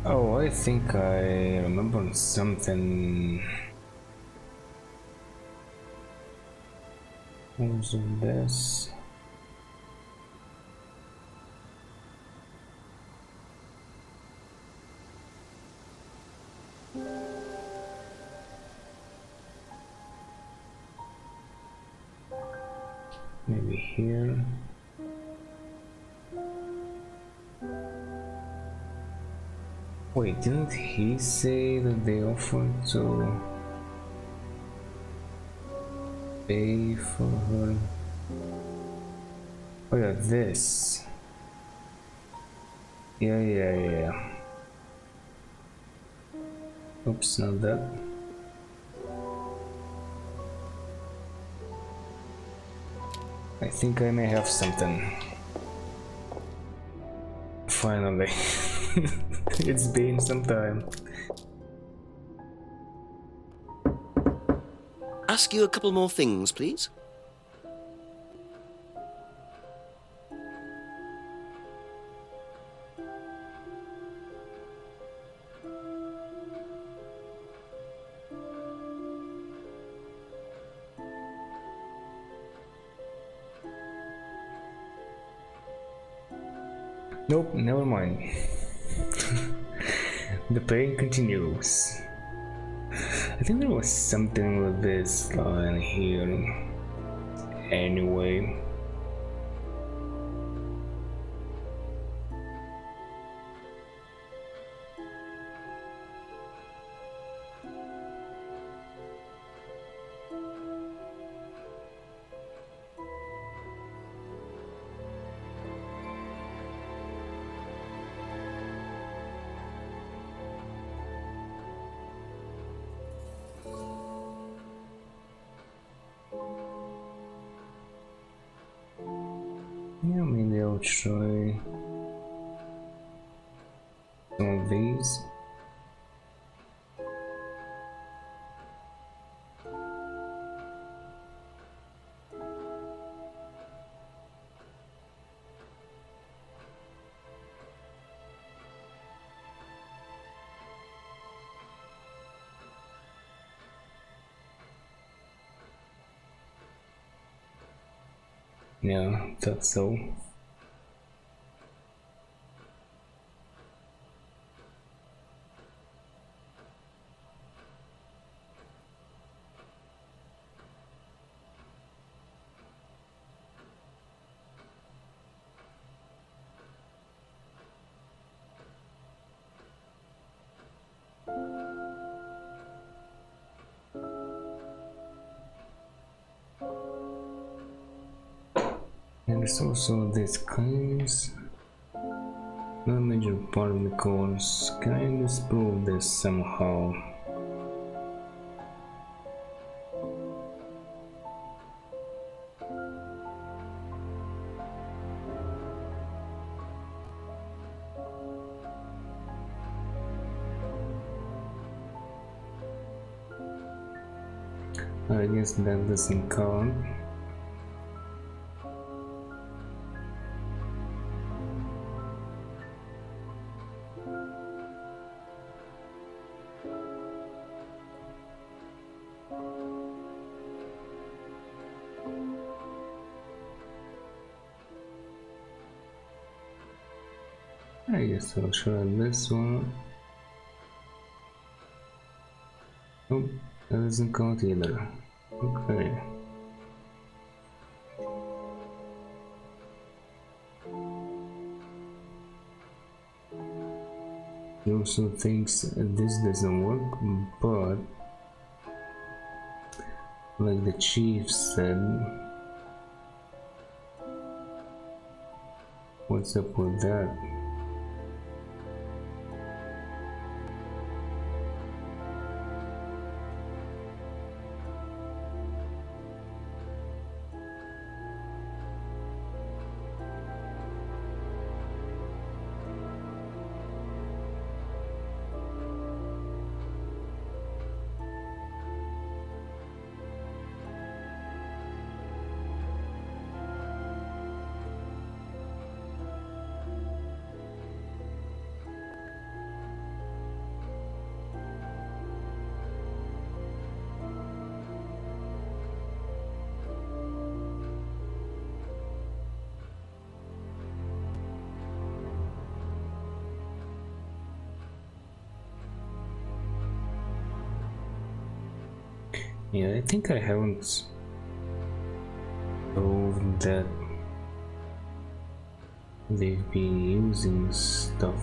Oh, I think I remember something. What was this? Maybe here. Wait, didn't he say that they offered to pay for her? Oh yeah, this. Yeah. Oops, not that. I think I may have something. Finally. It's been some time. Ask you a couple more things, please. Nope, never mind. The pain continues. I think there was something with this line here. Anyway. Yeah, maybe I'll try some of these. Yeah, thought so. And there's also these coins. Not a major part of the course. Can I disprove this somehow? I guess that doesn't count. I guess I'll try this one. Nope, that doesn't count either. Okay. He also thinks this doesn't work, but like the chief said, what's up with that? Yeah, I think I haven't told that they've been using stuff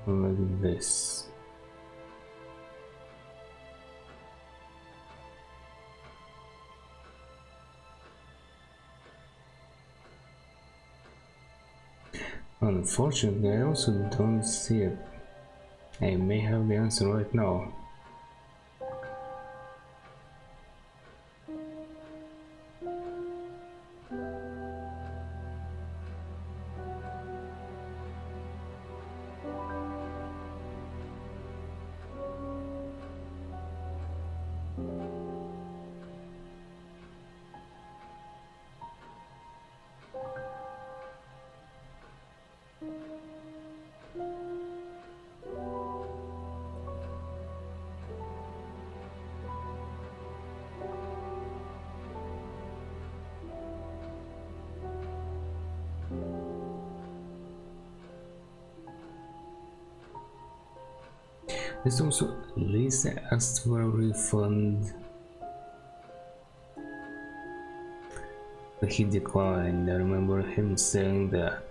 like this. Unfortunately, I also don't see it. I may have the answer right now. There's also Lisa asked for a refund, but he declined. I remember him saying that.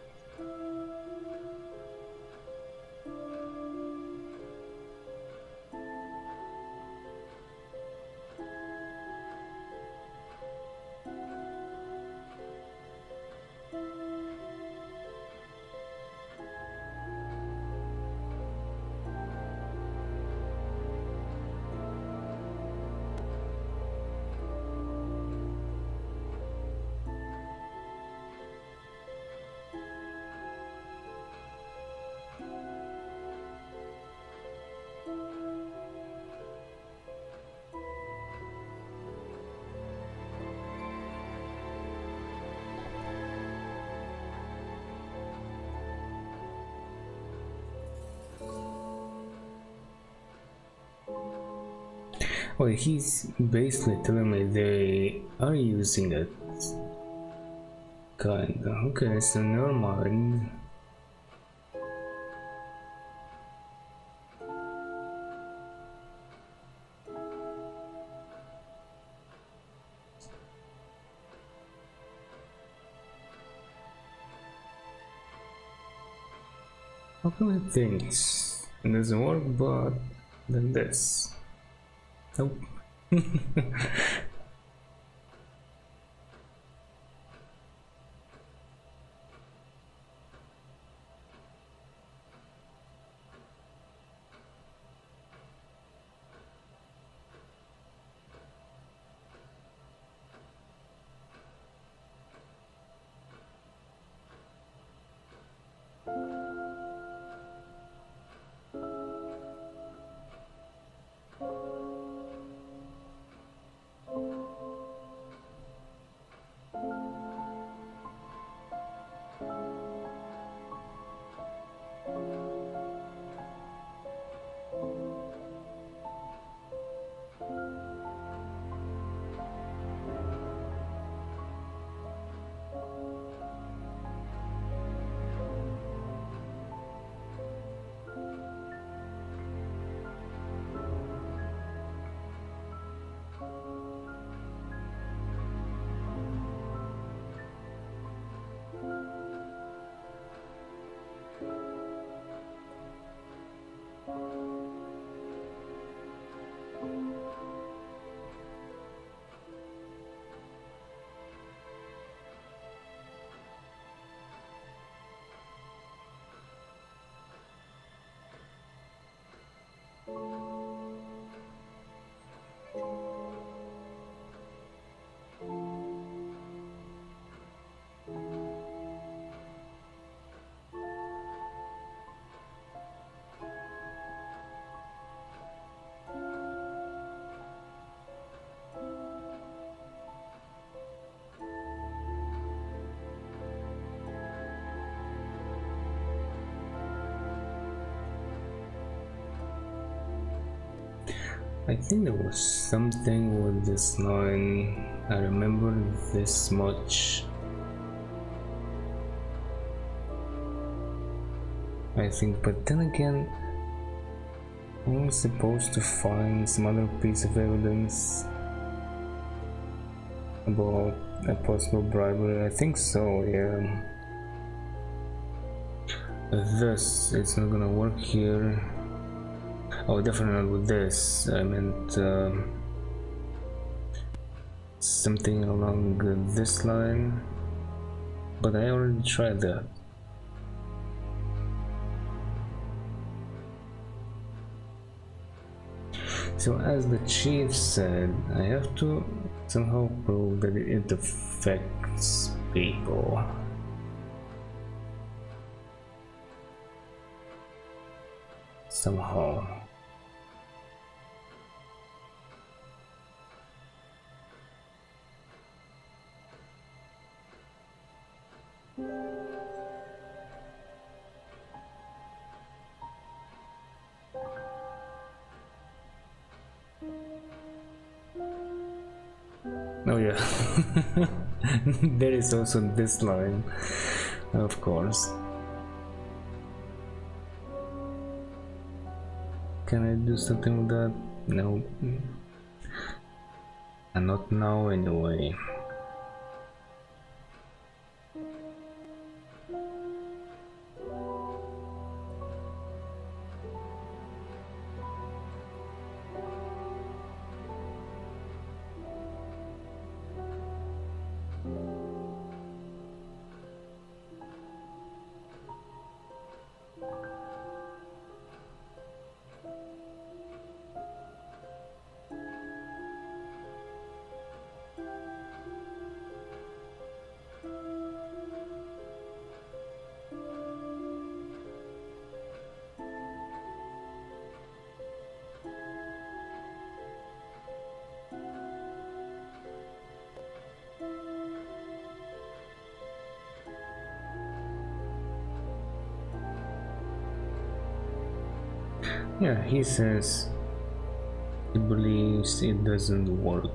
Well, he's basically telling me they are using it. Kinda. Okay, so never mind. How come it thinks it doesn't work, but then this? Nope. I think there was something with this line. I remember this much. I think, but then again, I'm supposed to find some other piece of evidence about a possible bribery. I think so, yeah. This, it's not gonna work here. Oh, definitely not with this. I meant something along this line, but I already tried that. So as the chief said, I have to somehow prove that it affects people. Somehow. Oh yeah, there is also this line, of course. Can I do something with that? No. And not now anyway. Yeah, he says he believes it doesn't work.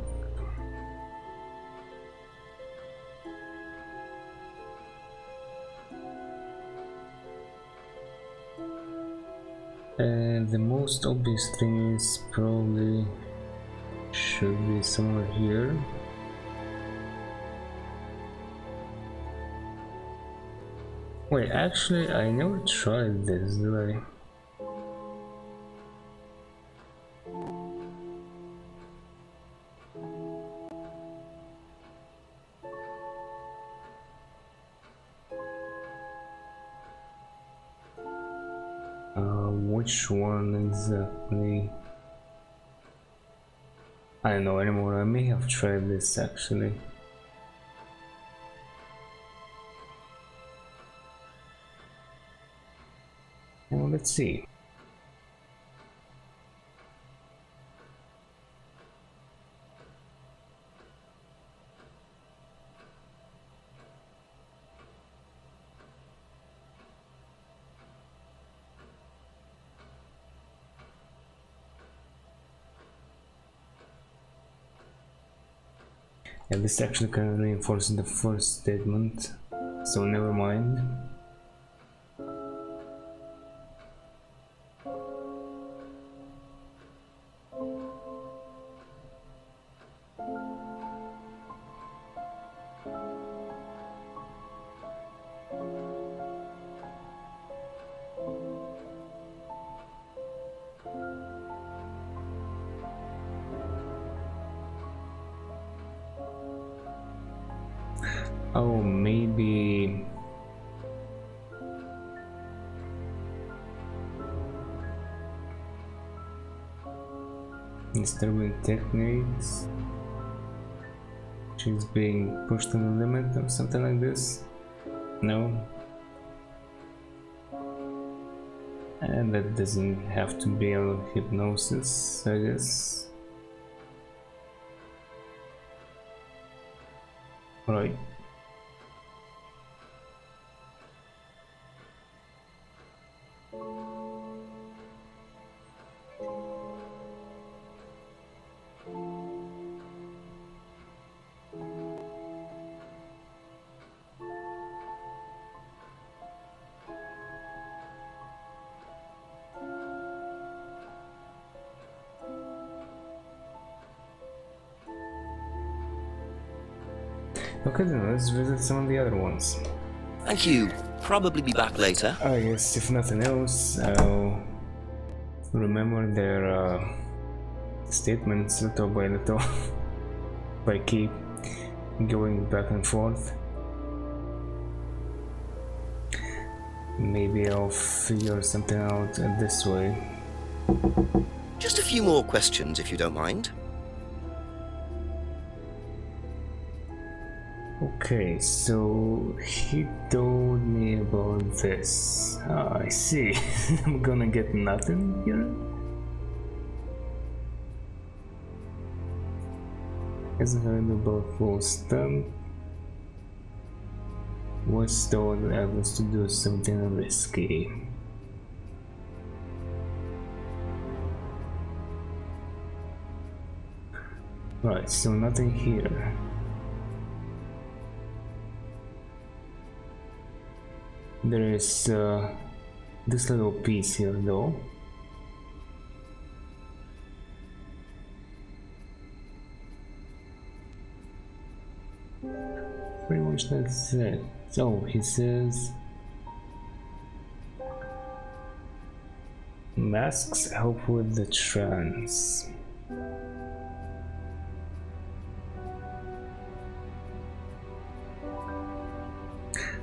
And the most obvious thing is probably should be somewhere here. Wait, actually I never tried this, did I? Which one exactly? I don't know anymore. I may have tried this actually. Well, let's see. Yeah, this actually kind of reinforces the first statement, so never mind. Oh, maybe disturbing techniques, she's being pushed to the limit or something like this. No, and that doesn't have to be a hypnosis, I guess. Right. Okay then, let's visit some of the other ones. Thank you. Probably be back later. I guess if nothing else, I'll remember their statements little by little. If I keep going back and forth, maybe I'll figure something out this way. Just a few more questions, if you don't mind. Okay, so he told me about this. Ah, I see. I'm gonna get nothing here. Hasn't heard about full stump. Was told I was to do something risky. Right, so nothing here. There is this little piece here though. Pretty much that's it. So he says masks help with the trance.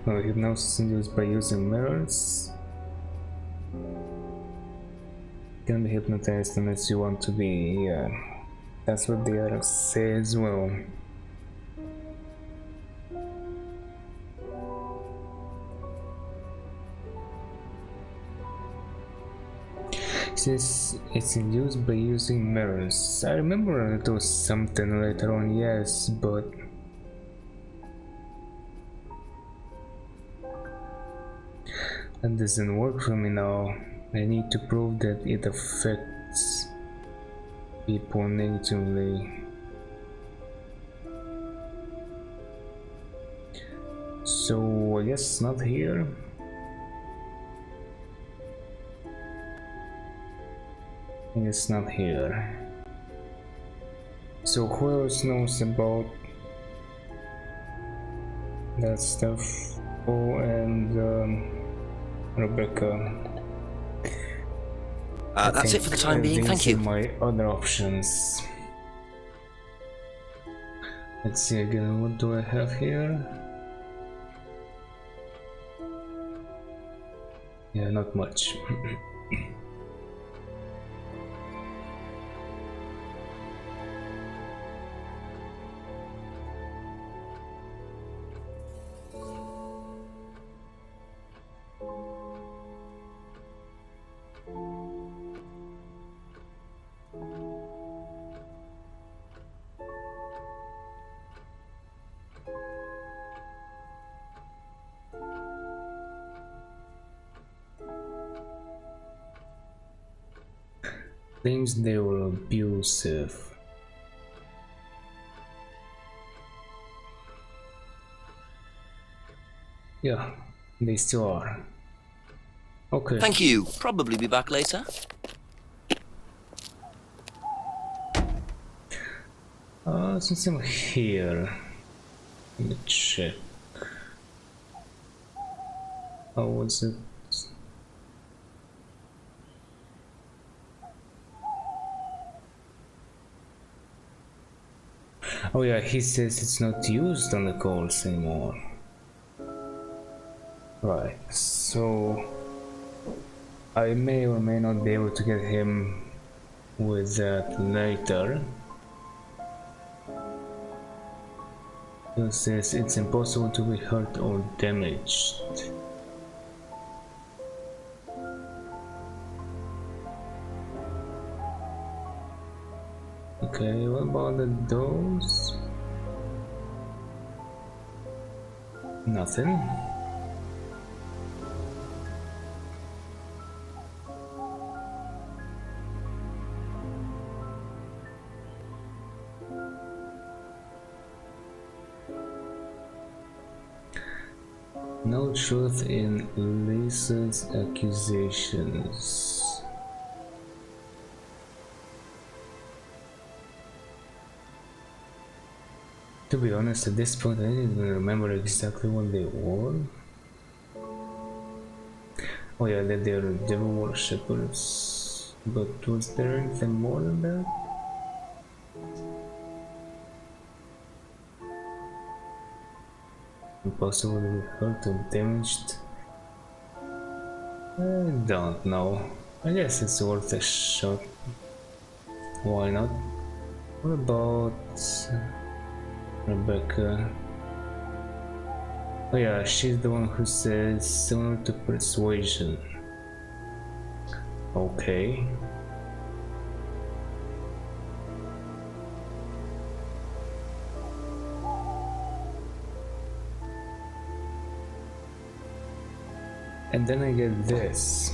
Hypnosis induced by using mirrors. Can be hypnotized unless you want to be. Yeah, that's what the others say as well. It says it's induced by using mirrors. I remember it was something later on, yes, but that doesn't work for me now. I need to prove that it affects people negatively. So I guess not here. I guess not here. So who else knows about that stuff? Oh, and Rebecca. That's it for the time being, thank you. These are my other options. Let's see again, what do I have here? Yeah, not much. Claims they were abusive. Yeah, they still are. Okay. Thank you. Probably be back later. Since I'm here, let me check. How was it? Oh yeah, he says it's not used on the calls anymore. Right, so I may or may not be able to get him with that later. He says it's impossible to be hurt or damaged. Okay, what about the doors? Nothing. No truth in Lisa's accusations. To be honest, at this point I didn't even remember exactly what they were. Oh yeah, that they are devil worshippers. But was there anything more than that? Impossible to be hurt or damaged? I don't know. I guess it's worth a shot. Why not? What about Rebecca? Oh yeah, she's the one who says similar to persuasion. Okay. And then I get this.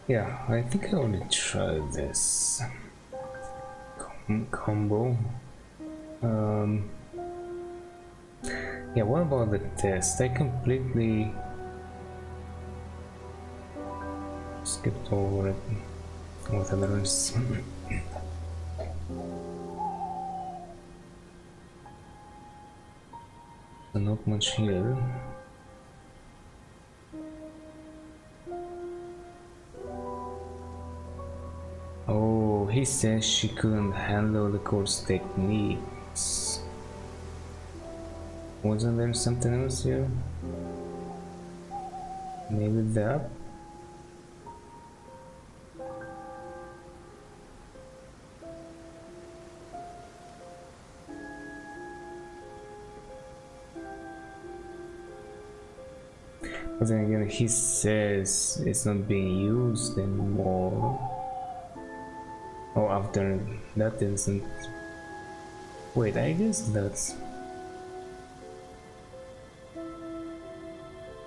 Yeah, I think I want to try this combo. Yeah, what about the test? I completely skipped over it. Whatever it is. So not much here. Oh, he says she couldn't handle the course techniques. Wasn't there something else here? Maybe that? But then again, he says it's not being used anymore. Oh, after that incident. Wait, I guess that's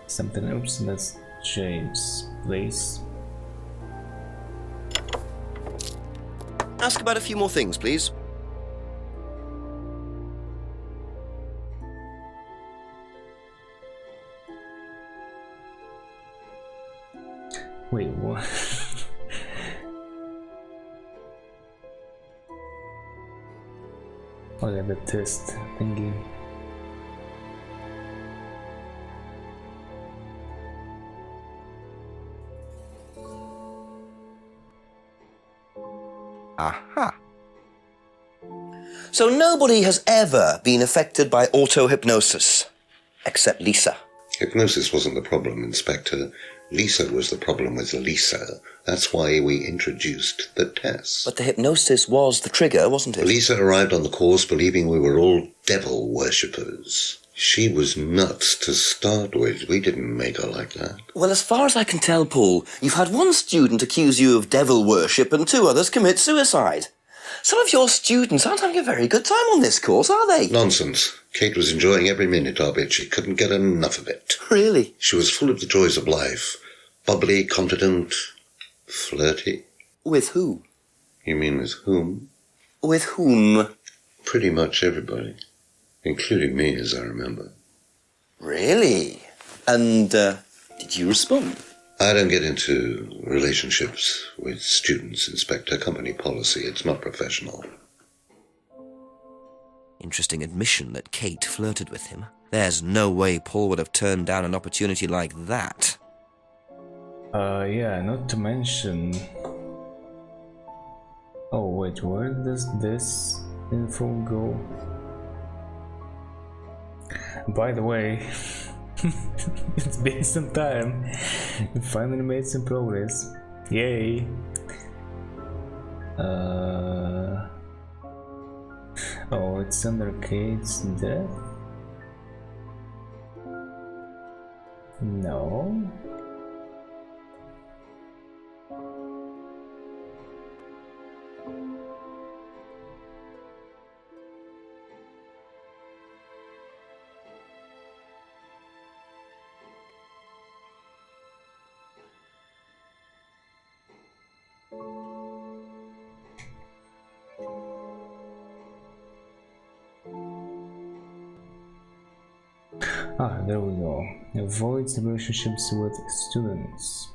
something else. That's James' place. Ask about a few more things, please. Wait, what? Oh yeah, the test thingy. Aha. So nobody has ever been affected by auto-hypnosis, except Lisa. Hypnosis wasn't the problem, Inspector. Lisa was the problem with Lisa. That's why we introduced the test. But the hypnosis was the trigger, wasn't it? Lisa arrived on the course believing we were all devil worshippers. She was nuts to start with. We didn't make her like that. Well, as far as I can tell, Paul, you've had one student accuse you of devil worship and two others commit suicide. Some of your students aren't having a very good time on this course, are they? Nonsense. Kate was enjoying every minute of it. She couldn't get enough of it. Really? She was full of the joys of life. Bubbly, confident, flirty. With who? You mean with whom? With whom? Pretty much everybody. Including me, as I remember. Really? And, did you respond? I don't get into relationships with students, Inspector. Company policy. It's not professional. Interesting admission that Kate flirted with him. There's no way Paul would have turned down an opportunity like that. Yeah, not to mention... Oh wait, where does this info go? By the way, It's been some time. We finally made some progress. Yay! Oh, it's under Kate's death? No. Ah, there we go. Avoids relationships with students.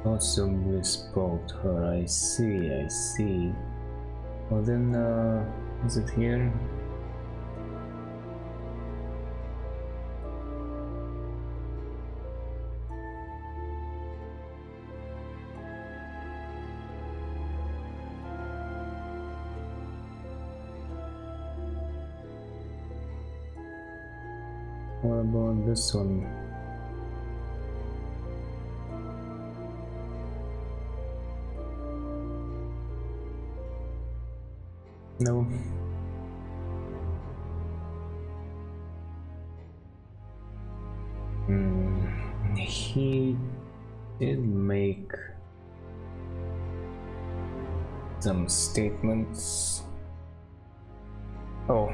Also bespoke her. I see. Well then, is it here? What about this one? No. He did make some statements. Oh.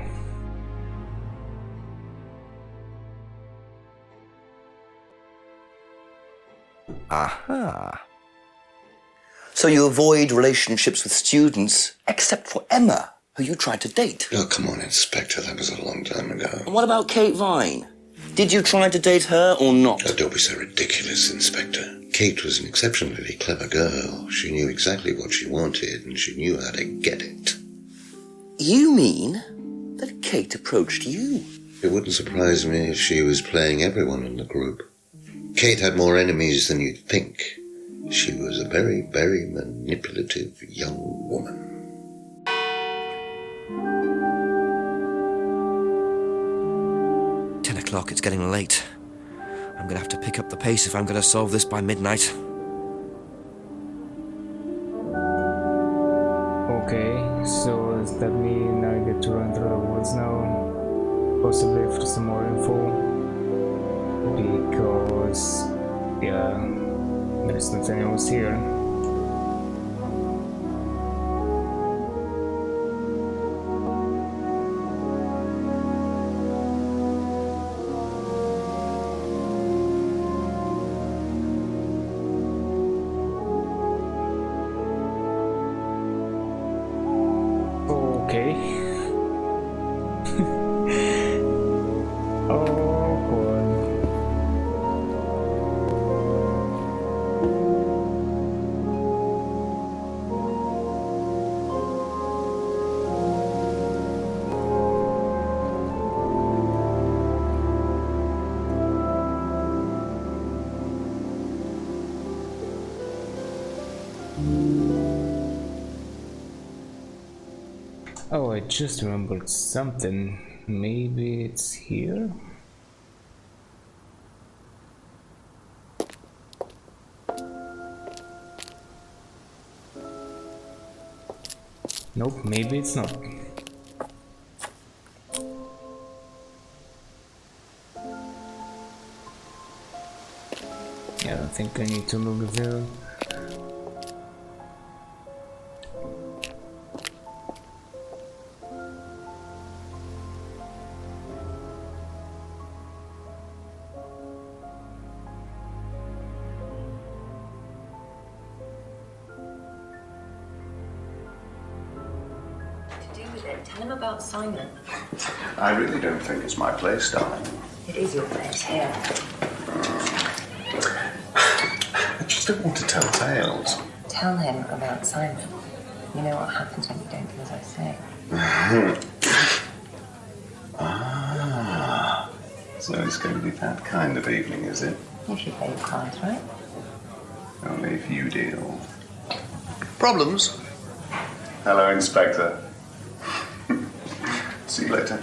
Aha. So you avoid relationships with students, except for Emma, who you tried to date. Oh, come on, Inspector, that was a long time ago. And what about Kate Vine? Did you try to date her or not? Oh, don't be so ridiculous, Inspector. Kate was an exceptionally clever girl. She knew exactly what she wanted, and she knew how to get it. You mean that Kate approached you? It wouldn't surprise me if she was playing everyone in the group. Kate had more enemies than you'd think. She was a very, very manipulative young woman. O'clock, it's getting late. I'm gonna have to pick up the pace if I'm gonna solve this by midnight. Okay, so does that mean I get to run through the woods now? Possibly for some more info? Because, yeah, there's nothing else here. Okay. Oh boy. Oh, I just remembered something. Maybe it's here? Nope, maybe it's not. I don't think I need to look there. Tell him about Cymon. I really don't think it's my place, darling. It is your place here. I just don't want to tell tales. Tell him about Cymon. You know what happens when you don't do as I say. So it's going to be that kind of evening, is it? If you pay your cards, right? Only if you deal. Problems? Hello, Inspector. See you later.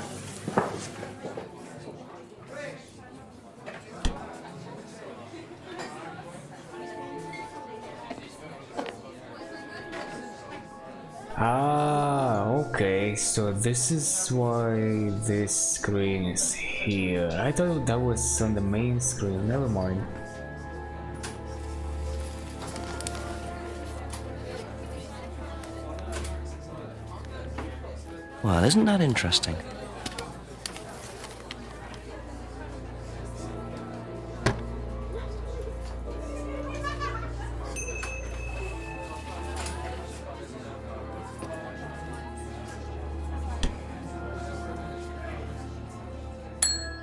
Ah, okay, so this is why this screen is here. I thought that was on the main screen, never mind. Well, isn't that interesting?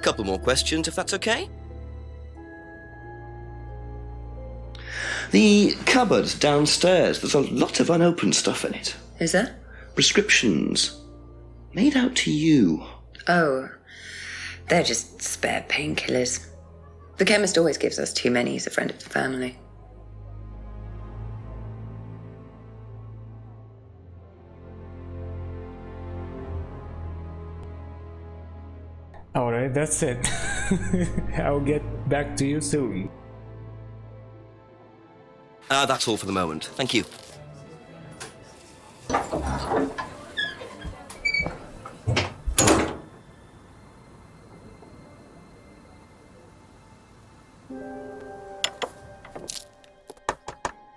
Couple more questions, if that's okay. The cupboard downstairs, there's a lot of unopened stuff in it. Is there? Prescriptions. Made out to you. Oh, they're just spare painkillers. The chemist always gives us too many. He's a friend of the family. Alright, that's it. I'll get back to you soon. That's all for the moment. Thank you.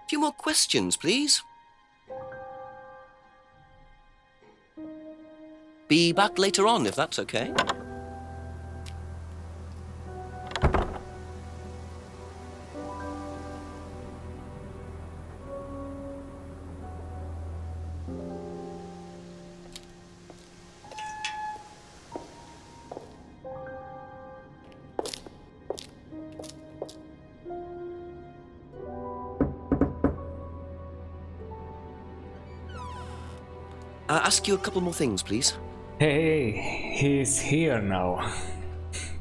Few more questions, please. Be back later on, if that's okay. Ask you a couple more things, please. Hey, he's here now.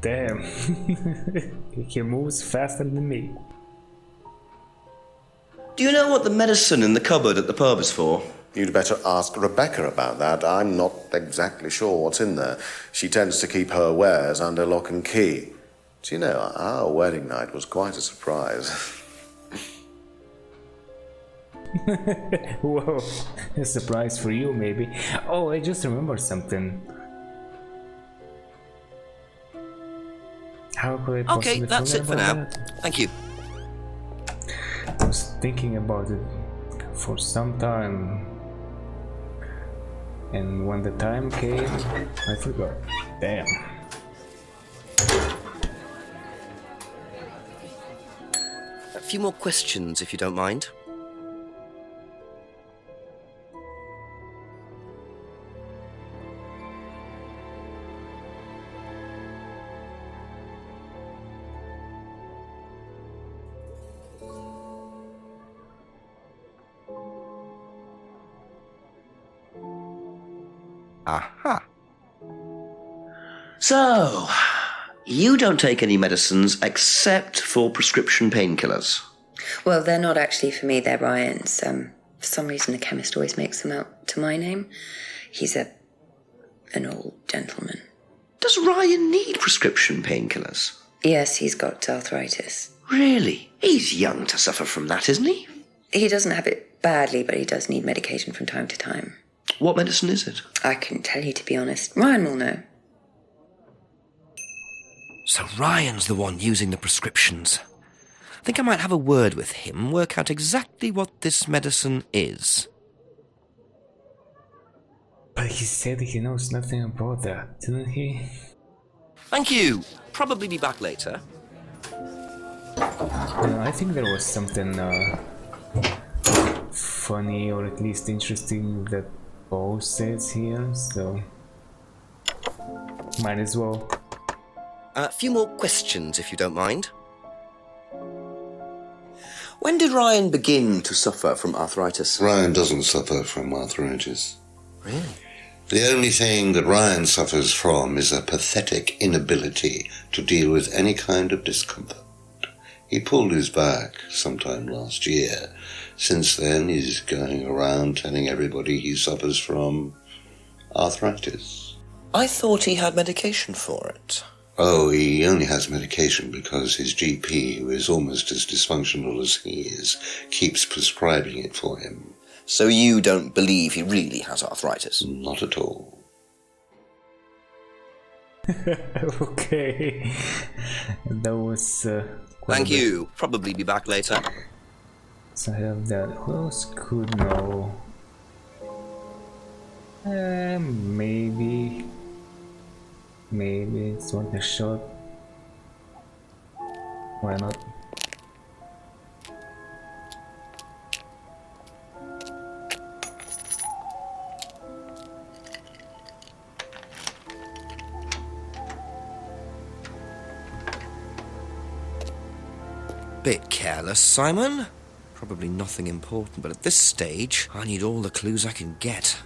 Damn. He moves faster than me. Do you know what the medicine in the cupboard at the pub is for? You'd better ask Rebecca about that. I'm not exactly sure what's in there. She tends to keep her wares under lock and key. Do you know, our wedding night was quite a surprise. Whoa, a surprise for you maybe. Oh, I just remembered something. How could I possibly Okay, that's it for forget now. about that? Thank you. I was thinking about it for some time, and when the time came, I forgot. Damn. A few more questions, if you don't mind. Aha. So, you don't take any medicines except for prescription painkillers. Well, they're not actually for me, they're Ryan's. For some reason, the chemist always makes them out to my name. He's an old gentleman. Does Ryan need prescription painkillers? Yes, he's got arthritis. Really? He's young to suffer from that, isn't he? He doesn't have it badly, but he does need medication from time to time. What medicine is it? I couldn't tell you, to be honest. Ryan will know. So Ryan's the one using the prescriptions. I think I might have a word with him, work out exactly what this medicine is. But he said he knows nothing about that, didn't he? Thank you. Probably be back later. I think there was something funny or at least interesting that Bo says here, so might as well. A few more questions, if you don't mind. When did Ryan begin to suffer from arthritis? Ryan doesn't suffer from arthritis. Really? The only thing that Ryan suffers from is a pathetic inability to deal with any kind of discomfort. He pulled his back sometime last year. Since then, he's going around telling everybody he suffers from arthritis. I thought he had medication for it. Oh, he only has medication because his GP, who is almost as dysfunctional as he is, keeps prescribing it for him. So you don't believe he really has arthritis? Not at all. Okay. That was Thank you. Probably be back later. So I have that. Who else could know? Maybe it's worth a shot. Why not? Bit careless, Cymon. Probably nothing important, but at this stage, I need all the clues I can get.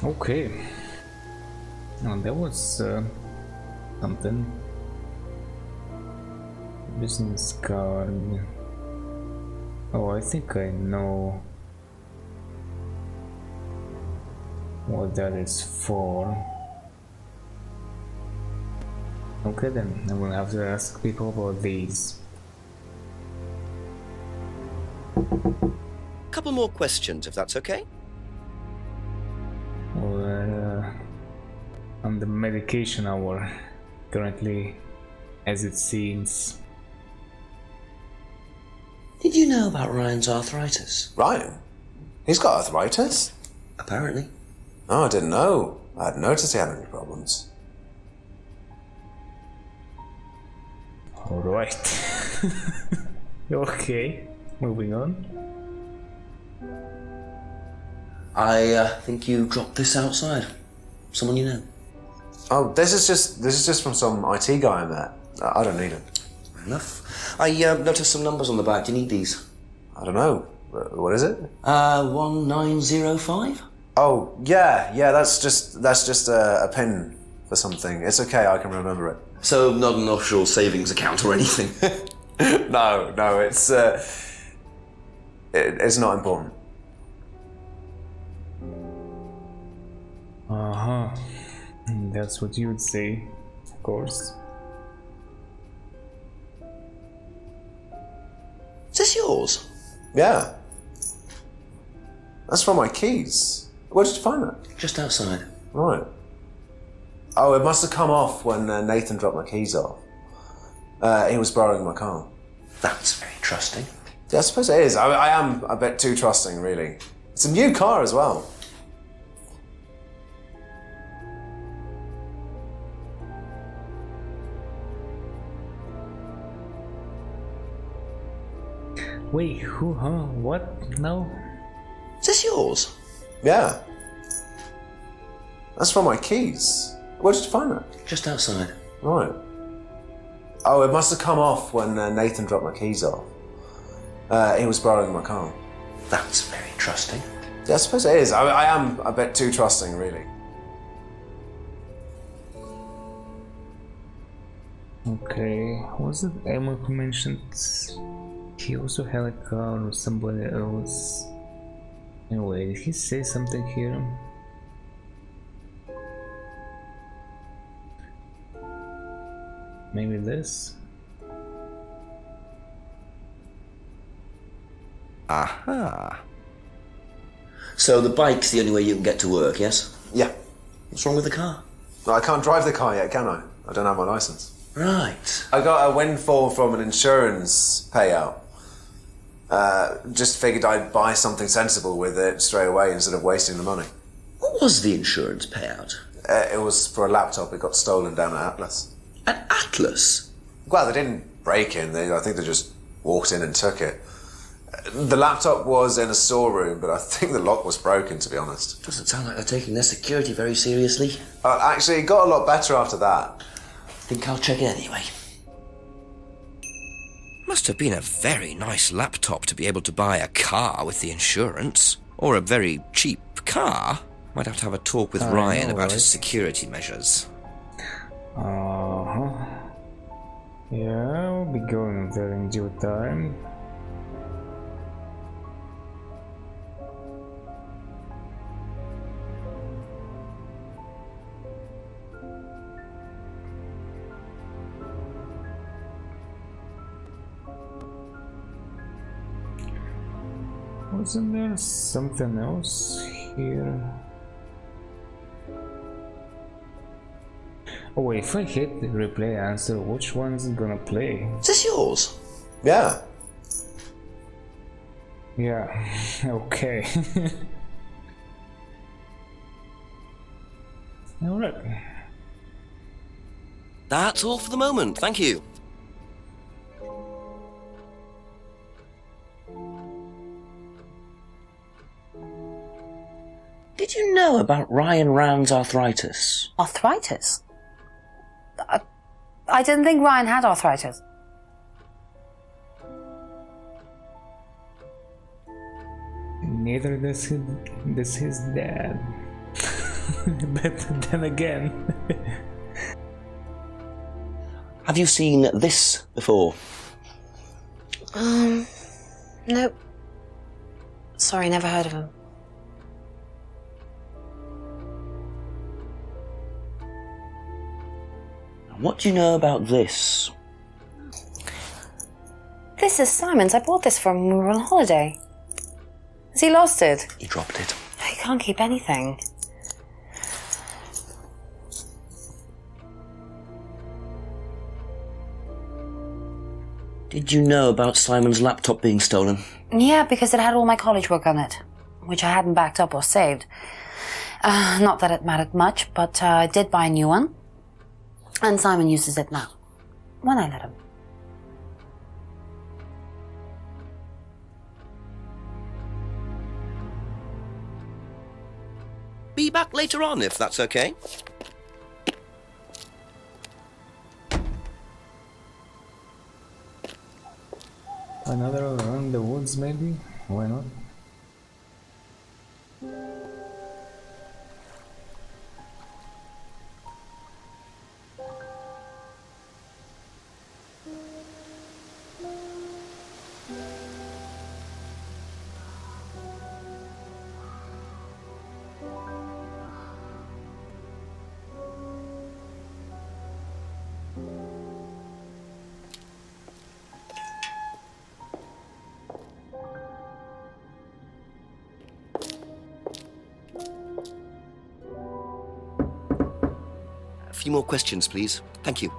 Okay. Well, that was something. Business card. Oh, I think I know what that is for. Okay then, I will have to ask people about these. Couple more questions, if that's okay? Well, on the medication hour, currently, as it seems. Did you know about Ryan's arthritis? Ryan? He's got arthritis? Apparently. Oh, I didn't know. I hadn't noticed he had any problems. Alright. Okay, moving on. I think you dropped this outside. Someone you know. Oh, this is just from some IT guy I met. I don't need it. Fair enough. I noticed some numbers on the back. Do you need these? I don't know. What is it? 1905? Oh, yeah, that's just a pin for something. It's okay, I can remember it. So not an offshore savings account or anything? No, it's not important. Uh-huh. That's what you would say, of course. Is this yours? Yeah. That's from my keys. Where did you find that? Just outside. Right. Oh, it must have come off when Nathan dropped my keys off. He was borrowing my car. That's very trusting. Yeah, I suppose it is. I am a bit too trusting, really. It's a new car as well. Wait, who, huh? What? No? Is this yours? Yeah. That's from my keys. Where did you find that? Just outside. Right. Oh, it must have come off when Nathan dropped my keys off. He was borrowing my car. That's very trusting. Yeah, I suppose it is. I am a bit too trusting, really. Okay, was it Emma who mentioned he also had a car or somebody else? Anyway, did he say something here? Maybe this? Aha. So the bike's the only way you can get to work, yes? Yeah. What's wrong with the car? No, I can't drive the car yet, can I? I don't have my license. Right. I got a windfall from an insurance payout. Just figured I'd buy something sensible with it straight away instead of wasting the money. What was the insurance payout? It was for a laptop. It got stolen down at Atlas. At Atlas? Well, they didn't break in. I think they just walked in and took it. The laptop was in a storeroom, but I think the lock was broken, to be honest. Doesn't sound like they're taking their security very seriously. Actually, it got a lot better after that. Think I'll check it anyway. Must have been a very nice laptop to be able to buy a car with the insurance. Or a very cheap car. Might have to have a talk with Ryan about his security measures. Uh-huh. Yeah, I'll be going there in due time. Wasn't there something else here? Oh wait, if I hit the replay answer, which one's gonna play? Is this yours? Yeah. Yeah, okay. Alright. That's all for the moment, thank you. Did you know about Ryan Rand's arthritis? Arthritis? I didn't think Ryan had arthritis. Neither does his dad. But then again. Have you seen this before? Nope. Sorry, never heard of him. What do you know about this? This is Cymon's. I bought this for him when we were on holiday. Has he lost it? He dropped it. He can't keep anything. Did you know about Cymon's laptop being stolen? Yeah, because it had all my college work on it, which I hadn't backed up or saved. Not that it mattered much, but I did buy a new one. And Cymon uses it now, when I let him. Be back later on, if that's okay. Another around the woods, maybe? Why not? A few more questions, please. Thank you.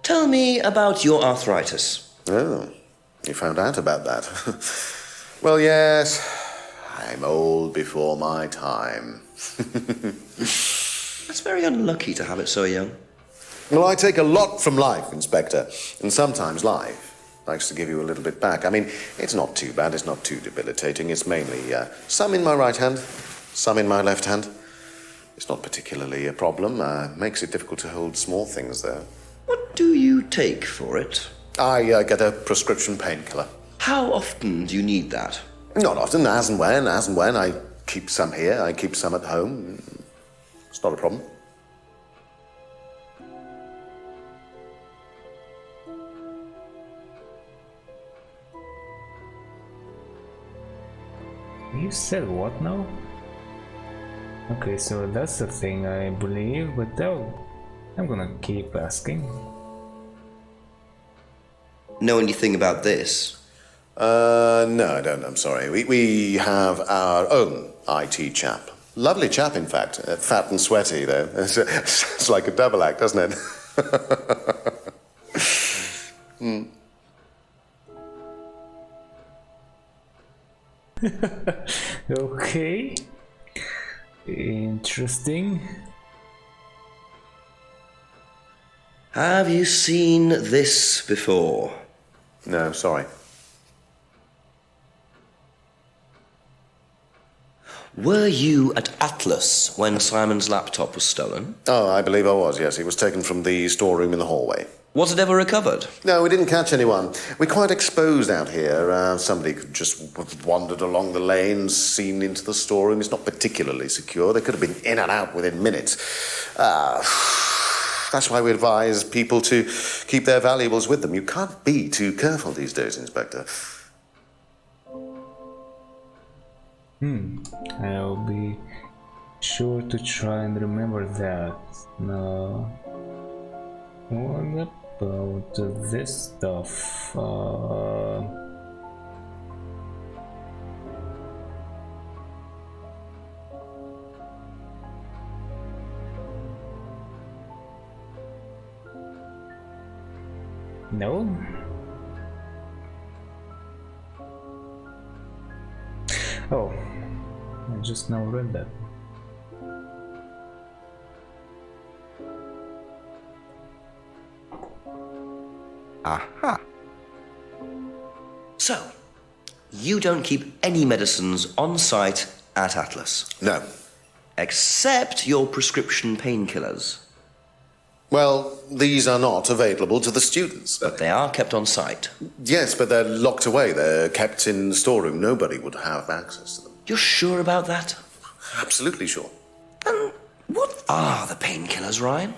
Tell me about your arthritis. Oh, you found out about that. Well, yes, I'm old before my time. That's very unlucky to have it so young. Well, I take a lot from life, Inspector, and sometimes life likes to give you a little bit back. I mean, it's not too bad, it's not too debilitating. It's mainly some in my right hand, some in my left hand. It's not particularly a problem. Makes it difficult to hold small things, though. What do you take for it? I get a prescription painkiller. How often do you need that? Not often, as and when. I keep some here, I keep some at home. It's not a problem. You said what now? Okay, so that's the thing I believe, but I'm gonna keep asking. Know anything about this? No, I don't, I'm sorry. We have our own IT chap. Lovely chap, in fact. Fat and sweaty, though. It's like a double act, doesn't it? Okay. interesting. Have you seen this before? No, sorry. Were you at Atlas when Cymon's laptop was stolen? Oh, I believe I was, yes. It was taken from the storeroom in the hallway. Was it ever recovered? No, we didn't catch anyone. We're quite exposed out here. Somebody could just have wandered along the lanes, seen into the storeroom. It's not particularly secure. They could have been in and out within minutes. That's why we advise people to keep their valuables with them. You can't be too careful these days, Inspector. I'll be sure to try and remember that. Now, what about this stuff? No? Oh, I just now read that. Aha. So, you don't keep any medicines on site at Atlas? No. Except your prescription painkillers? Well, these are not available to the students. But they are kept on site? Yes, but they're locked away. They're kept in the storeroom. Nobody would have access to them. You're sure about that? Absolutely sure. And what are the painkillers, Ryan?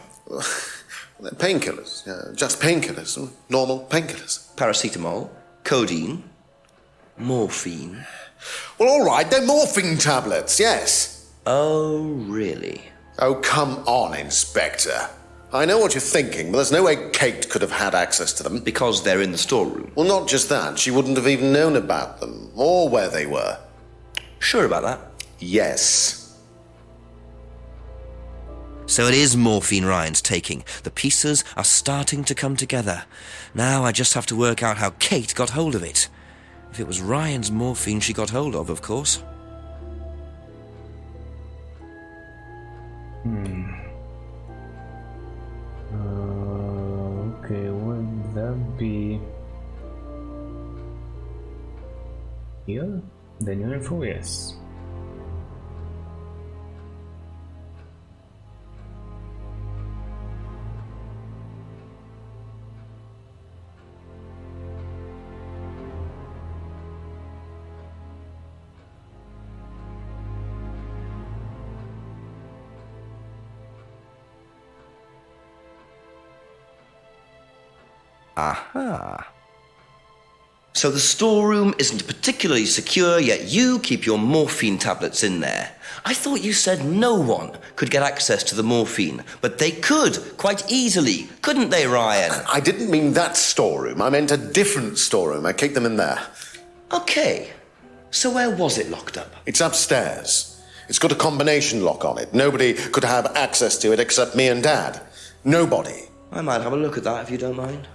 They're painkillers. Just painkillers. Normal painkillers. Paracetamol, codeine, morphine. Well, all right, they're morphine tablets, yes. Oh, really? Oh, come on, Inspector. I know what you're thinking, but there's no way Kate could have had access to them. Because they're in the storeroom? Well, not just that. She wouldn't have even known about them, or where they were. Sure about that? Yes. So it is morphine Ryan's taking. The pieces are starting to come together. Now I just have to work out how Kate got hold of it. If it was Ryan's morphine she got hold of course. Okay, would that be here? The new info, yes. Aha. So the storeroom isn't particularly secure, yet you keep your morphine tablets in there. I thought you said no one could get access to the morphine, but they could, quite easily, couldn't they, Ryan? I didn't mean that storeroom. I meant a different storeroom. I keep them in there. Okay. So where was it locked up? It's upstairs. It's got a combination lock on it. Nobody could have access to it except me and Dad. Nobody. I might have a look at that if you don't mind.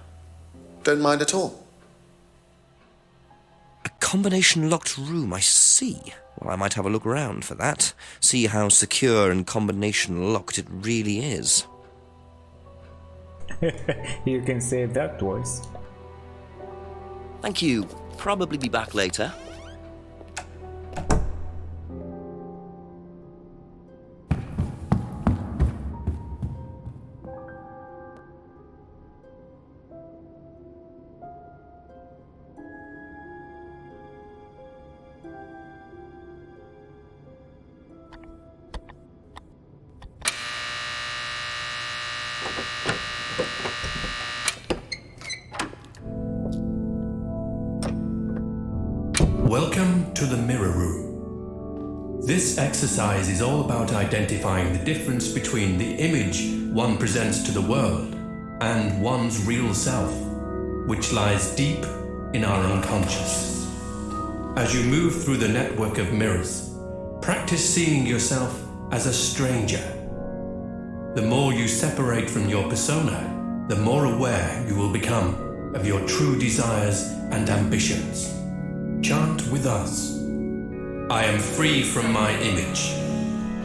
Don't mind at all. A combination locked room, I see. Well, I might have a look around for that. See how secure and combination locked it really is. You can say that twice. Thank you. Probably be back later. Welcome to the Mirror Room. This exercise is all about identifying the difference between the image one presents to the world and one's real self, which lies deep in our unconscious. As you move through the network of mirrors, practice seeing yourself as a stranger. The more you separate from your persona, the more aware you will become of your true desires and ambitions. Chant with us. I am free from my image.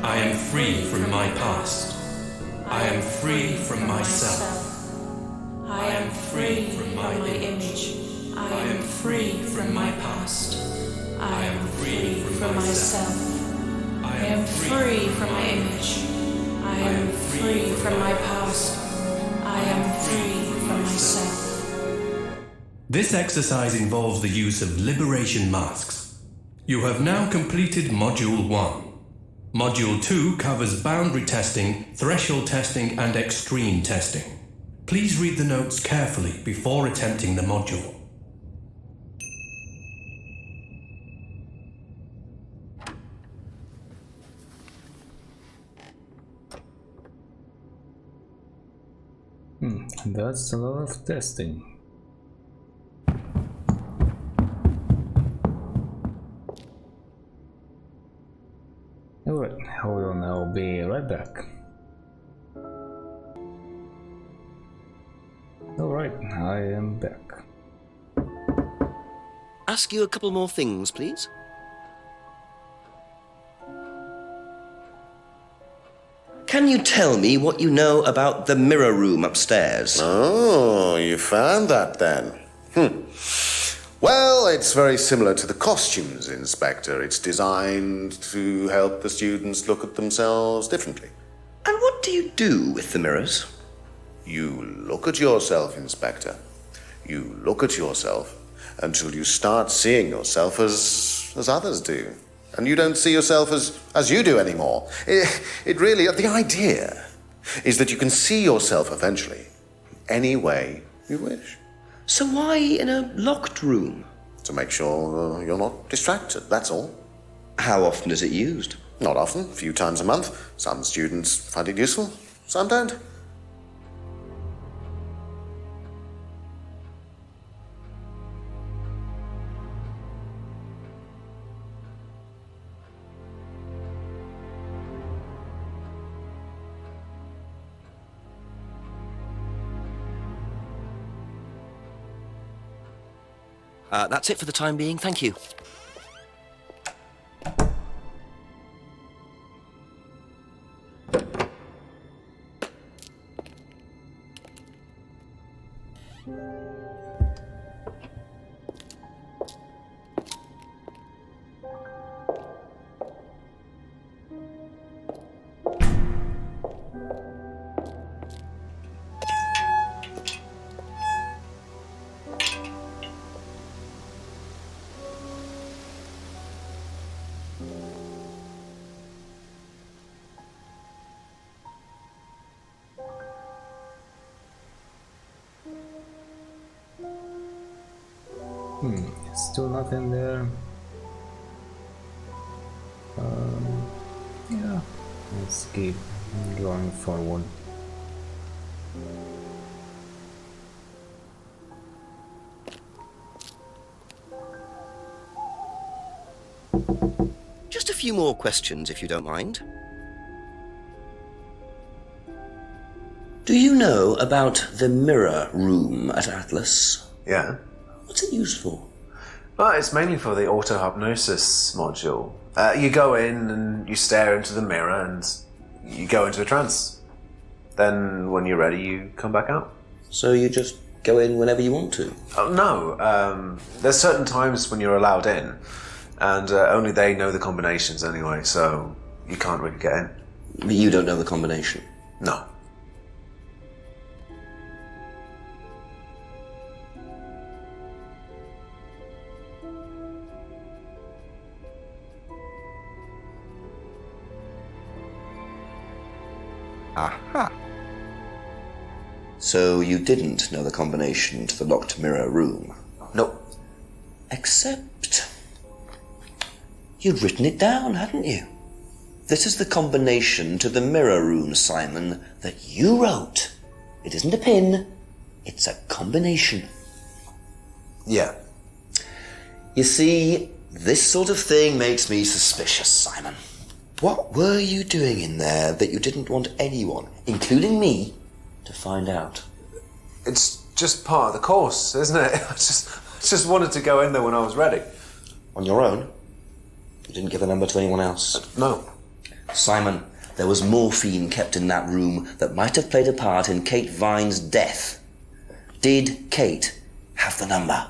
I am free from my past. I am free from myself. I am free from my image. I am free from my past. I am free from myself. I am free from my image. I am free from my past. I am free from myself. This exercise involves the use of liberation masks. You have now completed Module 1. Module 2 covers boundary testing, threshold testing, and extreme testing. Please read the notes carefully before attempting the module. That's a lot of testing. Alright, I will now be right back. Alright, I am back. Ask you a couple more things, please. Can you tell me what you know about the mirror room upstairs? Oh, you found that then. Well, it's very similar to the costumes, Inspector. It's designed to help the students look at themselves differently. And what do you do with the mirrors? You look at yourself, Inspector. You look at yourself until you start seeing yourself as others do. And you don't see yourself as you do anymore. It really, the idea is that you can see yourself eventually any way you wish. So why in a locked room? To make sure you're not distracted, that's all. How often is it used? Not often, a few times a month. Some students find it useful, some don't. That's it for the time being, thank you. Still nothing there. Yeah, let's keep going forward. Just a few more questions, if you don't mind. Do you know about the mirror room at Atlas? Yeah. What's it used for? Well, it's mainly for the auto-hypnosis module. You go in and you stare into the mirror and you go into a trance. Then when you're ready, you come back out. So you just go in whenever you want to? Oh, no. There's certain times when you're allowed in, and only they know the combinations anyway, so you can't really get in. But you don't know the combination? No. Aha. So you didn't know the combination to the locked mirror room? Nope. Except you'd written it down, hadn't you? This is the combination to the mirror room, Cymon, that you wrote. It isn't a pin, it's a combination. Yeah. You see, this sort of thing makes me suspicious, Cymon. What were you doing in there that you didn't want anyone, including me, to find out? It's just part of the course, isn't it? I just wanted to go in there when I was ready. On your own? You didn't give the number to anyone else? No. Cymon, there was morphine kept in that room that might have played a part in Kate Vine's death. Did Kate have the number?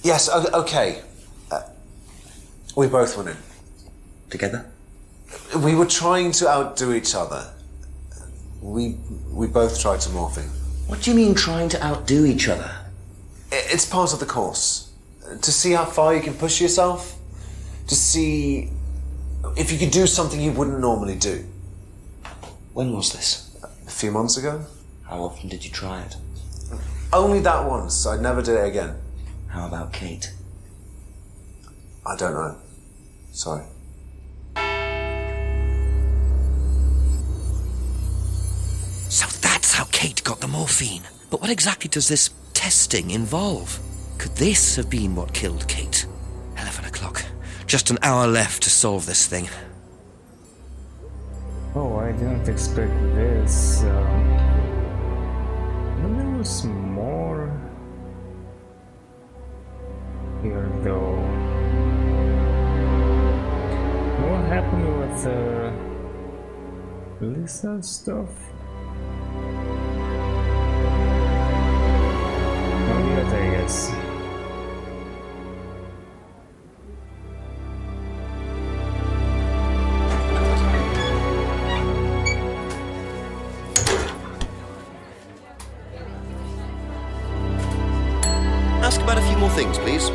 Yes, okay. We both went in. Together? We were trying to outdo each other. We both tried to morphine. What do you mean trying to outdo each other? It's part of the course. To see how far you can push yourself. To see if you could do something you wouldn't normally do. When was this? A few months ago. How often did you try it? Only that once. I'd never do it again. How about Kate? I don't know. Sorry. So that's how Kate got the morphine. But what exactly does this testing involve? Could this have been what killed Kate? 11 o'clock. Just an hour left to solve this thing. Oh, I didn't expect this. But there was more here, though. What happened with Lisa stuff? Not yet, I guess. Ask about a few more things, please.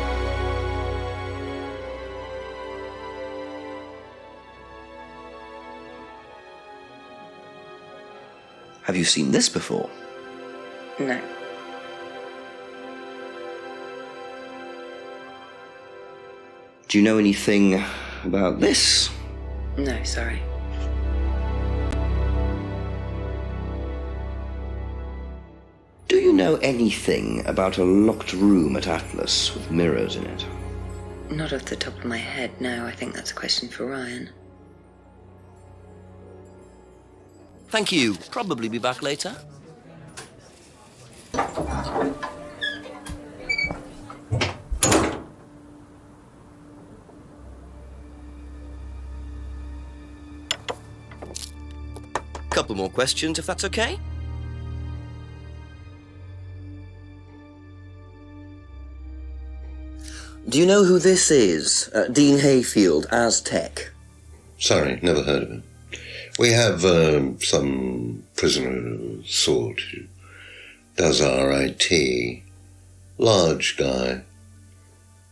Have you seen this before? No. Do you know anything about this? No, sorry. Do you know anything about a locked room at Atlas with mirrors in it? Not off the top of my head, no. I think that's a question for Ryan. Thank you. Probably be back later. Couple more questions, if that's okay? Do you know who this is? Dean Hayfield, Aztec. Sorry, never heard of him. We have some prisoner of sort who does our IT. Large guy.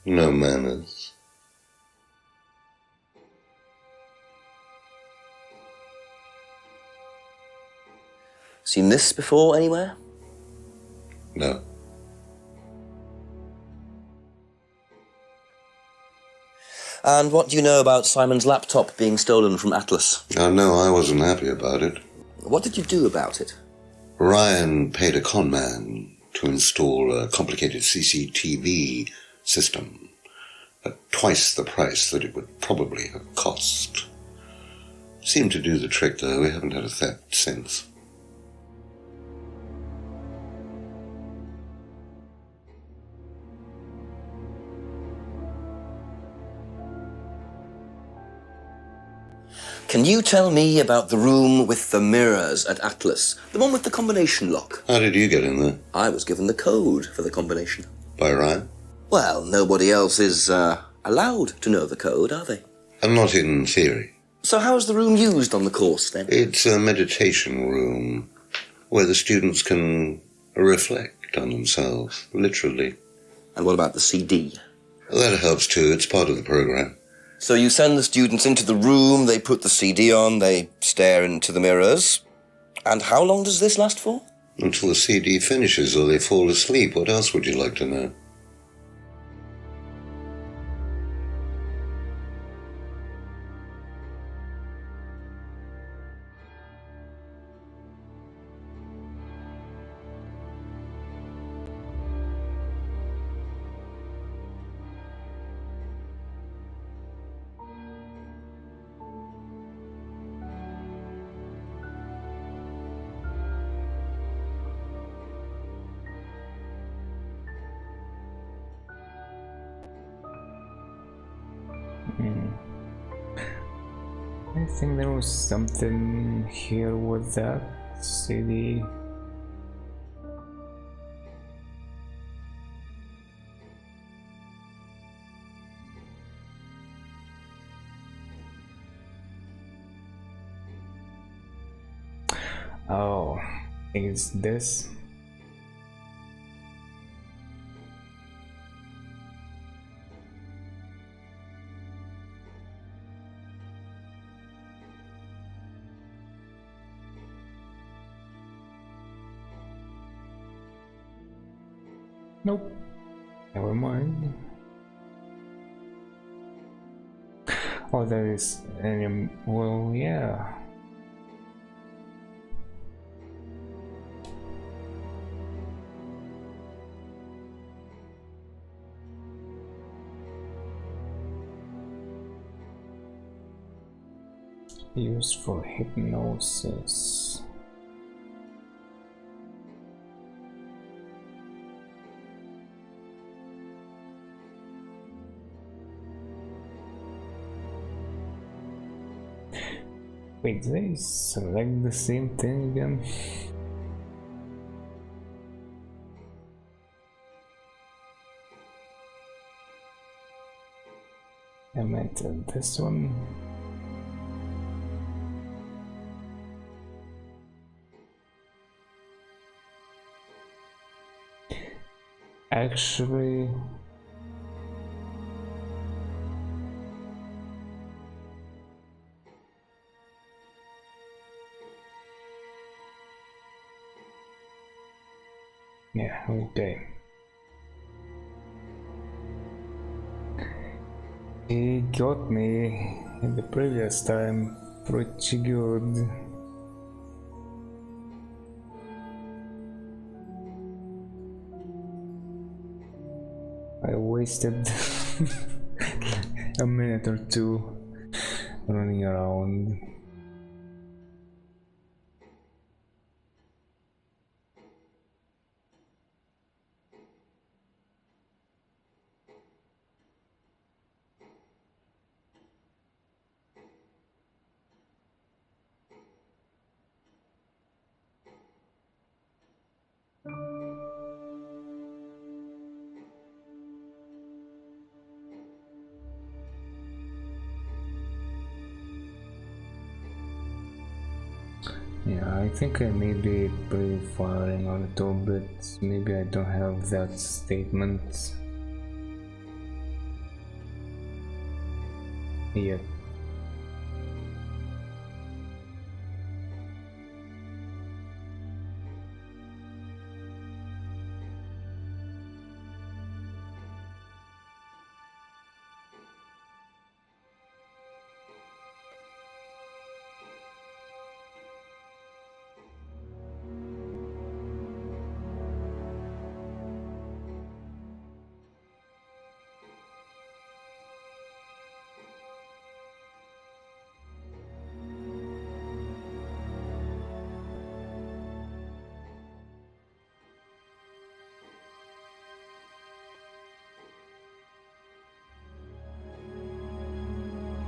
No manners. Seen this before anywhere? No. And what do you know about Cymon's laptop being stolen from Atlas? No, I wasn't happy about it. What did you do about it? Ryan paid a con man to install a complicated CCTV system at twice the price that it would probably have cost. Seemed to do the trick, though. We haven't had a theft since. Can you tell me about the room with the mirrors at Atlas? The one with the combination lock? How did you get in there? I was given the code for the combination. By Ryan? Well, nobody else is allowed to know the code, are they? And not in theory. So how's the room used on the course, then? It's a meditation room where the students can reflect on themselves, literally. And what about the CD? That helps too. It's part of the program. So you send the students into the room, they put the CD on, they stare into the mirrors. And how long does this last for? Until the CD finishes or they fall asleep. What else would you like to know? think there was something here with that CD. Oh, is this? Nope. Never mind. Oh, that is any. Well, yeah. Used for hypnosis. Wait, did they select the same thing again? I meant this one. Actually, yeah, okay. He got me in the previous time pretty good. I wasted a minute or two running around. Yeah, I think I may be pre-firing a little bit. Maybe I don't have that statement yet.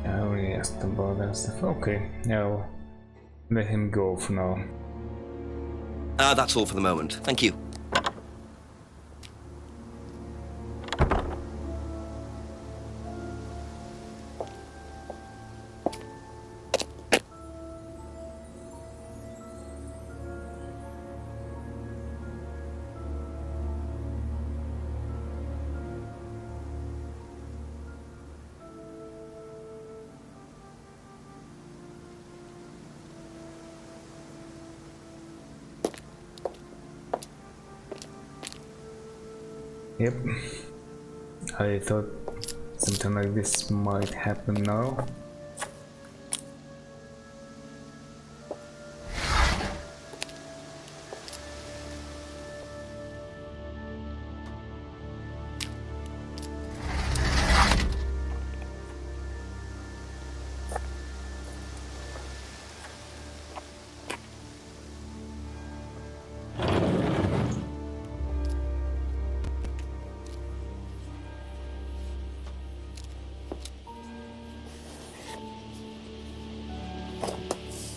I already asked about that stuff. Okay, now let him go for now. That's all for the moment. Thank you. Yep, I thought something like this might happen now.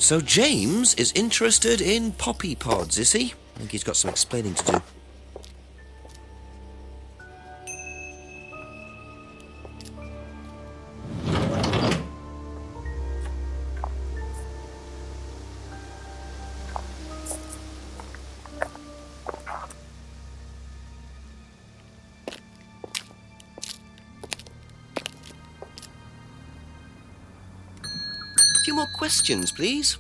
So James is interested in poppy pods, is he? I think he's got some explaining to do. A few more questions, please.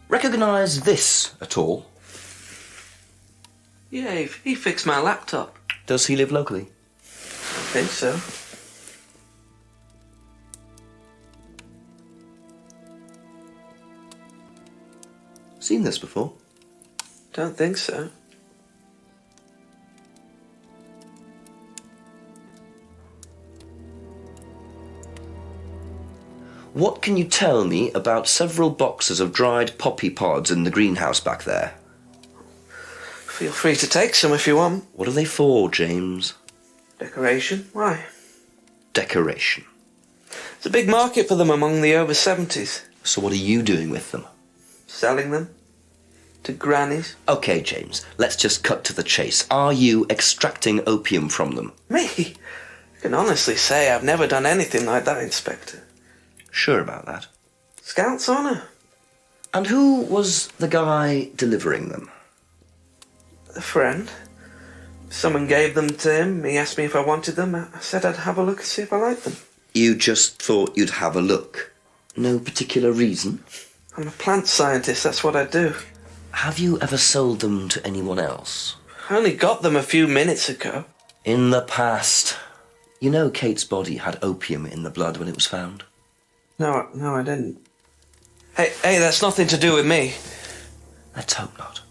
Recognise this at all? Yeah, he fixed my laptop. Does he live locally? I think so. Seen this before? Don't think so. What can you tell me about several boxes of dried poppy pods in the greenhouse back there? Feel free to take some if you want. What are they for, James? Decoration? Why? Decoration. There's a big market for them among the over 70s. So what are you doing with them? Selling them. To grannies. Okay, James, let's just cut to the chase. Are you extracting opium from them? Me? I can honestly say I've never done anything like that, Inspector. Sure about that? Scout's honour. And who was the guy delivering them? A friend. Someone gave them to him. He asked me if I wanted them. I said I'd have a look and see if I liked them. You just thought you'd have a look? No particular reason? I'm a plant scientist, that's what I do. Have you ever sold them to anyone else? I only got them a few minutes ago. In the past. You know Kate's body had opium in the blood when it was found? No, I didn't. Hey, that's nothing to do with me. Let's hope not.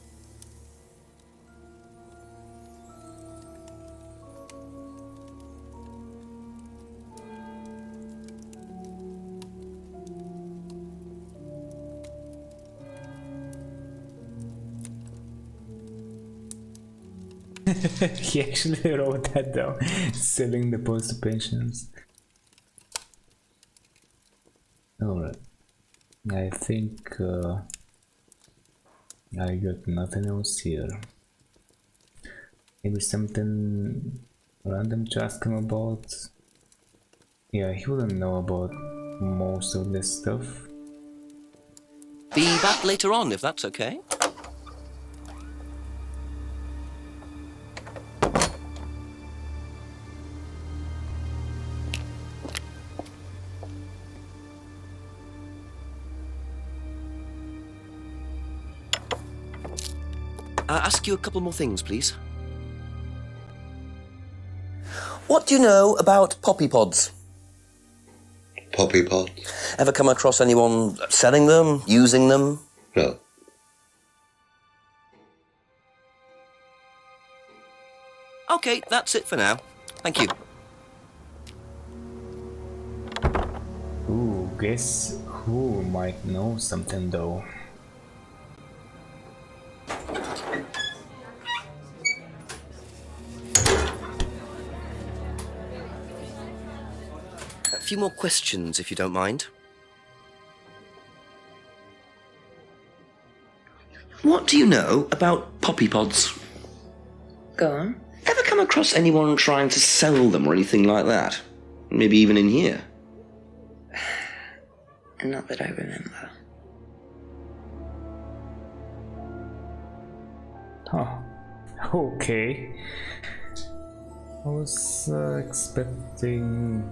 He actually wrote that down. Selling the pods to pensions. Alright. I think I got nothing else here. Maybe something random to ask him about. Yeah, he wouldn't know about most of this stuff. Be back later on, if that's okay. Ask you a couple more things, please. What do you know about poppy pods? Poppy pods? Ever come across anyone selling them, using them? No. Okay, that's it for now. Thank you. Ooh, guess who might know something though? A few more questions, if you don't mind. What do you know about poppy pods? Go on. Ever come across anyone trying to sell them or anything like that? Maybe even in here? Not that I remember. Oh, okay. I was expecting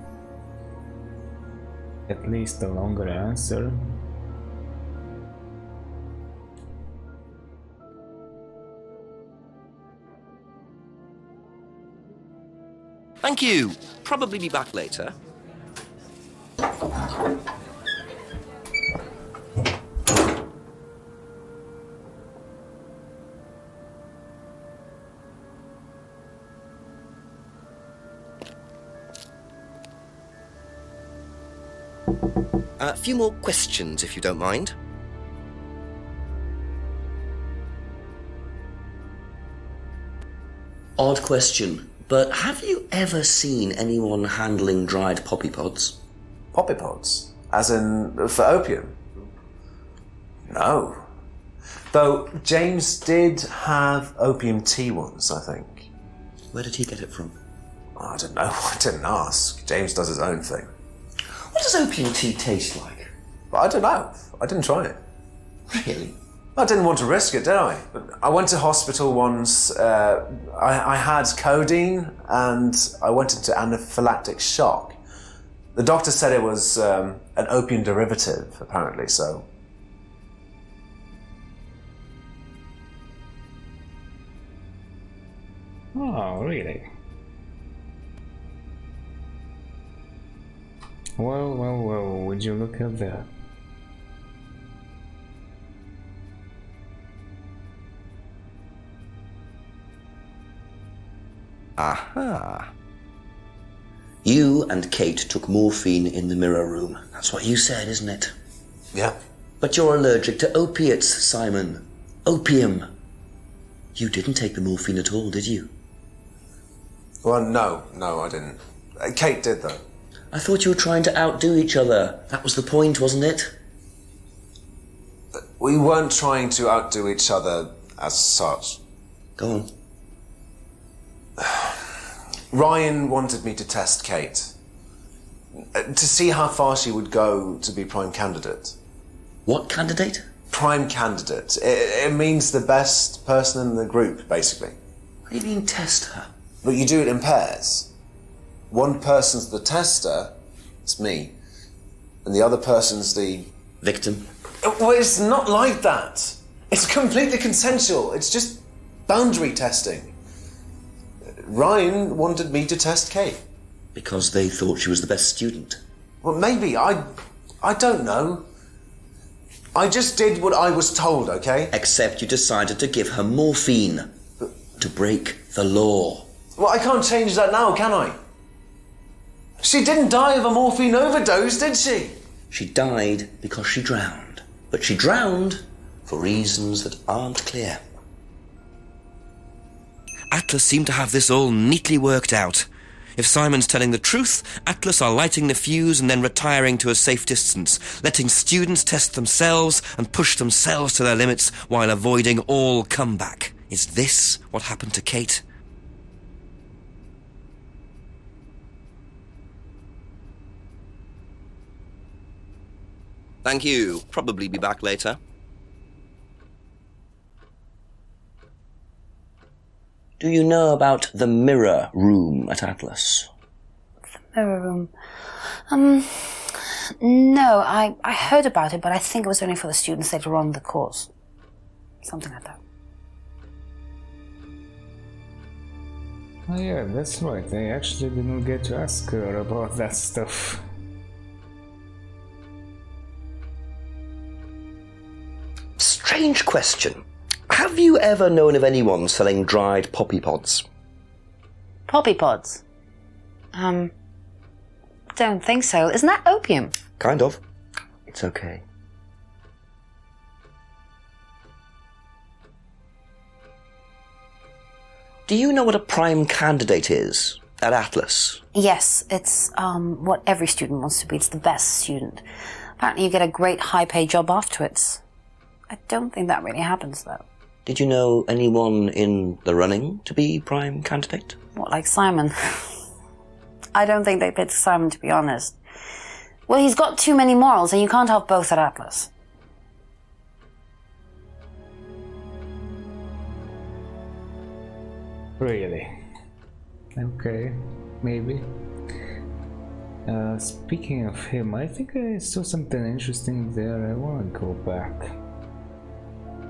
at least a longer answer. Thank you. Probably be back later. A few more questions, if you don't mind. Odd question. But have you ever seen anyone handling dried poppy pods? Poppy pods? As in, for opium? No. Though James did have opium tea once, I think. Where did he get it from? I don't know. I didn't ask. James does his own thing. What does opium tea taste like? But I don't know. I didn't try it. Really? I didn't want to risk it, did I? But I went to hospital once. I had codeine and I went into anaphylactic shock. The doctor said it was an opium derivative, apparently, so... Oh, really? Well, would you look at that? Aha. You and Kate took morphine in the mirror room. That's what you said, isn't it? Yeah. But you're allergic to opiates, Cymon. Opium. You didn't take the morphine at all, did you? Well, no, I didn't. Kate did, though. I thought you were trying to outdo each other. That was the point, wasn't it? We weren't trying to outdo each other as such. Go on. Ryan wanted me to test Kate. To see how far she would go to be prime candidate. What candidate? Prime candidate. It means the best person in the group, basically. What do you mean, test her? But you do it in pairs. One person's the tester, it's me, and the other person's the... victim? Well, it's not like that. It's completely consensual. It's just boundary testing. Ryan wanted me to test Kate. Because they thought she was the best student? Well, maybe. I don't know. I just did what I was told, okay? Except you decided to give her morphine. To break the law. Well, I can't change that now, can I? She didn't die of a morphine overdose, did she? She died because she drowned. But she drowned for reasons that aren't clear. Atlas seemed to have this all neatly worked out. If Cymon's telling the truth, Atlas are lighting the fuse and then retiring to a safe distance, letting students test themselves and push themselves to their limits while avoiding all comeback. Is this what happened to Kate? Thank you. Probably be back later. Do you know about the mirror room at Atlas? The mirror room? No, I heard about it, but I think it was only for the students later on in the course. Something like that. Oh yeah, that's right. I actually didn't get to ask her about that stuff. Strange question. Have you ever known of anyone selling dried poppy pods? Poppy pods? Don't think so. Isn't that opium? Kind of. It's okay. Do you know what a prime candidate is at Atlas? Yes, it's what every student wants to be. It's the best student. Apparently you get a great high-paid job afterwards. I don't think that really happens, though. Did you know anyone in the running to be prime candidate? What, like Cymon? I don't think they picked Cymon, to be honest. Well, he's got too many morals, and you can't have both at Atlas. Really? Okay, maybe. Speaking of him, I think I saw something interesting there. I want to go back.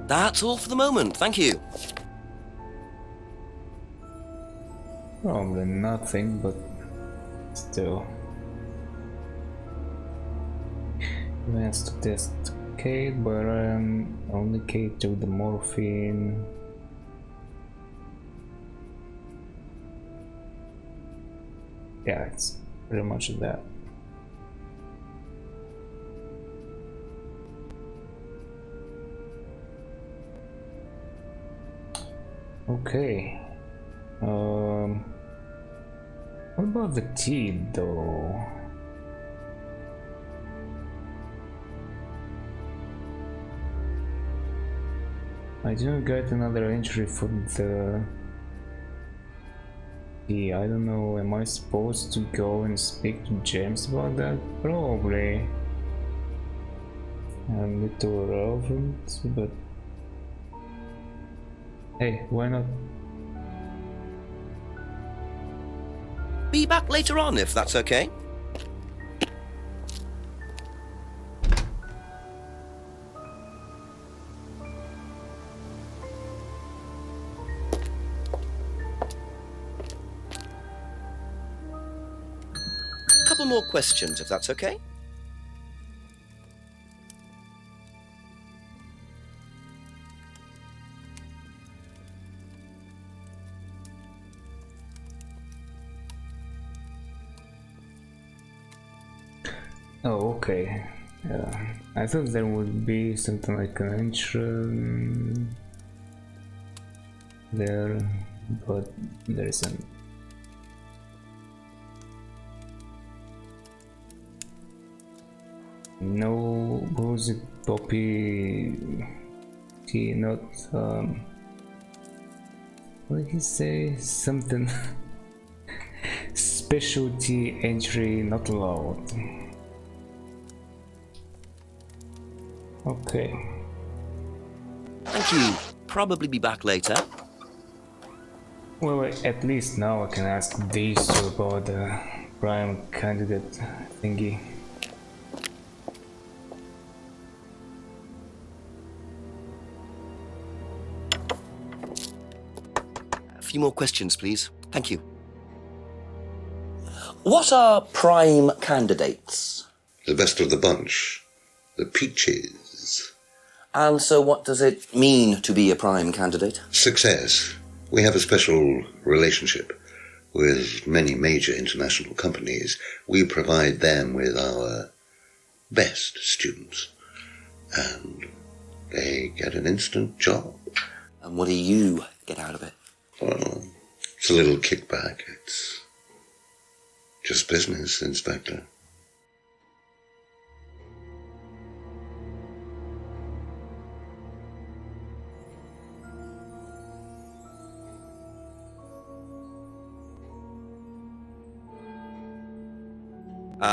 That's all for the moment, thank you. Probably nothing, but still. Wants to test Kate, but only Kate took the morphine. Yeah, it's pretty much that. Okay. What about the tea, though? I didn't get another entry for the tea. I don't know, am I supposed to go and speak to James about that? Probably. A little relevant, but hey, why not? Be back later on if that's okay. Couple more questions if that's okay. Oh, okay. Yeah, I thought there would be something like an intro there, but there isn't. No rosy poppy tea, not what did he say? Something specialty entry not allowed. Okay. Thank you. Probably be back later. Well, at least now I can ask these two about the prime candidate thingy. A few more questions, please. Thank you. What are prime candidates? The best of the bunch. The peaches. And so what does it mean to be a prime candidate? Success. We have a special relationship with many major international companies. We provide them with our best students. And they get an instant job. And what do you get out of it? Well, it's a little kickback. It's just business, Inspector.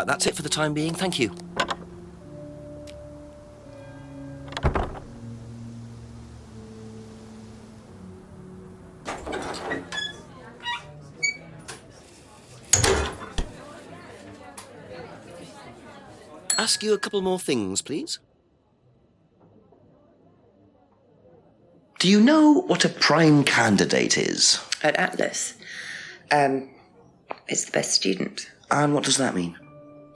That's it for the time being. Thank you. Ask you a couple more things, please. Do you know what a prime candidate is? At Atlas, it's the best student. And what does that mean?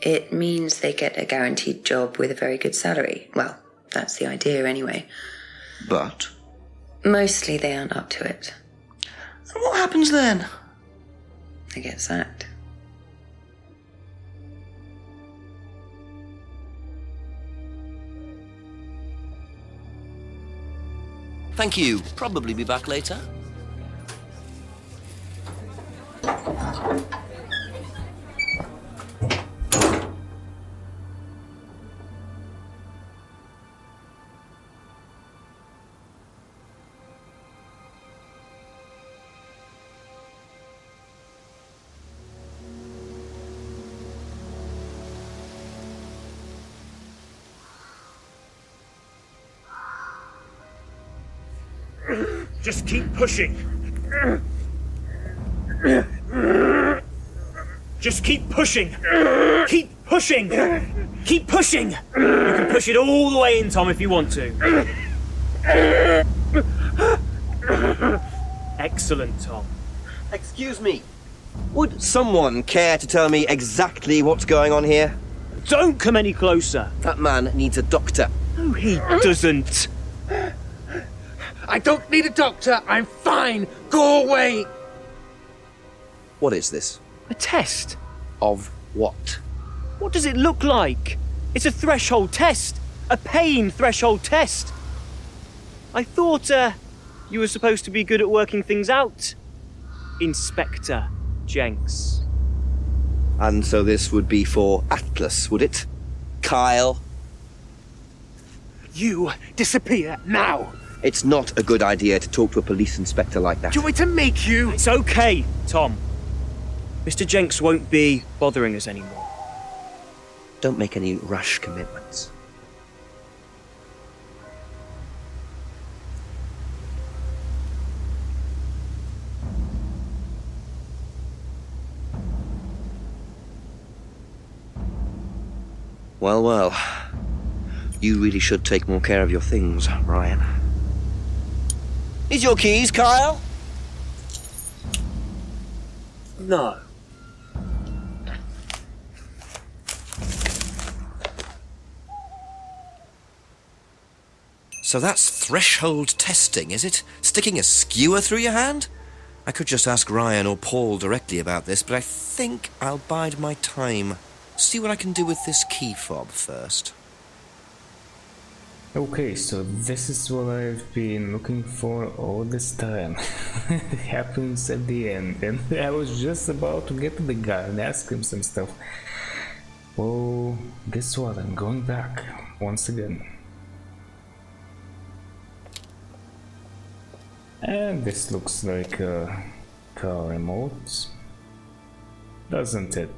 It means they get a guaranteed job with a very good salary. Well, that's the idea anyway. But? Mostly they aren't up to it. And what happens then? They get sacked. Thank you. Probably be back later. Just keep pushing. Just keep pushing. Keep pushing. Keep pushing. You can push it all the way in, Tom, if you want to. Excellent, Tom. Excuse me. Would someone care to tell me exactly what's going on here? Don't come any closer. That man needs a doctor. No, he doesn't. I don't need a doctor. I'm fine. Go away. What is this? A test. Of what? What does it look like? It's a threshold test. A pain threshold test. I thought, you were supposed to be good at working things out. Inspector Jenks. And so this would be for Atlas, would it? Kyle? You disappear now! It's not a good idea to talk to a police inspector like that. Do you want me to make you? It's okay, Tom. Mr. Jenks won't be bothering us anymore. Don't make any rash commitments. Well, well. You really should take more care of your things, Ryan. Is your keys, Kyle? No. So that's threshold testing, is it? Sticking a skewer through your hand? I could just ask Ryan or Paul directly about this, but I think I'll bide my time. See what I can do with this key fob first. Okay, so this is what I've been looking for all this time. It happens at the end, and I was just about to get to the guy and ask him some stuff. Well, guess what? I'm going back once again. And this looks like a car remote, doesn't it?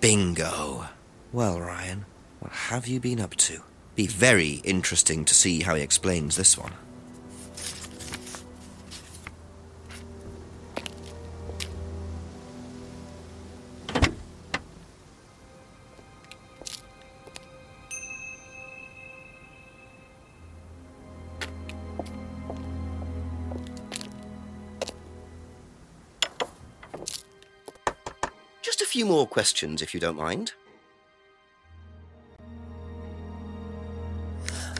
Bingo. Well, Ryan, what have you been up to? Be very interesting to see how he explains this one. Just a few more questions, if you don't mind.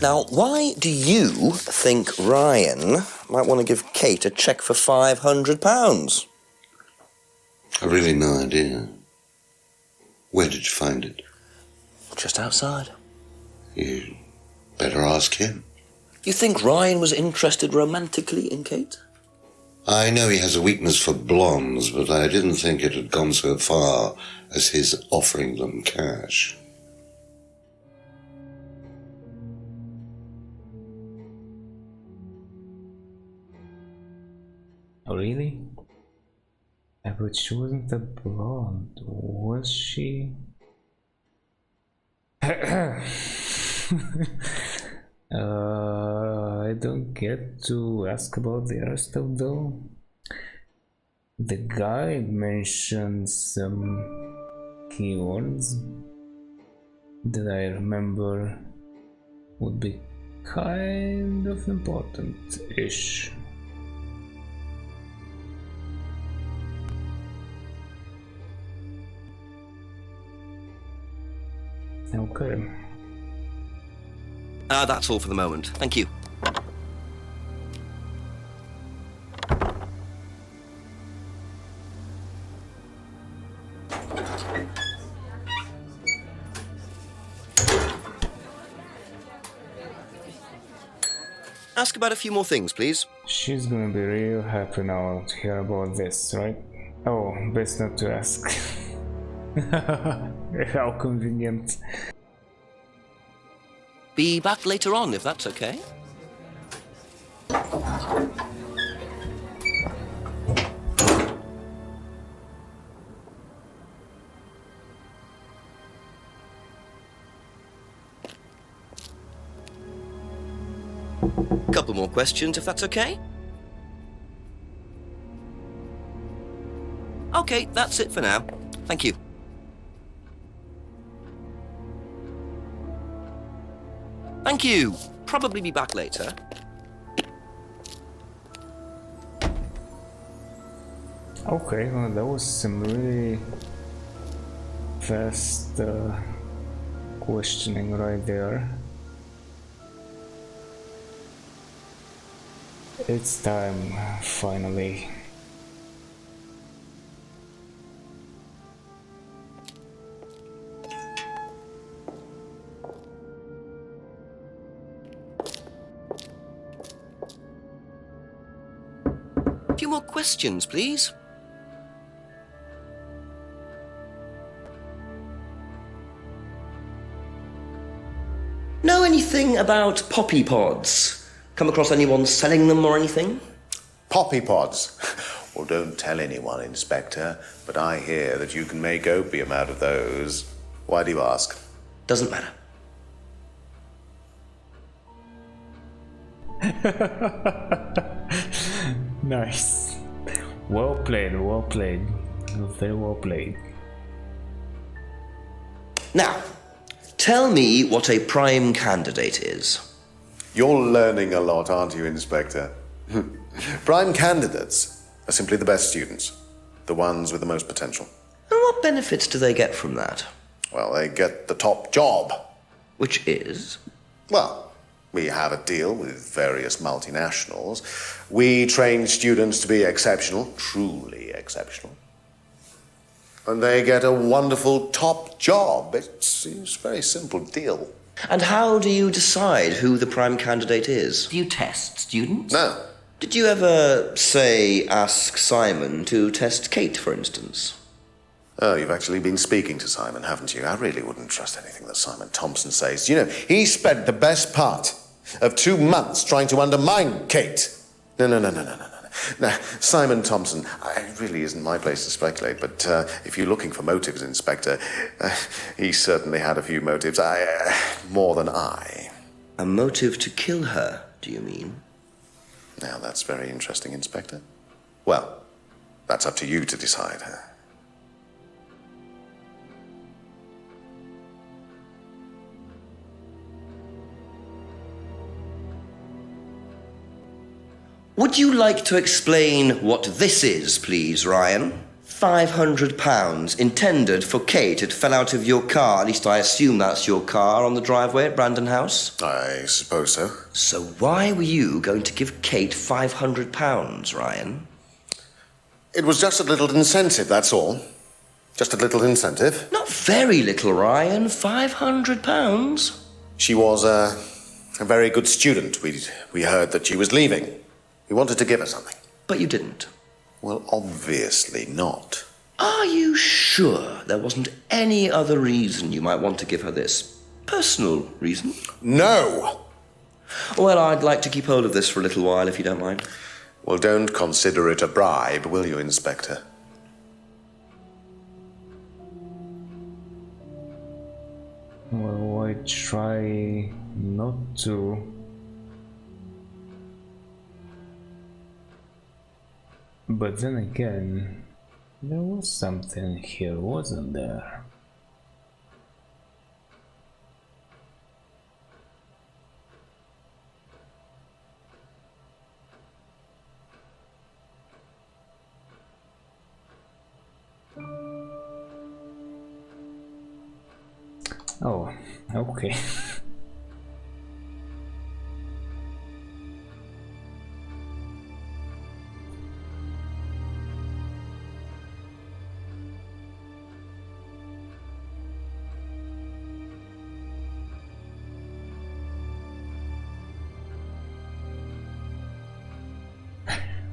Now, why do you think Ryan might want to give Kate a cheque for £500? I've really no idea. Where did you find it? Just outside. You better ask him. You think Ryan was interested romantically in Kate? I know he has a weakness for blondes, but I didn't think it had gone so far as his offering them cash. Oh, really? But she wasn't a blonde, was she? I don't get to ask about the other stuff though. The guide mentioned some keywords that I remember would be kind of important-ish. Okay. That's all for the moment. Thank you. Ask about a few more things, please. She's gonna be real happy now to hear about this, right? Oh, best not to ask. How convenient. Be back later on, if that's okay. Couple more questions, if that's okay. Okay, that's it for now. Thank you. Thank you. Probably be back later. Okay, well, that was some really fast questioning right there. It's time, finally. A few more questions, please. Know anything about poppy pods? Come across anyone selling them or anything? Poppy pods? Well, don't tell anyone, Inspector, but I hear that you can make opium out of those. Why do you ask? Doesn't matter. Nice. Well played, well played. Very well played. Now, tell me what a prime candidate is. You're learning a lot, aren't you, Inspector? Prime candidates are simply the best students, the ones with the most potential. And what benefits do they get from that? Well, they get the top job. Which is? Well, we have a deal with various multinationals. We train students to be exceptional, truly exceptional. And they get a wonderful top job. It's a very simple deal. And how do you decide who the prime candidate is? Do you test students? No. Did you ever, say, ask Cymon to test Kate, for instance? Oh, you've actually been speaking to Cymon, haven't you? I really wouldn't trust anything that Cymon Thompson says. You know, he spent the best part of 2 months trying to undermine Kate. No. Now, Cymon Thompson, it really isn't my place to speculate, but if you're looking for motives, Inspector, he certainly had a few motives. More than I. A motive to kill her, do you mean? Now, that's very interesting, Inspector. Well, that's up to you to decide. Would you like to explain what this is, please, Ryan? £500 intended for Kate. It fell out of your car. At least I assume that's your car on the driveway at Brandon House. I suppose so. So why were you going to give Kate £500, Ryan? It was just a little incentive, that's all. Just a little incentive. Not very little, Ryan. £500. She was a very good student. We heard that she was leaving. We wanted to give her something. But you didn't. Well, obviously not. Are you sure there wasn't any other reason you might want to give her this? Personal reason? No! Well, I'd like to keep hold of this for a little while, if you don't mind. Well, don't consider it a bribe, will you, Inspector? Well, I try not to. But then again, there was something here, wasn't there? Oh, okay.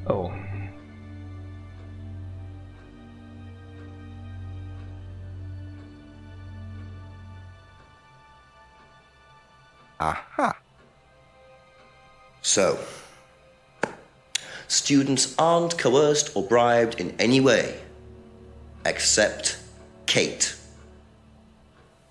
Oh. Aha. So, students aren't coerced or bribed in any way, except Kate.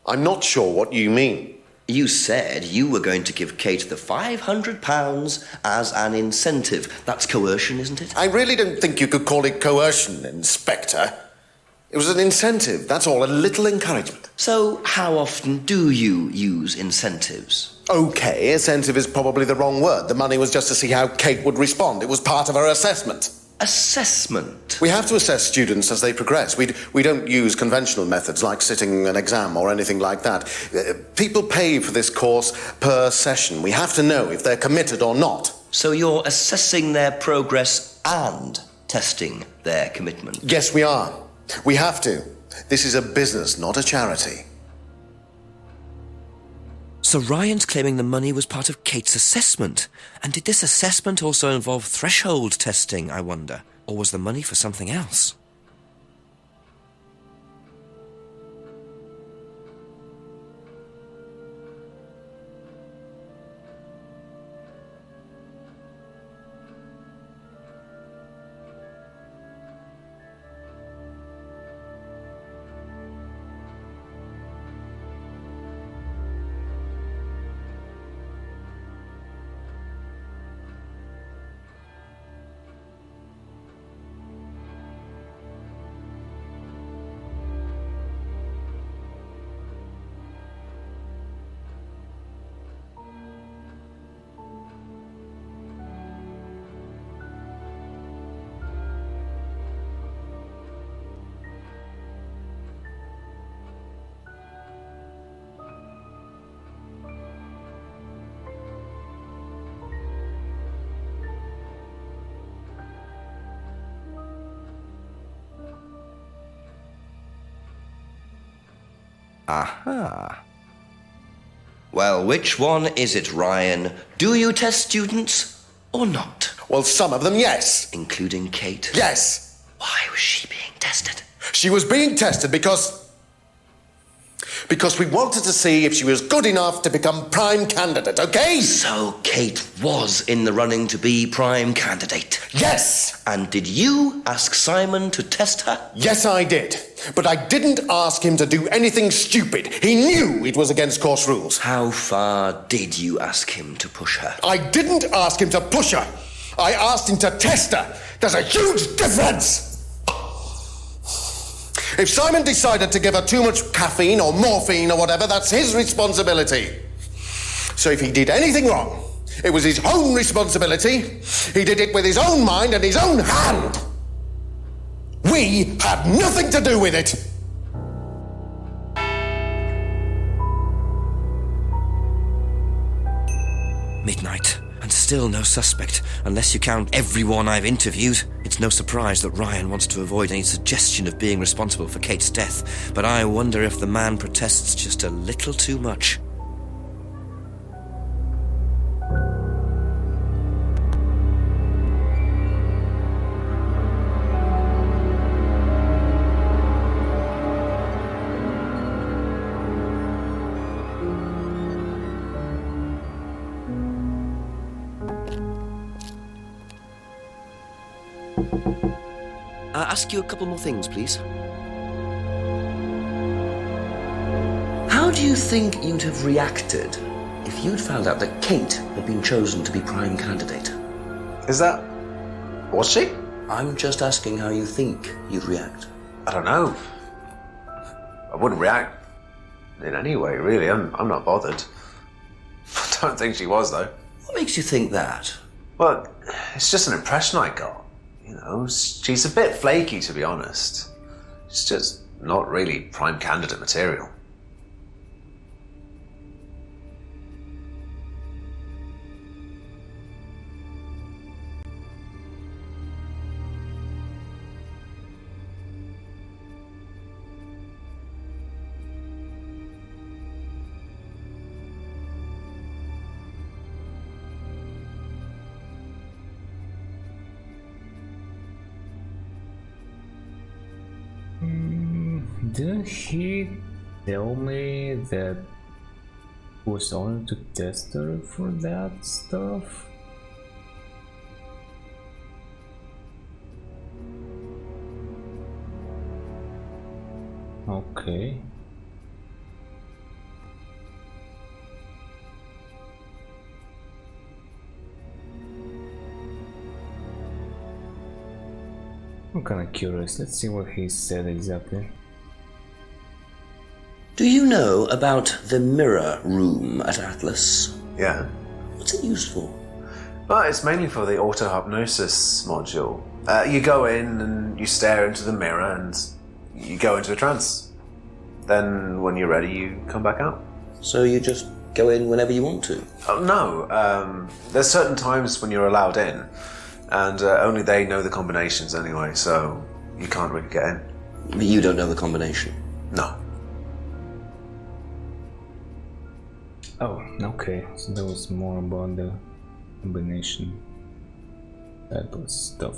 I'm not sure what you mean. You said you were going to give Kate the £500 as an incentive. That's coercion, isn't it? I really don't think you could call it coercion, Inspector. It was an incentive, that's all, a little encouragement. So, how often do you use incentives? Okay, incentive is probably the wrong word. The money was just to see how Kate would respond. It was part of her assessment. assessment. We have to assess students as they progress. We don't use conventional methods like sitting an exam or anything like that. People pay for this course per session. We have to know if they're committed or not. So you're assessing their progress and testing their commitment? Yes, we are. We have to. This is a business, not a charity. So Ryan's claiming the money was part of Kate's assessment. And did this assessment also involve threshold testing, I wonder? Or was the money for something else? Aha. Well, which one is it, Ryan? Do you test students or not? Well, some of them, yes. Including Kate? Yes. Why was she being tested? She was being tested because we wanted to see if she was good enough to become prime candidate, okay? So Kate was in the running to be prime candidate? Yes! And did you ask Cymon to test her? Yes, I did. But I didn't ask him to do anything stupid. He knew it was against course rules. How far did you ask him to push her? I didn't ask him to push her. I asked him to test her. There's a huge difference! If Cymon decided to give her too much caffeine or morphine or whatever, that's his responsibility. So if he did anything wrong, it was his own responsibility. He did it with his own mind and his own hand. We had nothing to do with it. Midnight, and still no suspect, unless you count everyone I've interviewed. It's no surprise that Ryan wants to avoid any suggestion of being responsible for Kate's death, but I wonder if the man protests just a little too much. Ask you a couple more things, please. How do you think you'd have reacted if you'd found out that Kate had been chosen to be prime candidate? Was she? I'm just asking how you think you'd react. I don't know. I wouldn't react in any way, really. I'm not bothered. I don't think she was, though. What makes you think that? Well, it's just an impression I got. You know, she's a bit flaky, to be honest. She's just not really prime candidate material. Didn't he tell me that he was only to test her for that stuff? Okay. I'm kinda curious, let's see what he said exactly. Do you know about the mirror room at Atlas? Yeah. What's it used for? Well, it's mainly for the auto-hypnosis module. You go in and you stare into the mirror and you go into a trance. Then when you're ready, you come back out. So you just go in whenever you want to? Oh, no. There's certain times when you're allowed in, and only they know the combinations anyway, so you can't really get in. But you don't know the combination? No. Oh, okay. So that was more about the combination type of stuff.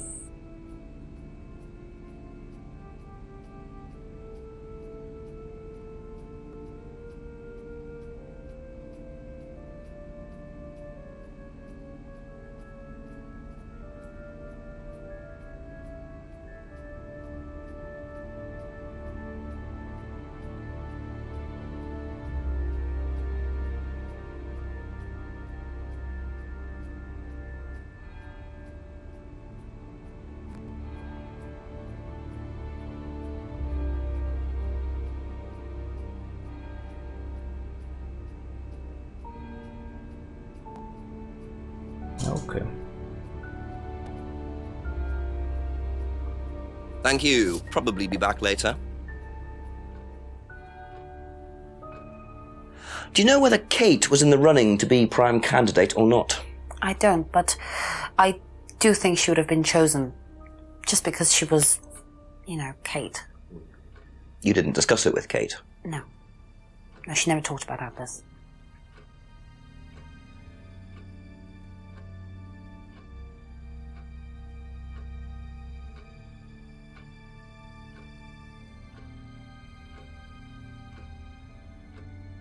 Okay. Thank you. Probably be back later. Do you know whether Kate was in the running to be prime candidate or not? I don't, but I do think she would have been chosen just because she was, you know, Kate. You didn't discuss it with Kate? No. No, she never talked about Atlas.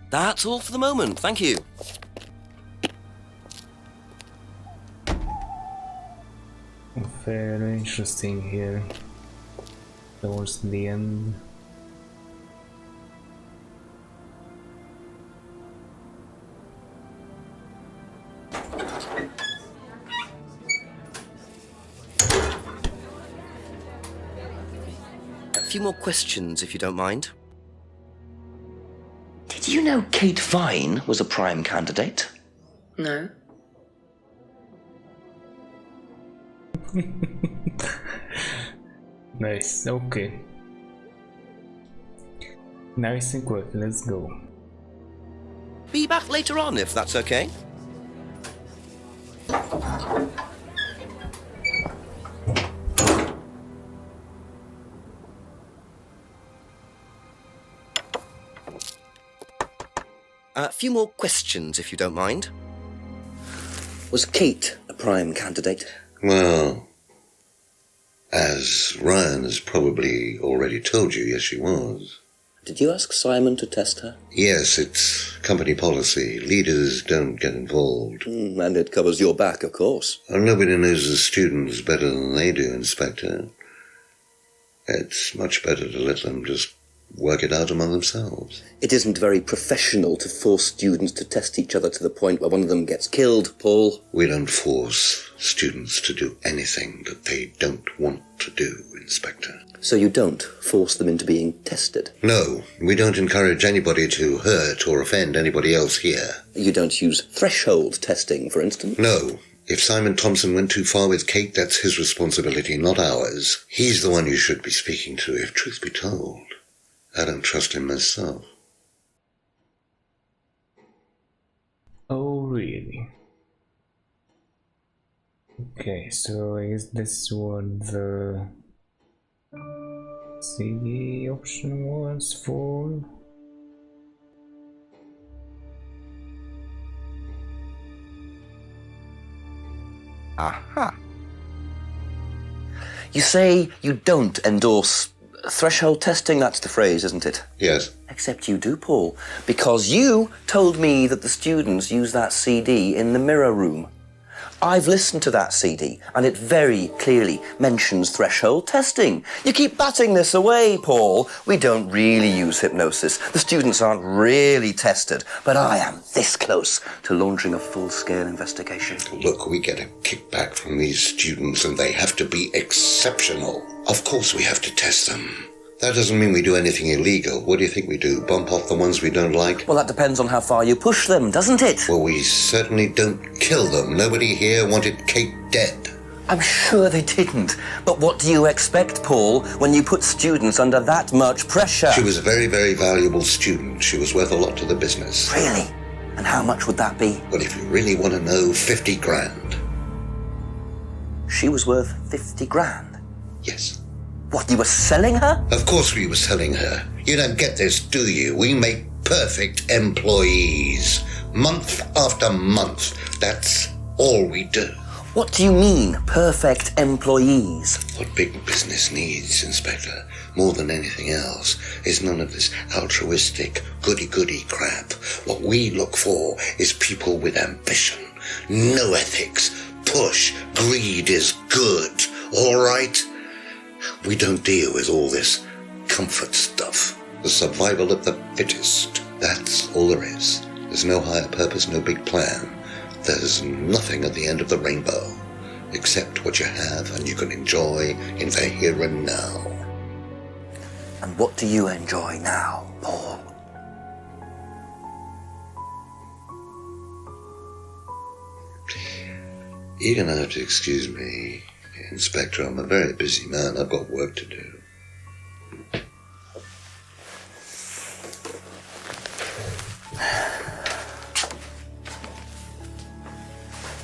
That's all for the moment. Thank you. Very interesting here. Towards the end. A few more questions, if you don't mind. Did you know Kate Vine was a prime candidate? No. Nice, okay. Nice and quick, let's go. Be back later on, if that's okay. A few more questions, if you don't mind. Was Kate a prime candidate? Well, as Ryan has probably already told you, yes, she was. Did you ask Cymon to test her? Yes, it's company policy. Leaders don't get involved. And it covers your back, of course. Nobody knows the students better than they do, Inspector. It's much better to let them just work it out among themselves. It isn't very professional to force students to test each other to the point where one of them gets killed, Paul. We don't force students to do anything that they don't want to do, Inspector. So you don't force them into being tested? No, we don't encourage anybody to hurt or offend anybody else here. You don't use threshold testing, for instance? No. If Cymon Thompson went too far with Kate, that's his responsibility, not ours. He's the one you should be speaking to, if truth be told. I don't trust him myself. Oh, really? Okay, so I guess this is what the CD option was for. Aha. You say you don't endorse threshold testing, that's the phrase, isn't it? Yes. Except you do, Paul, because you told me that the students use that CD in the mirror room. I've listened to that CD, and it very clearly mentions threshold testing. You keep batting this away, Paul. We don't really use hypnosis. The students aren't really tested, but I am this close to launching a full-scale investigation. Look, we get a kickback from these students, and they have to be exceptional. Of course we have to test them. That doesn't mean we do anything illegal. What do you think we do? Bump off the ones we don't like? Well, that depends on how far you push them, doesn't it? Well, we certainly don't kill them. Nobody here wanted Kate dead. I'm sure they didn't. But what do you expect, Paul, when you put students under that much pressure? She was a very, very valuable student. She was worth a lot to the business. Really? And how much would that be? Well, if you really want to know, 50 grand. She was worth 50 grand? Yes. What, you were selling her? Of course we were selling her. You don't get this, do you? We make perfect employees. Month after month. That's all we do. What do you mean, perfect employees? What big business needs, Inspector, more than anything else, is none of this altruistic, goody-goody crap. What we look for is people with ambition, no ethics, push, greed is good, all right? We don't deal with all this comfort stuff. The survival of the fittest, that's all there is. There's no higher purpose, no big plan. There's nothing at the end of the rainbow, except what you have and you can enjoy in the here and now. And what do you enjoy now, Paul? You're gonna have to excuse me, Inspector. I'm a very busy man. I've got work to do.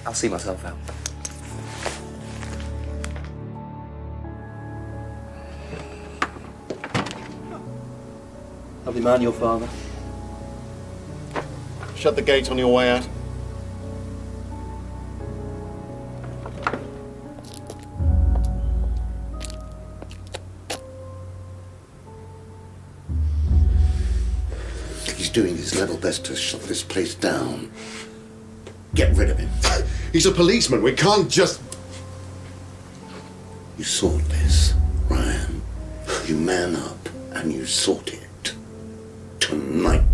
I'll see myself out. Lovely man, your father. Shut the gate on your way out. He's doing his level best to shut this place down. Get rid of him. He's a policeman. We can't just... You sort this, Ryan. You man up and you sort it. Tonight.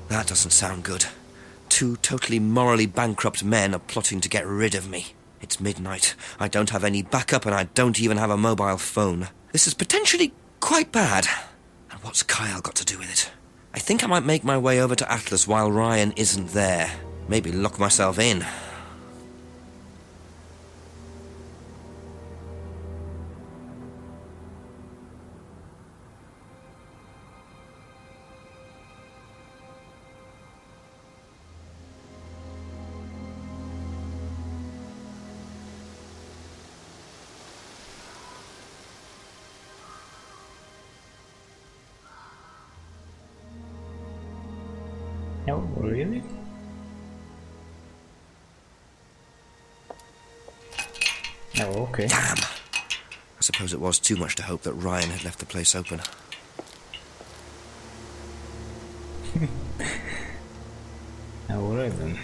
That doesn't sound good. Two totally morally bankrupt men are plotting to get rid of me. It's midnight. I don't have any backup and I don't even have a mobile phone. This is potentially quite bad. And what's Kyle got to do with it? I think I might make my way over to Atlas while Ryan isn't there. Maybe lock myself in. No, really? Oh, okay. Damn! I suppose it was too much to hope that Ryan had left the place open. Alright then.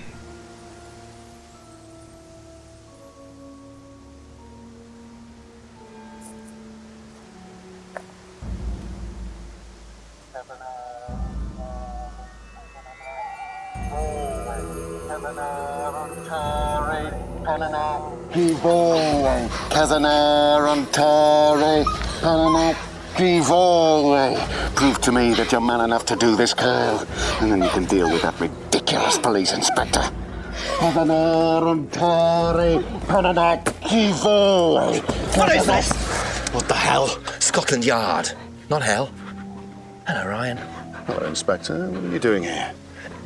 Prove to me that you're man enough to do this, Kyle, and then you can deal with that ridiculous police inspector. What is this? What the hell? Scotland Yard, not hell. Hello, Ryan. Hello, Inspector. What are you doing here?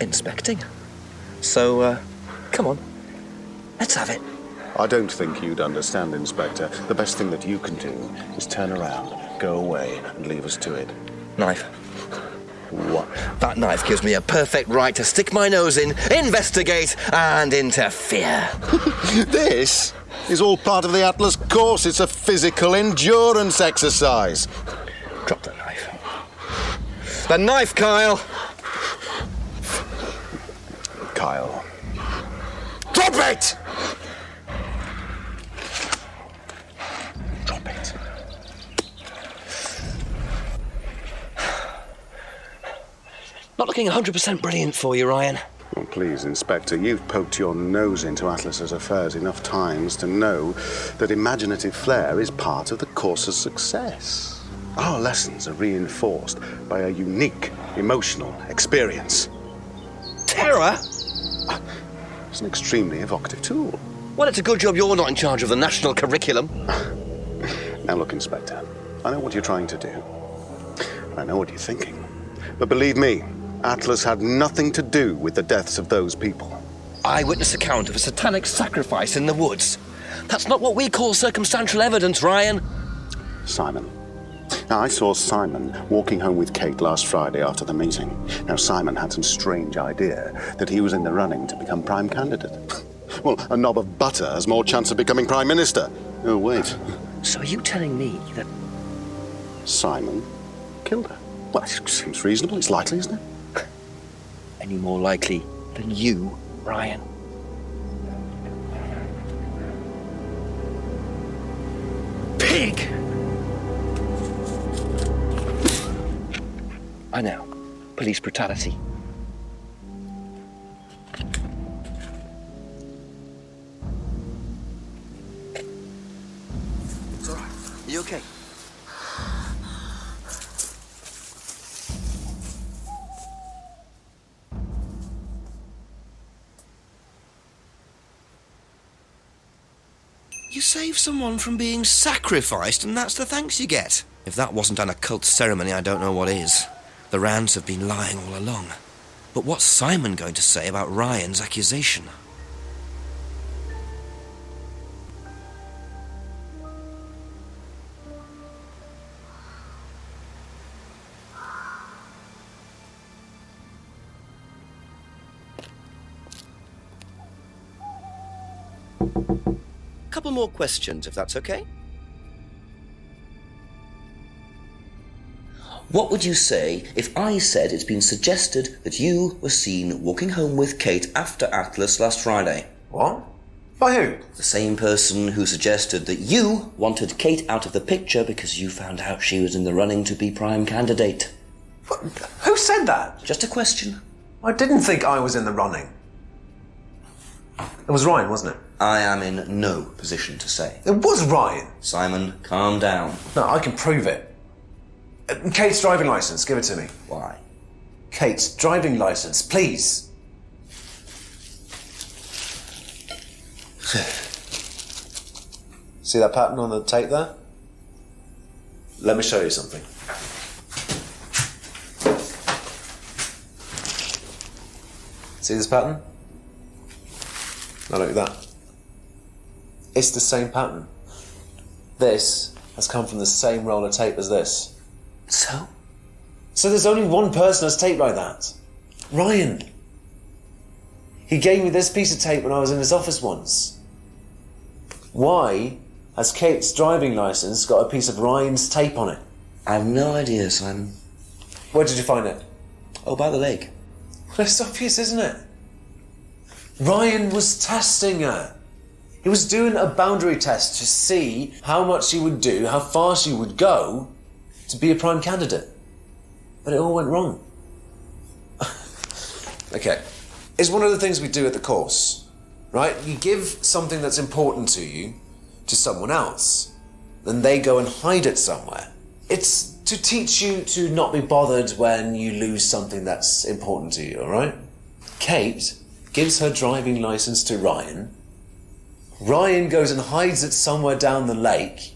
Inspecting. So, come on. Let's have it. I don't think you'd understand, Inspector. The best thing that you can do is turn around, go away, and leave us to it. Knife. What? That knife gives me a perfect right to stick my nose in, investigate, and interfere. This is all part of the Atlas course. It's a physical endurance exercise. Drop the knife. The knife, Kyle! Kyle. Drop it! Not looking 100% brilliant for you, Ryan. Well, please, Inspector, you've poked your nose into Atlas's affairs enough times to know that imaginative flair is part of the course's success. Our lessons are reinforced by a unique emotional experience. Terror? It's an extremely evocative tool. Well, it's a good job you're not in charge of the national curriculum. Now look, Inspector, I know what you're trying to do. I know what you're thinking. But believe me, Atlas had nothing to do with the deaths of those people. Eyewitness account of a satanic sacrifice in the woods. That's not what we call circumstantial evidence, Ryan. Cymon. Now, I saw Cymon walking home with Kate last Friday after the meeting. Now, Cymon had some strange idea that he was in the running to become prime candidate. Well, a knob of butter has more chance of becoming prime minister. Oh, wait. So are you telling me that Cymon killed her? Well, it seems reasonable. It's likely, isn't it? any more likely than you, Ryan? Pig! I know. Police brutality. It's all right. You okay? You save someone from being sacrificed, and that's the thanks you get. If that wasn't an occult ceremony, I don't know what is. The Rands have been lying all along. But what's Cymon going to say about Ryan's accusation? Couple more questions, if that's okay. What would you say if I said it's been suggested that you were seen walking home with Kate after Atlas last Friday? What? By who? The same person who suggested that you wanted Kate out of the picture because you found out she was in the running to be prime candidate. What? Who said that? Just a question. I didn't think I was in the running. It was Ryan, wasn't it? I am in no position to say. It was Ryan. Cymon, calm down. No, I can prove it. Kate's driving license, give it to me. Why? Kate's driving license, please. See that pattern on the tape there? Let me show you something. See this pattern? Now look at that. It's the same pattern. This has come from the same roll of tape as this. So? So there's only one person who has tape like that. Ryan. He gave me this piece of tape when I was in his office once. Why has Kate's driving licence got a piece of Ryan's tape on it? I have no idea, Cymon. Where did you find it? Oh, by the lake. Well, it's obvious, isn't it? Ryan was testing her. He was doing a boundary test to see how much she would do, how far she would go to be a prime candidate. But it all went wrong. Okay. It's one of the things we do at the course, right? You give something that's important to you to someone else. Then they go and hide it somewhere. It's to teach you to not be bothered when you lose something that's important to you, all right? Kate gives her driving license to Ryan. Ryan goes and hides it somewhere down the lake.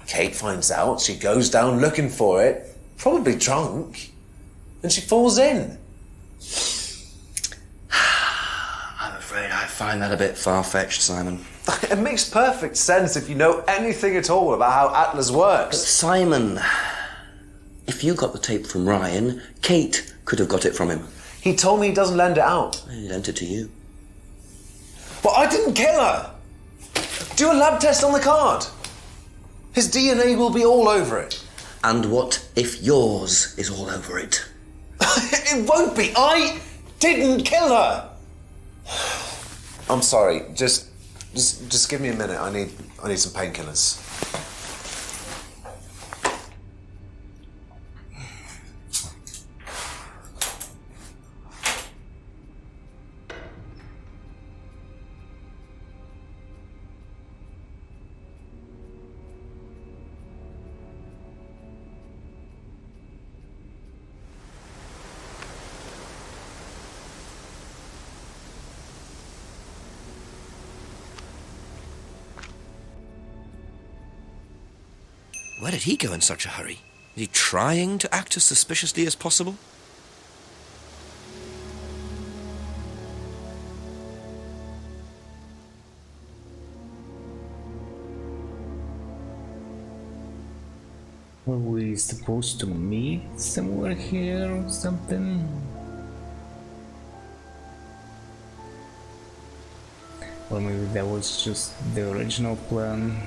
Kate finds out, she goes down looking for it, probably drunk, and she falls in. I'm afraid I find that a bit far-fetched, Cymon. It makes perfect sense if you know anything at all about how Atlas works. But Cymon, if you got the tape from Ryan, Kate could have got it from him. He told me he doesn't lend it out. He lent it to you. But I didn't kill her! Do a lab test on the card. His DNA will be all over it. And what if yours is all over it? It won't be. I didn't kill her. I'm sorry. Just give me a minute. I need some painkillers. Where did he go in such a hurry? Is he trying to act as suspiciously as possible? Were we supposed to meet somewhere here or something? Or maybe that was just the original plan.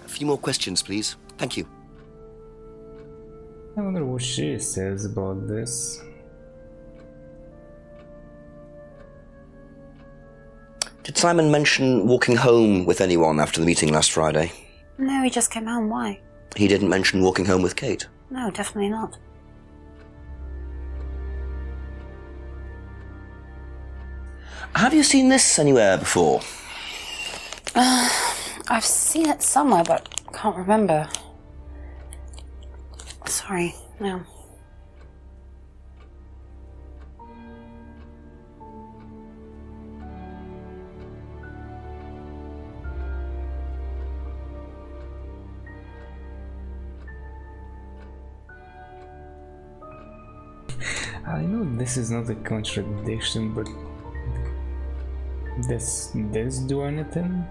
A few more questions, please. Thank you. I wonder what she says about this. Did Cymon mention walking home with anyone after the meeting last Friday? No, he just came home. Why? He didn't mention walking home with Kate? No, definitely not. Have you seen this anywhere before? I've seen it somewhere, but can't remember. Sorry, no. I know this is not a contradiction, but does this do anything?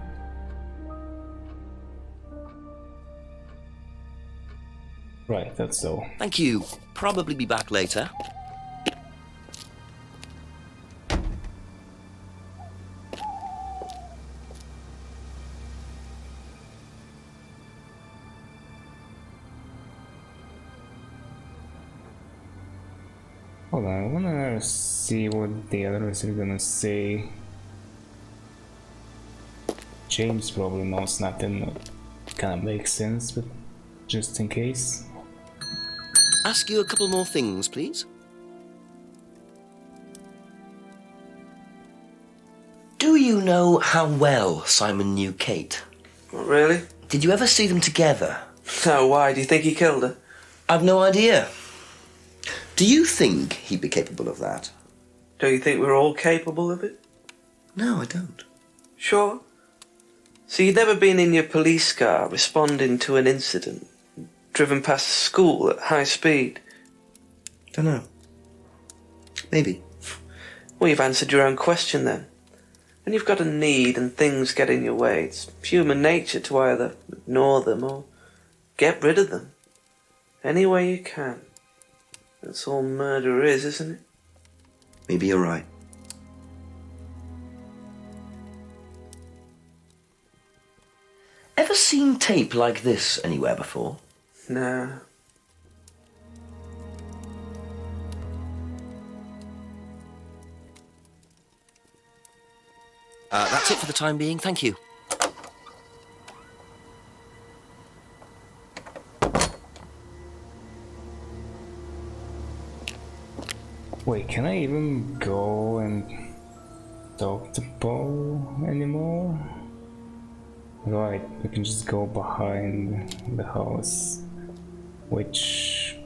Right, that's so. Thank you. Probably be back later. Hold on, I wanna see what the others are gonna say. James probably knows nothing that kinda makes sense, but just in case. Ask you a couple more things, please. Do you know how well Cymon knew Kate? Really? Did you ever see them together? No, why? Do you think he killed her? I've no idea. Do you think he'd be capable of that? Do you think we're all capable of it? No, I don't. Sure. So you'd never been in your police car responding to an incident, driven past a school at high speed? Don't know. Maybe. Well, you've answered your own question then. When you've got a need and things get in your way, it's human nature to either ignore them or get rid of them. Any way you can. That's all murder is, isn't it? Maybe you're right. Ever seen tape like this anywhere before? No. That's it for the time being. Thank you. Wait, can I even go and talk to Paul anymore? Right, we can just go behind the house, which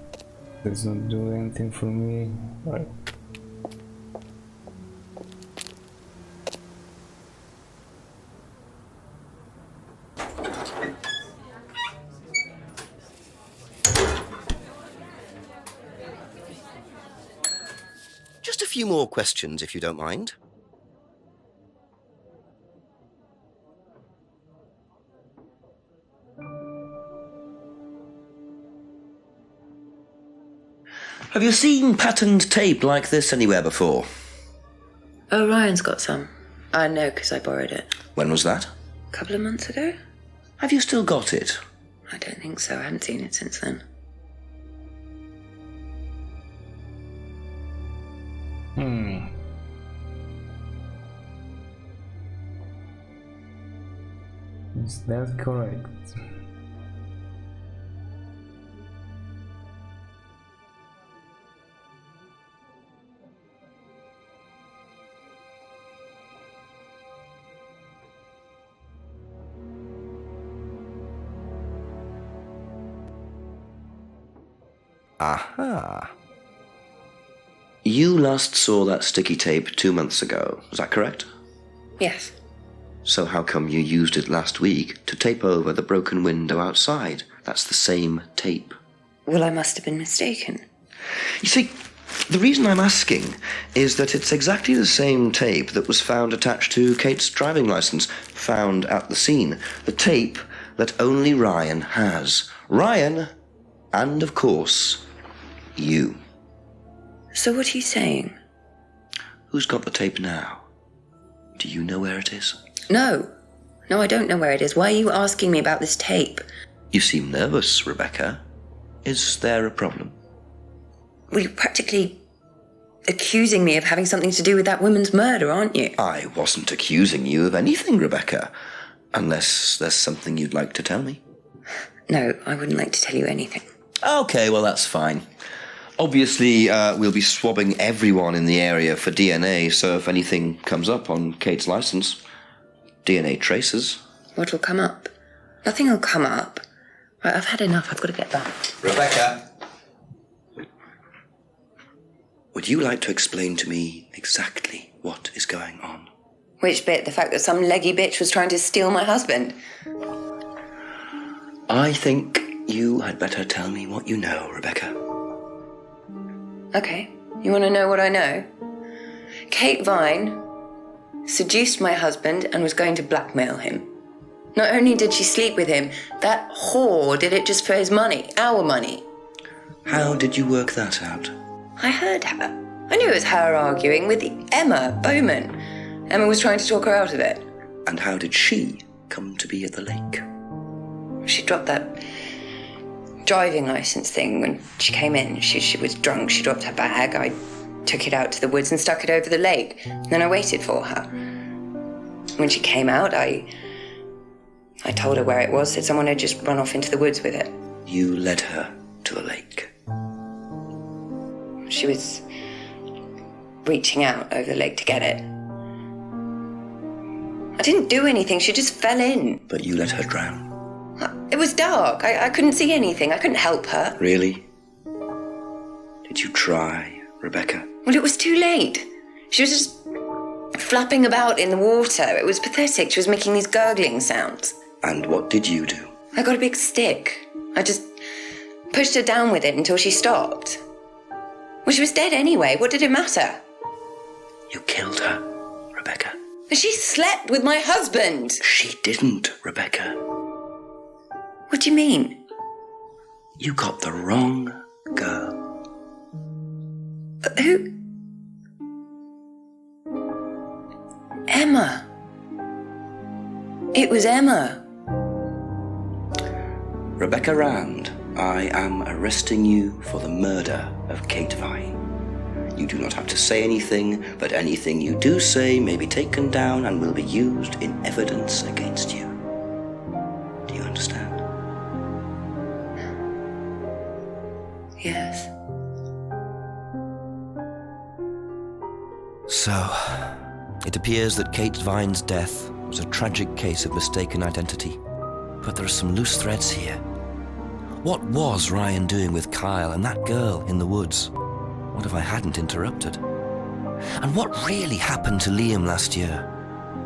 does not do anything for me. Right. Just a few more questions, if you don't mind. Have you seen patterned tape like this anywhere before? Oh, Ryan's got some. I know because I borrowed it. When was that? A couple of months ago? Have you still got it? I don't think so. I haven't seen it since then. Is that correct? Aha. You last saw that sticky tape 2 months ago, is that correct? Yes. So how come you used it last week to tape over the broken window outside? That's the same tape. Well, I must have been mistaken. You see, the reason I'm asking is that it's exactly the same tape that was found attached to Kate's driving license, found at the scene. The tape that only Ryan has. Ryan, and of course, you. So what are you saying? Who's got the tape now? Do you know where it is? No. No, I don't know where it is. Why are you asking me about this tape? You seem nervous, Rebecca. Is there a problem? Well, you're practically accusing me of having something to do with that woman's murder, aren't you? I wasn't accusing you of anything, Rebecca. Unless there's something you'd like to tell me. No, I wouldn't like to tell you anything. Okay, well, that's fine. Obviously, we'll be swabbing everyone in the area for DNA, so if anything comes up on Kate's license, DNA traces. What'll come up? Nothing will come up. Right, I've had enough. I've got to get back. Rebecca! Would you like to explain to me exactly what is going on? Which bit? The fact that some leggy bitch was trying to steal my husband? I think you had better tell me what you know, Rebecca. Okay. You want to know what I know? Kate Vine seduced my husband and was going to blackmail him. Not only did she sleep with him, that whore did it just for his money, our money. How did you work that out? I heard her. I knew it was her arguing with Emma Bowman. Emma was trying to talk her out of it. And how did she come to be at the lake? She dropped that driving license thing when she came in. She was drunk. She dropped her bag. I took it out to the woods and stuck it over the lake. Then I waited for her. When she came out, I told her where it was, said someone had just run off into the woods with it. You led her to a lake. She was reaching out over the lake to get it. I didn't do anything. She just fell in. But you let her drown. It was dark. I couldn't see anything. I couldn't help her. Really? Did you try, Rebecca? Well, it was too late. She was just flapping about in the water. It was pathetic. She was making these gurgling sounds. And what did you do? I got a big stick. I just pushed her down with it until she stopped. Well, she was dead anyway. What did it matter? You killed her, Rebecca. She slept with my husband. She didn't, Rebecca. What do you mean? You got the wrong girl. Who? Emma. It was Emma. Rebecca Rand, I am arresting you for the murder of Kate Vine. You do not have to say anything, but anything you do say may be taken down and will be used in evidence against you. Do you understand? Yes. So, it appears that Kate Vine's death was a tragic case of mistaken identity. But there are some loose threads here. What was Ryan doing with Kyle and that girl in the woods? What if I hadn't interrupted? And what really happened to Liam last year?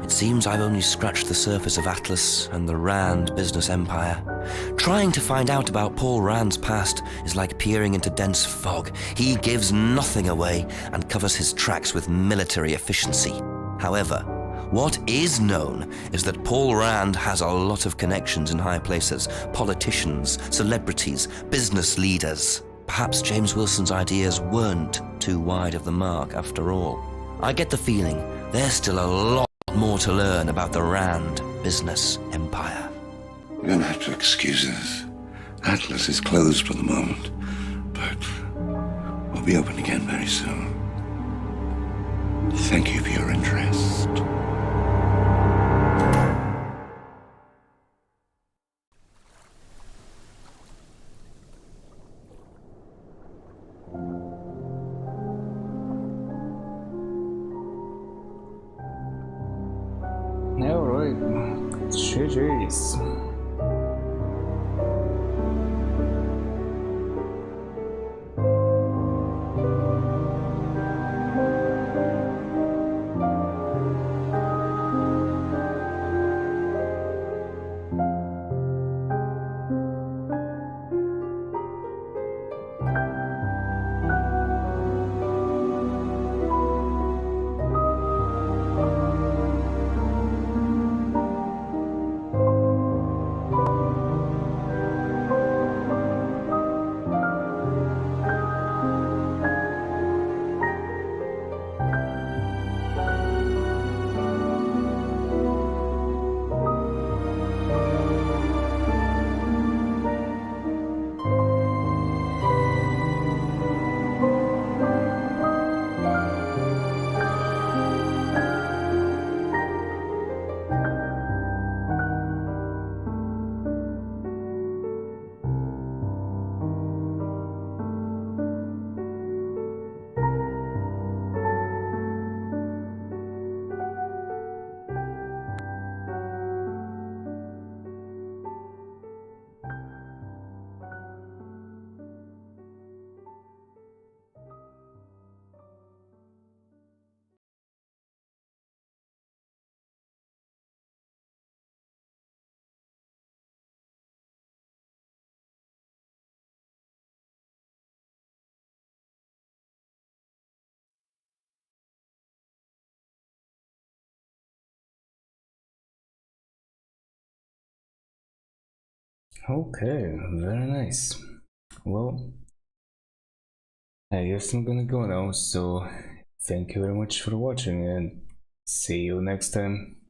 It seems I've only scratched the surface of Atlas and the Rand business empire. Trying to find out about Paul Rand's past is like peering into dense fog. He gives nothing away and covers his tracks with military efficiency. However, what is known is that Paul Rand has a lot of connections in high places, politicians, celebrities, business leaders. Perhaps James Wilson's ideas weren't too wide of the mark after all. I get the feeling there's still a lot more to learn about the Rand business empire. You're going to have to excuse us. Atlas is closed for the moment, but we'll be open again very soon. Thank you for your interest. Alright, GG's. Okay, very nice. Well, I guess I'm gonna go now, so thank you very much for watching and see you next time.